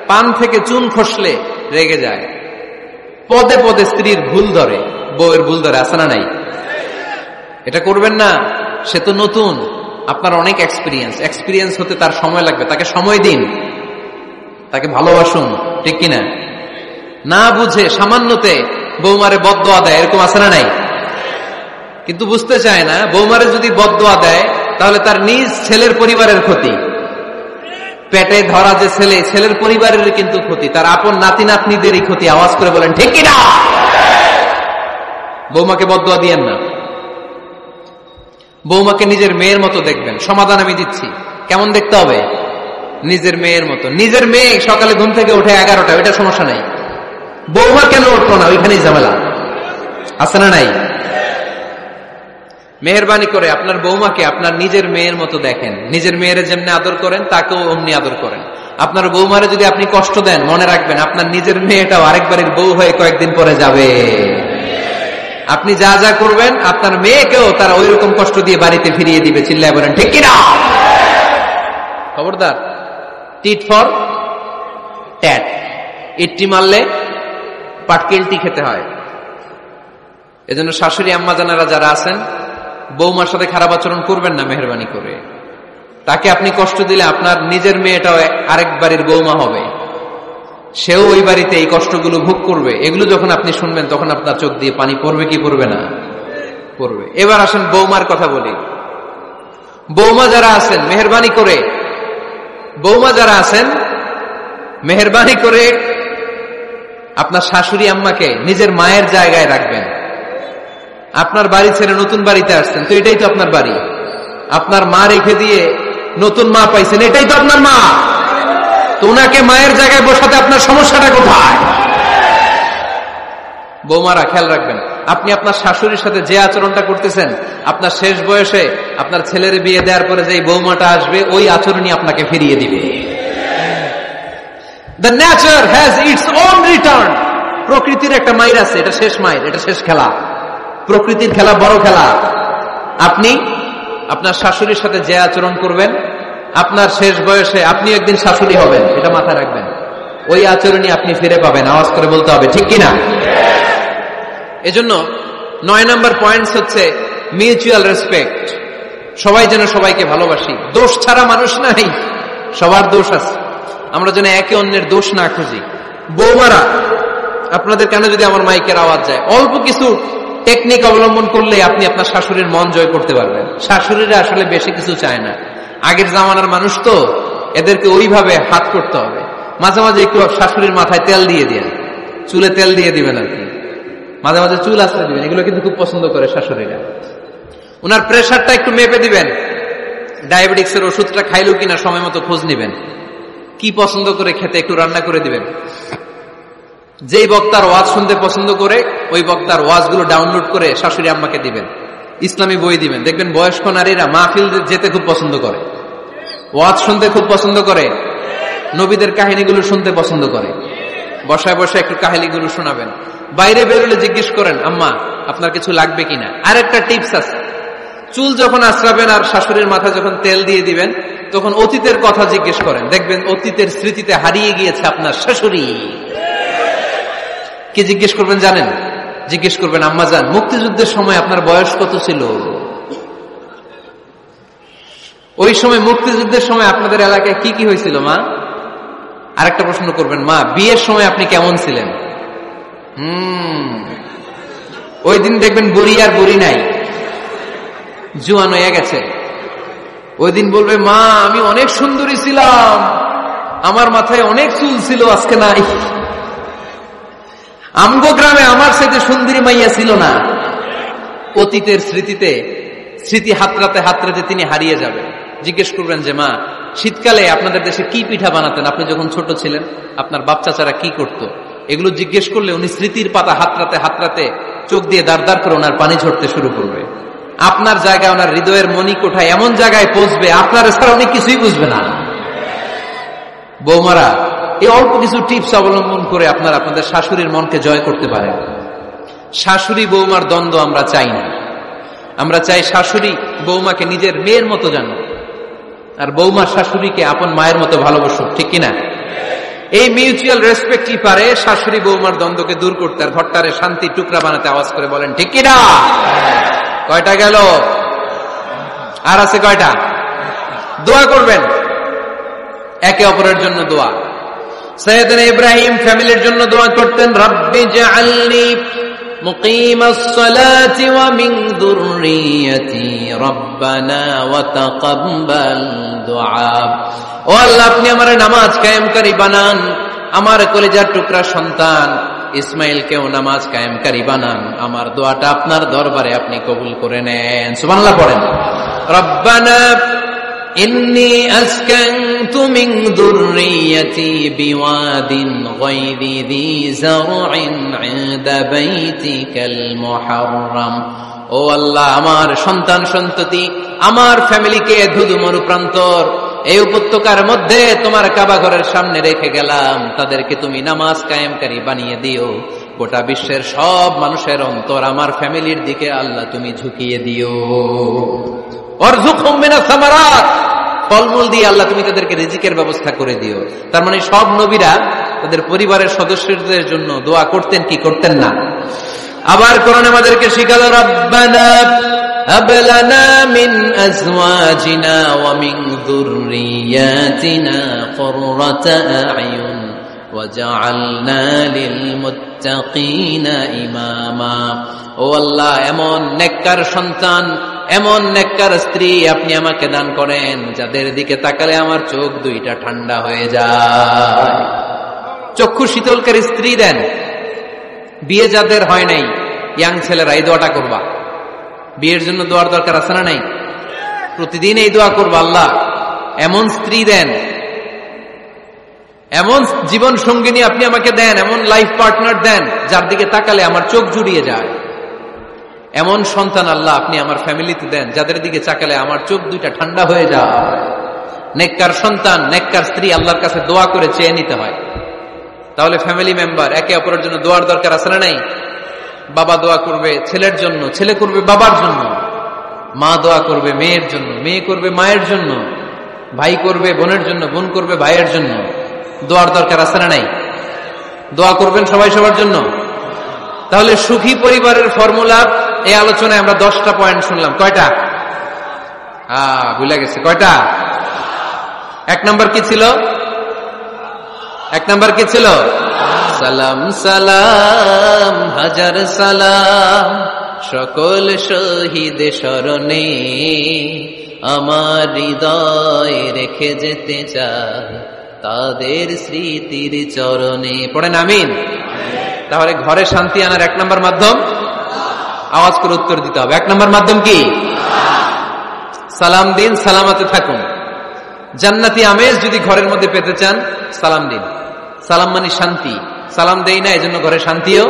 পান থেকে চুন খসলে রেগে যায়, পদে পদে স্ত্রীর ভুল ধরে, বউয়ের ভুল ধরে, আছে না নাই? এটা করবেন না। সে তো নতুন, আপনার অনেক এক্সপিরিয়েন্স হতে তার সময় লাগবে। তাকে সময় দিন, তাকে ভালোবাসুন, ঠিক কিনা? না বুঝে সামান্যতে বৌমারে বদদোয়া দেয়, এরকম আছে না নাই? কিন্তু বুঝতে চায় না, বৌমারে যদি বদদোয়া দেয় তাহলে তার নিজ ছেলের পরিবারের ক্ষতি। পেটে ধরা যে ছেলে, ছেলের পরিবারের কিন্তু ক্ষতি, তার আপন নাতি নাতনিদেরই ক্ষতি। আওয়াজ করে বলেন ঠিক কিনা? বৌমাকে বদদোয়া দিয়েন না। বৌমাকে নিজের মেয়ের মতো দেখবেন। সমাধান আমি দিচ্ছি। কেমন দেখতে হবে? নিজের মেয়ের মতো। নিজের মেয়ে সকালে ঘুম থেকে ওঠে 11টা, এটা সমস্যা নাই। বৌমা কেন উঠলো না, ওইখানেই ঝামেলা আছে না নাই? মেহেরবানি করে আপনার বৌমাকে আপনার নিজের মেয়ের মতো দেখেন। নিজের মেয়ের যেমনি আদর করেন তাকেও অমনি আদর করেন। আপনার বৌমারে যদি আপনি কষ্ট দেন, মনে রাখবেন আপনার নিজের মেয়েটাও আরেকবারের বউ হয়ে কয়েকদিন পরে যাবে। আপনি যা যা করবেন আপনার মেয়েকেও তারা ওই রকম কষ্ট দিয়ে বাড়িতে ফিরিয়ে দিবে। চিল্লায় বলেন ঠিক কিনা? খবরদার, টিট ফর ট্যাট। ইট্টি মারলে পাটকেলটি খেতে হয়। এজন্য শাশুড়ি আম্মা জানারা যারা আছেন, বৌমার সাথে খারাপ আচরণ করবেন না মেহেরবানি করে। তাকে আপনি কষ্ট দিলে আপনার নিজের মেয়েটাও আরেক বাড়ির বৌমা হবে, সেও ওই বাড়িতে এই কষ্টগুলো ভোগ করবে। এগুলো যখন আপনি শুনবেন তখন আপনার চোখ দিয়ে পানি পড়বে কি পড়বে না? পড়বে। এবার আসেন বৌমার কথা বলি। বৌমা যারা আছেন মেহেরবানি করে, বৌমা যারা আছেন মেহেরবানি করে আপনার শাশুড়ি আম্মাকে নিজের মায়ের জায়গায় রাখবেন। আপনার বাড়ি ছেড়ে নতুন বাড়িতে আসছেন, তো এটাই তো আপনার বাড়ি। আপনার মা রেখে দিয়ে নতুন মা পাইছেন, এটাই তো আপনার মা। তো ওনাকে মায়ের জায়গায় বসাতে আপনার সমস্যাটা কোথায়? বৌমারা খেয়াল রাখবেন, আপনি আপনার শাশুড়ির সাথে যে আচরণটা করতেছেন, আপনার শেষ বয়সে আপনার ছেলের বিয়ে দেওয়ার পরে যে বৌমাটা আসবে, ওই আচরণই আপনাকে ফিরিয়ে দিবে। The nature has its own return. প্রকৃতির একটা মাইর আছে, এটা শেষ মাইর, এটা শেষ খেলা। প্রকৃতির খেলা বড় খেলা। আপনি আপনার শাশুড়ির সাথে যে আচরণ করবেন, আপনার শেষ বয়সে আপনি একদিন শাশুড়ি হবেন, এটা মাথায় রাখবেন। ওই আচরণই আপনি ফিরে পাবেন। আওয়াজ করে বলতে হবে ঠিক কিনা? এজন্য 9 নম্বর পয়েন্টস হচ্ছে মিউচুয়াল রেসপেক্ট। সবাই যেন সবাইকে ভালোবাসি। দোষ ছাড়া মানুষ নাই, সবার দোষ আছে। আমরা যেন একে অন্যের দোষ না খুঁজি। বৌমারা, আপনাদের কানে যদি আমার মাইকের আওয়াজ যায়, অল্প কিছু টেকনিক অবলম্বন করলে আপনি আপনার শাশুড়ির মন জয় করতে পারবেন। শাশুড়িরা আসলে বেশি কিছু চায় না। আগের জামানার মানুষ তো, এদেরকে ওইভাবে হাত করতে হবে। মাঝে মাঝে একটু শাশুড়ির মাথায় তেল দিয়ে দিন, চুলে তেল দিয়ে দিবেন আর কি, মাঝে মাঝে চুল আশ্রে দিবেন। এগুলো কিন্তু খুব পছন্দ করে শাশুড়িরা। ওনার প্রেশারটা একটু মেপে দিবেন। ডায়াবেটিক্সের ওষুধটা খাইলো কিনা সময় মতো খোঁজ নিবেন। কি পছন্দ করে খেতে একটু রান্না করে দিবেন। যেই বক্তার ওয়াজ শুনতে পছন্দ করে, ওই বক্তার ওয়াজগুলো ডাউনলোড করে শাশুড়ি আম্মাকে দিবেন। ইসলামী বই দিবেন। দেখবেন বয়স্ক নারীরা মাহফিল যেতে খুব পছন্দ করে, ওয়াজ শুনতে খুব পছন্দ করে, নবীদের কাহিনীগুলো শুনতে পছন্দ করে। বসায় বসায় একটু কাহিনীগুলো শোনাবেন। বাইরে বেরোলে জিজ্ঞেস করেন, আম্মা আপনার কিছু লাগবে কিনা। আরেকটা টিপস আছে, চুল যখন আশ্রাবেন আর শাশুড়ির মাথায় যখন তেল দিয়ে দিবেন, তখন অতীতের কথা জিজ্ঞেস করেন। দেখবেন অতীতের স্মৃতিতে হারিয়ে গিয়েছে আপনার শাশুড়ি। কি জিজ্ঞেস করবেন জানেন? জিজ্ঞেস করবেন, আম্মা জান, মুক্তিযুদ্ধের সময় আপনার বয়স কত ছিল? ওই সময় মুক্তিযুদ্ধের সময় আপনাদের এলাকায় কি কি হয়েছিল মা? আরেকটা প্রশ্ন করবেন, মা বিয়ের সময় আপনি কেমন ছিলেন? ওই দিন দেখবেন বুড়ি আর বুড়ি নাই, জুয়ান হয়ে গেছে। ওই দিন বলবে, মা আমি অনেক সুন্দরী ছিলাম, আমার মাথায় অনেক চুল ছিল, আজকে নাই। আমগো গ্রামে আমার সাথে সুন্দরী মাইয়া ছিল না। অতীতের স্মৃতিতে, স্মৃতি হাতড়াতে হাতড়াতে তিনি হারিয়ে যাবেন। জিজ্ঞেস করবেন যে, মা শীতকালে আপনাদের দেশে কি পিঠা বানাতেন আপনি যখন ছোট ছিলেন? আপনার বাপ চাচারা কি করতো? এগুলো জিজ্ঞেস করলে উনি স্মৃতির পাতা হাতড়াতে হাতড়াতে চোখ দিয়ে দাঁড় দাঁড় করে ওনার পানি ঝরতে শুরু করবে। আপনার জায়গায়, ওনার হৃদয়ের মনি কোঠায় এমন জায়গায় পৌঁছবে, আপনার ছাড়া উনি কিছুই বুঝবে না। বৌমারা, এই অল্প কিছু টিপস অবলম্বন করে আপনারা আপনাদের শাশুড়ির মনকে জয় করতে পারেন। শাশুড়ি বৌমার দ্বন্দ্ব আমরা চাই না। আমরা চাই শাশুড়ি বৌমাকে নিজের মেয়ের মতো জানো, আর বৌমা শাশুড়িকে আপন মায়ের মতো ভালোবাসুক, ঠিক কিনা? এই মিউচুয়াল রেসপেক্টই পারে শাশুড়ি বৌমার দ্বন্দ্বকে দূর করতে, আর ঘরটারে শান্তির টুকরা বানাতে। আওয়াজ করে বলেন ঠিক কিনা? কয়টা গেল? আর আছে কয়টা? দোয়া করবেন একে অপরের জন্য। দোয়া, সাইয়েদনা ইব্রাহিম ফ্যামিলির জন্য দোয়া করতেন, রব্বি জাআলনি মুকিমাস সালাতি ওয়া মিন যুররিয়াতি রব্বানা ওয়া তাকাব্বাল দুআ। ও আল্লাহ, আপনি আমারে নামাজ কায়েমকারী বানান, আমার কলিজার টুকরা সন্তান ইসমাইলকেও নামাজ কায়েমকারী বানান। আমার দোয়াটা আপনার দরবারে আপনি কবুল করে নেন। সুবহানাল্লাহ পড়েন। রব্বানা ইন্নী আসকানতু মিন যুররিয়াতি বিওয়াদিন গায়রি যী যারইন ইনদা বাইতিকাল মুহাররাম। ও আল্লাহ, আমার সন্তান সন্ততি, আমার ফ্যামিলিকে ধুধু মরুপ্রান্তর এই উপত্যকার মধ্যে তোমার কাবা ঘরের সামনে রেখে গেলাম, তাদেরকে তুমি নামাজ কায়েমকারী বানিয়ে দিও। গোটা বিশ্বের সব মানুষের অন্তর আমার ফ্যামিলির দিকে আল্লাহ তুমি ঝুঁকিয়ে দিও। ওয়ারযুকহুম মিনাস সামারাত, ফলমূল দিয়ে আল্লাহ তুমি তাদেরকে রিজিকের ব্যবস্থা করে দিও। তার মানে সব নবীরা তাদের পরিবারের সদস্যদের জন্য দোয়া করতেন কি করতেন না? আবার কোরআন আমাদেরকে শিখালো, রব্বানা হাব লানা মিন আজওয়াজিনা ওয়া মিন যুররিয়াতিনা কুররাতা আ'য়ুন ওয়াজআলনা লিল মুত্তাকিনা ইমামা। ও আল্লাহ, এমন নেককার সন্তান, এমন নেককার স্ত্রী আপনি আমাকে দান করেন যাদের দিকে তাকালে আমার চোখ দুইটা ঠান্ডা হয়ে যায়। চক্ষু শীতলকারী স্ত্রী দেন। বিয়ে যাদের হয় নাই, ইয়াং ছেলেরা এই দোয়াটা করবা। বিয়ের জন্য দোয়ার দরকার আছে না নাই? প্রতিদিন এই দোয়া করবা, আল্লাহ এমন স্ত্রী দেন, এমন জীবন সঙ্গিনী আপনি আমাকে দেন, এমন লাইফ পার্টনার দেন যার দিকে তাকালে আমার চোখ জুড়িয়ে যায়। এমন সন্তান আল্লাহ আপনি আমার ফ্যামিলিতে দেন যাদের দিকে তাকালে আমার চোখ দুইটা ঠান্ডা হয়ে যায়। নেককার সন্তান, নেককার স্ত্রী আল্লাহর কাছে দোয়া করে চেয়ে নিতে হয়। তাহলে ফ্যামিলি মেম্বার একে অপরের জন্য দোয়ার দরকার আছে না নাই? বাবা দোয়া করবে ছেলের জন্য, ছেলে করবে বাবার জন্য, মা দোয়া করবে মেয়ের জন্য, মেয়ে করবে মায়ের জন্য, ভাই করবে বোনের জন্য, বোন করবে ভাইয়ের জন্য। দোয়ার দরকার আছে না নাই? দোয়া করবেন সবাই সবার জন্য। তাহলে সুখী পরিবারের ফর্মুলা এই আলোচনায় আমরা 10টা পয়েন্ট শুনলাম। কয়টা? ভুলে গেছে। কয়টা? 1 নাম্বার কি ছিল? 1 নাম্বার কি ছিল? সালাম সালাম হাজার সালাম সকল শহীদ স্মরণে আমার হৃদয় রেখে যেতে চাই তাদের স্মৃতির চরণে। পড়েন আমিন। তাহলে ঘরে শান্তি আনার 1 নাম্বার মাধ্যম, আওয়াজ করে উত্তর দিতে হবে। 1 নাম্বার মাধ্যম কি? সালাম দিন, সালামাতে থাকুন। জান্নাতি আমেজ যদি ঘরের মধ্যে পেতে চান, সালাম দিন। সালাম মানে শান্তি। সালাম দেই না, এজন্য ঘরে শান্তিও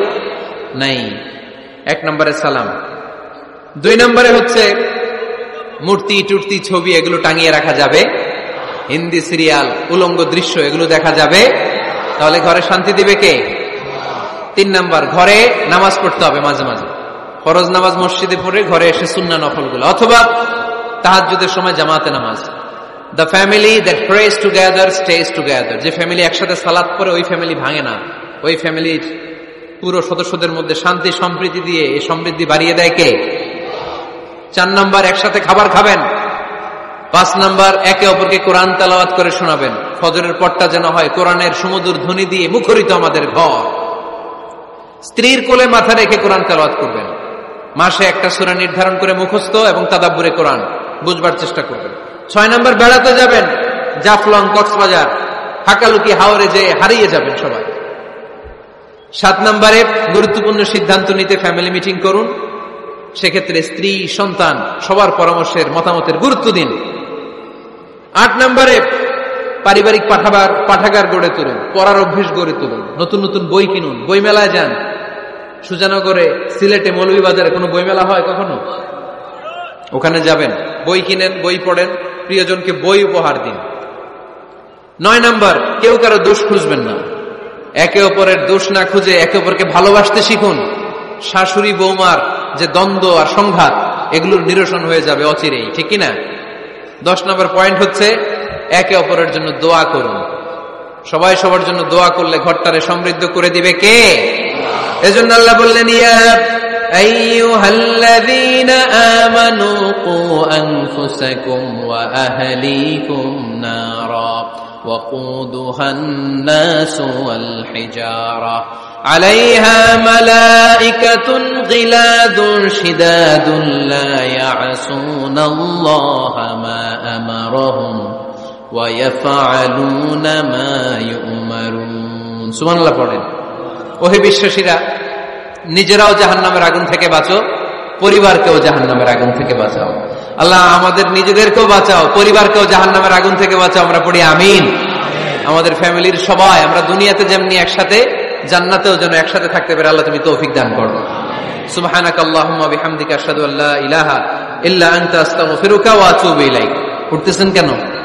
নাই। 1 নম্বরে সালাম। 2 নম্বরে হচ্ছে মূর্তি টুর্তি ছবি এগুলো টাঙিয়ে রাখা যাবে, হিন্দি সিরিয়াল উলঙ্গ দৃশ্য এগুলো দেখা যাবে, তাহলে ঘরে শান্তি দিবে কে? 3 নম্বর, ঘরে নামাজ পড়তে হবে মাঝে মাঝে। ফরজ নামাজ মসজিদে পড়ে ঘরে এসে সুন্নাহ নফলগুলো, অথবা তাহাজ্জুদের সময় জামাতে নামাজ। The family that prays together stays together. যে ফ্যামিলি একসাথে সালাত পড়ে ওই ফ্যামিলি ভাঙে না। ওই ফ্যামিলির পুরো সদস্যদের মধ্যে শান্তি সম্প্রীতি দিয়ে এই সমৃদ্ধি বাড়িয়ে দেয় কে? 4 নম্বর, একসাথে খাবার খাবেন। 5 নম্বর, একে অপরকে কোরআন তেলাওয়াত করে শোনাবেন। ফজরের পরটা যেন হয় কোরআনের সুমধুর ধ্বনি দিয়ে মুখরিত আমাদের ঘর। স্ত্রীর কোলে মাথা রেখে কোরআন তেলাওয়াত করবেন। মাসে একটা সূরা নির্ধারণ করে মুখস্থ এবং তাদাব্বুরে কোরআন বুঝবার চেষ্টা করবেন। 6 নম্বর, বেড়াতে যাবেন। জাফলং, কক্সবাজার, হাকালুকি, হাওরে যেয়ে হারিয়ে যাবেন সবাই। 7 নম্বরে গুরুত্বপূর্ণ সিদ্ধান্ত নিতে ফ্যামিলি মিটিং করুন। সেক্ষেত্রে স্ত্রী, সন্তান সবার পরামর্শের মতামতের গুরুত্ব দিন। 8 নম্বরে পারিবারিক পাঠাগার গড়ে তুলুন, পড়ার অভ্যেস গড়ে তুলুন, নতুন নতুন বই কিনুন, বই মেলায় যান। সুজানগরে, সিলেটে, মৌলভীবাজারে কোনো বই মেলা হয় কখনো? ওখানে যাবেন, বই কিনেন, বই পড়েন, প্রিয়জনকে বই উপহার দিন। 9 নম্বর, কেউ কারো দোষ খুঁজবেন না। একে অপরের দোষ না খুঁজে একে অপরকে ভালোবাসতে শিখুন। শাশুড়ি বৌমার যে দ্বন্দ্ব আর সংঘাত এগুলোর নিরসন হয়ে যাবে অচিরেই, ঠিক কিনা? 10 নম্বর পয়েন্ট হচ্ছে একে অপরের জন্য দোয়া করুন। সবাই সবার জন্য দোয়া করলে ঘরটারে সমৃদ্ধ করে দিবে কে? এজন্য আল্লাহ বললেন, ইয়া আইয়ুহাল্লাযীনা আমানু কু আনফুসাকুম ওয়া আহলিকুম নারা ওয়াকুদুহান নাসু ওয়াল হিজারা আলাইহা মালাইকাতুন গিলাদুন শিদাদুন লা ইয়াসুনাল্লাহা মা আমারহুম ওয়া ইয়াফআলুনা মা ইউমারুন। সুবহানাল্লাহ পড়েন। ওহে বিশ্বাসীরা, নিজেরাও জাহান্নামের আগুন থেকে বাঁচো, পরিবারকেও জাহান্নামের আগুন থেকে বাঁচাও। আল্লাহ আমাদের নিজেদেরকেও বাঁচাও, পরিবারকেও জাহান্নামের আগুন থেকে বাঁচাও, আমরা পড়ি আমিন। আমাদের ফ্যামিলির সবাই আমরা দুনিয়াতে যেমনি একসাথে, জান্নাতেও যেন একসাথে থাকতে পারে, আল্লাহ তুমি তৌফিক দান করো। সুবহানাকাল্লাহুম্মা বিহামদিকা আশহাদু আল্লা ইলাহা ইল্লা আনতা আস্তাগফিরুকা ওয়া আতুবু ইলাইক। উঠতেছেন কেন?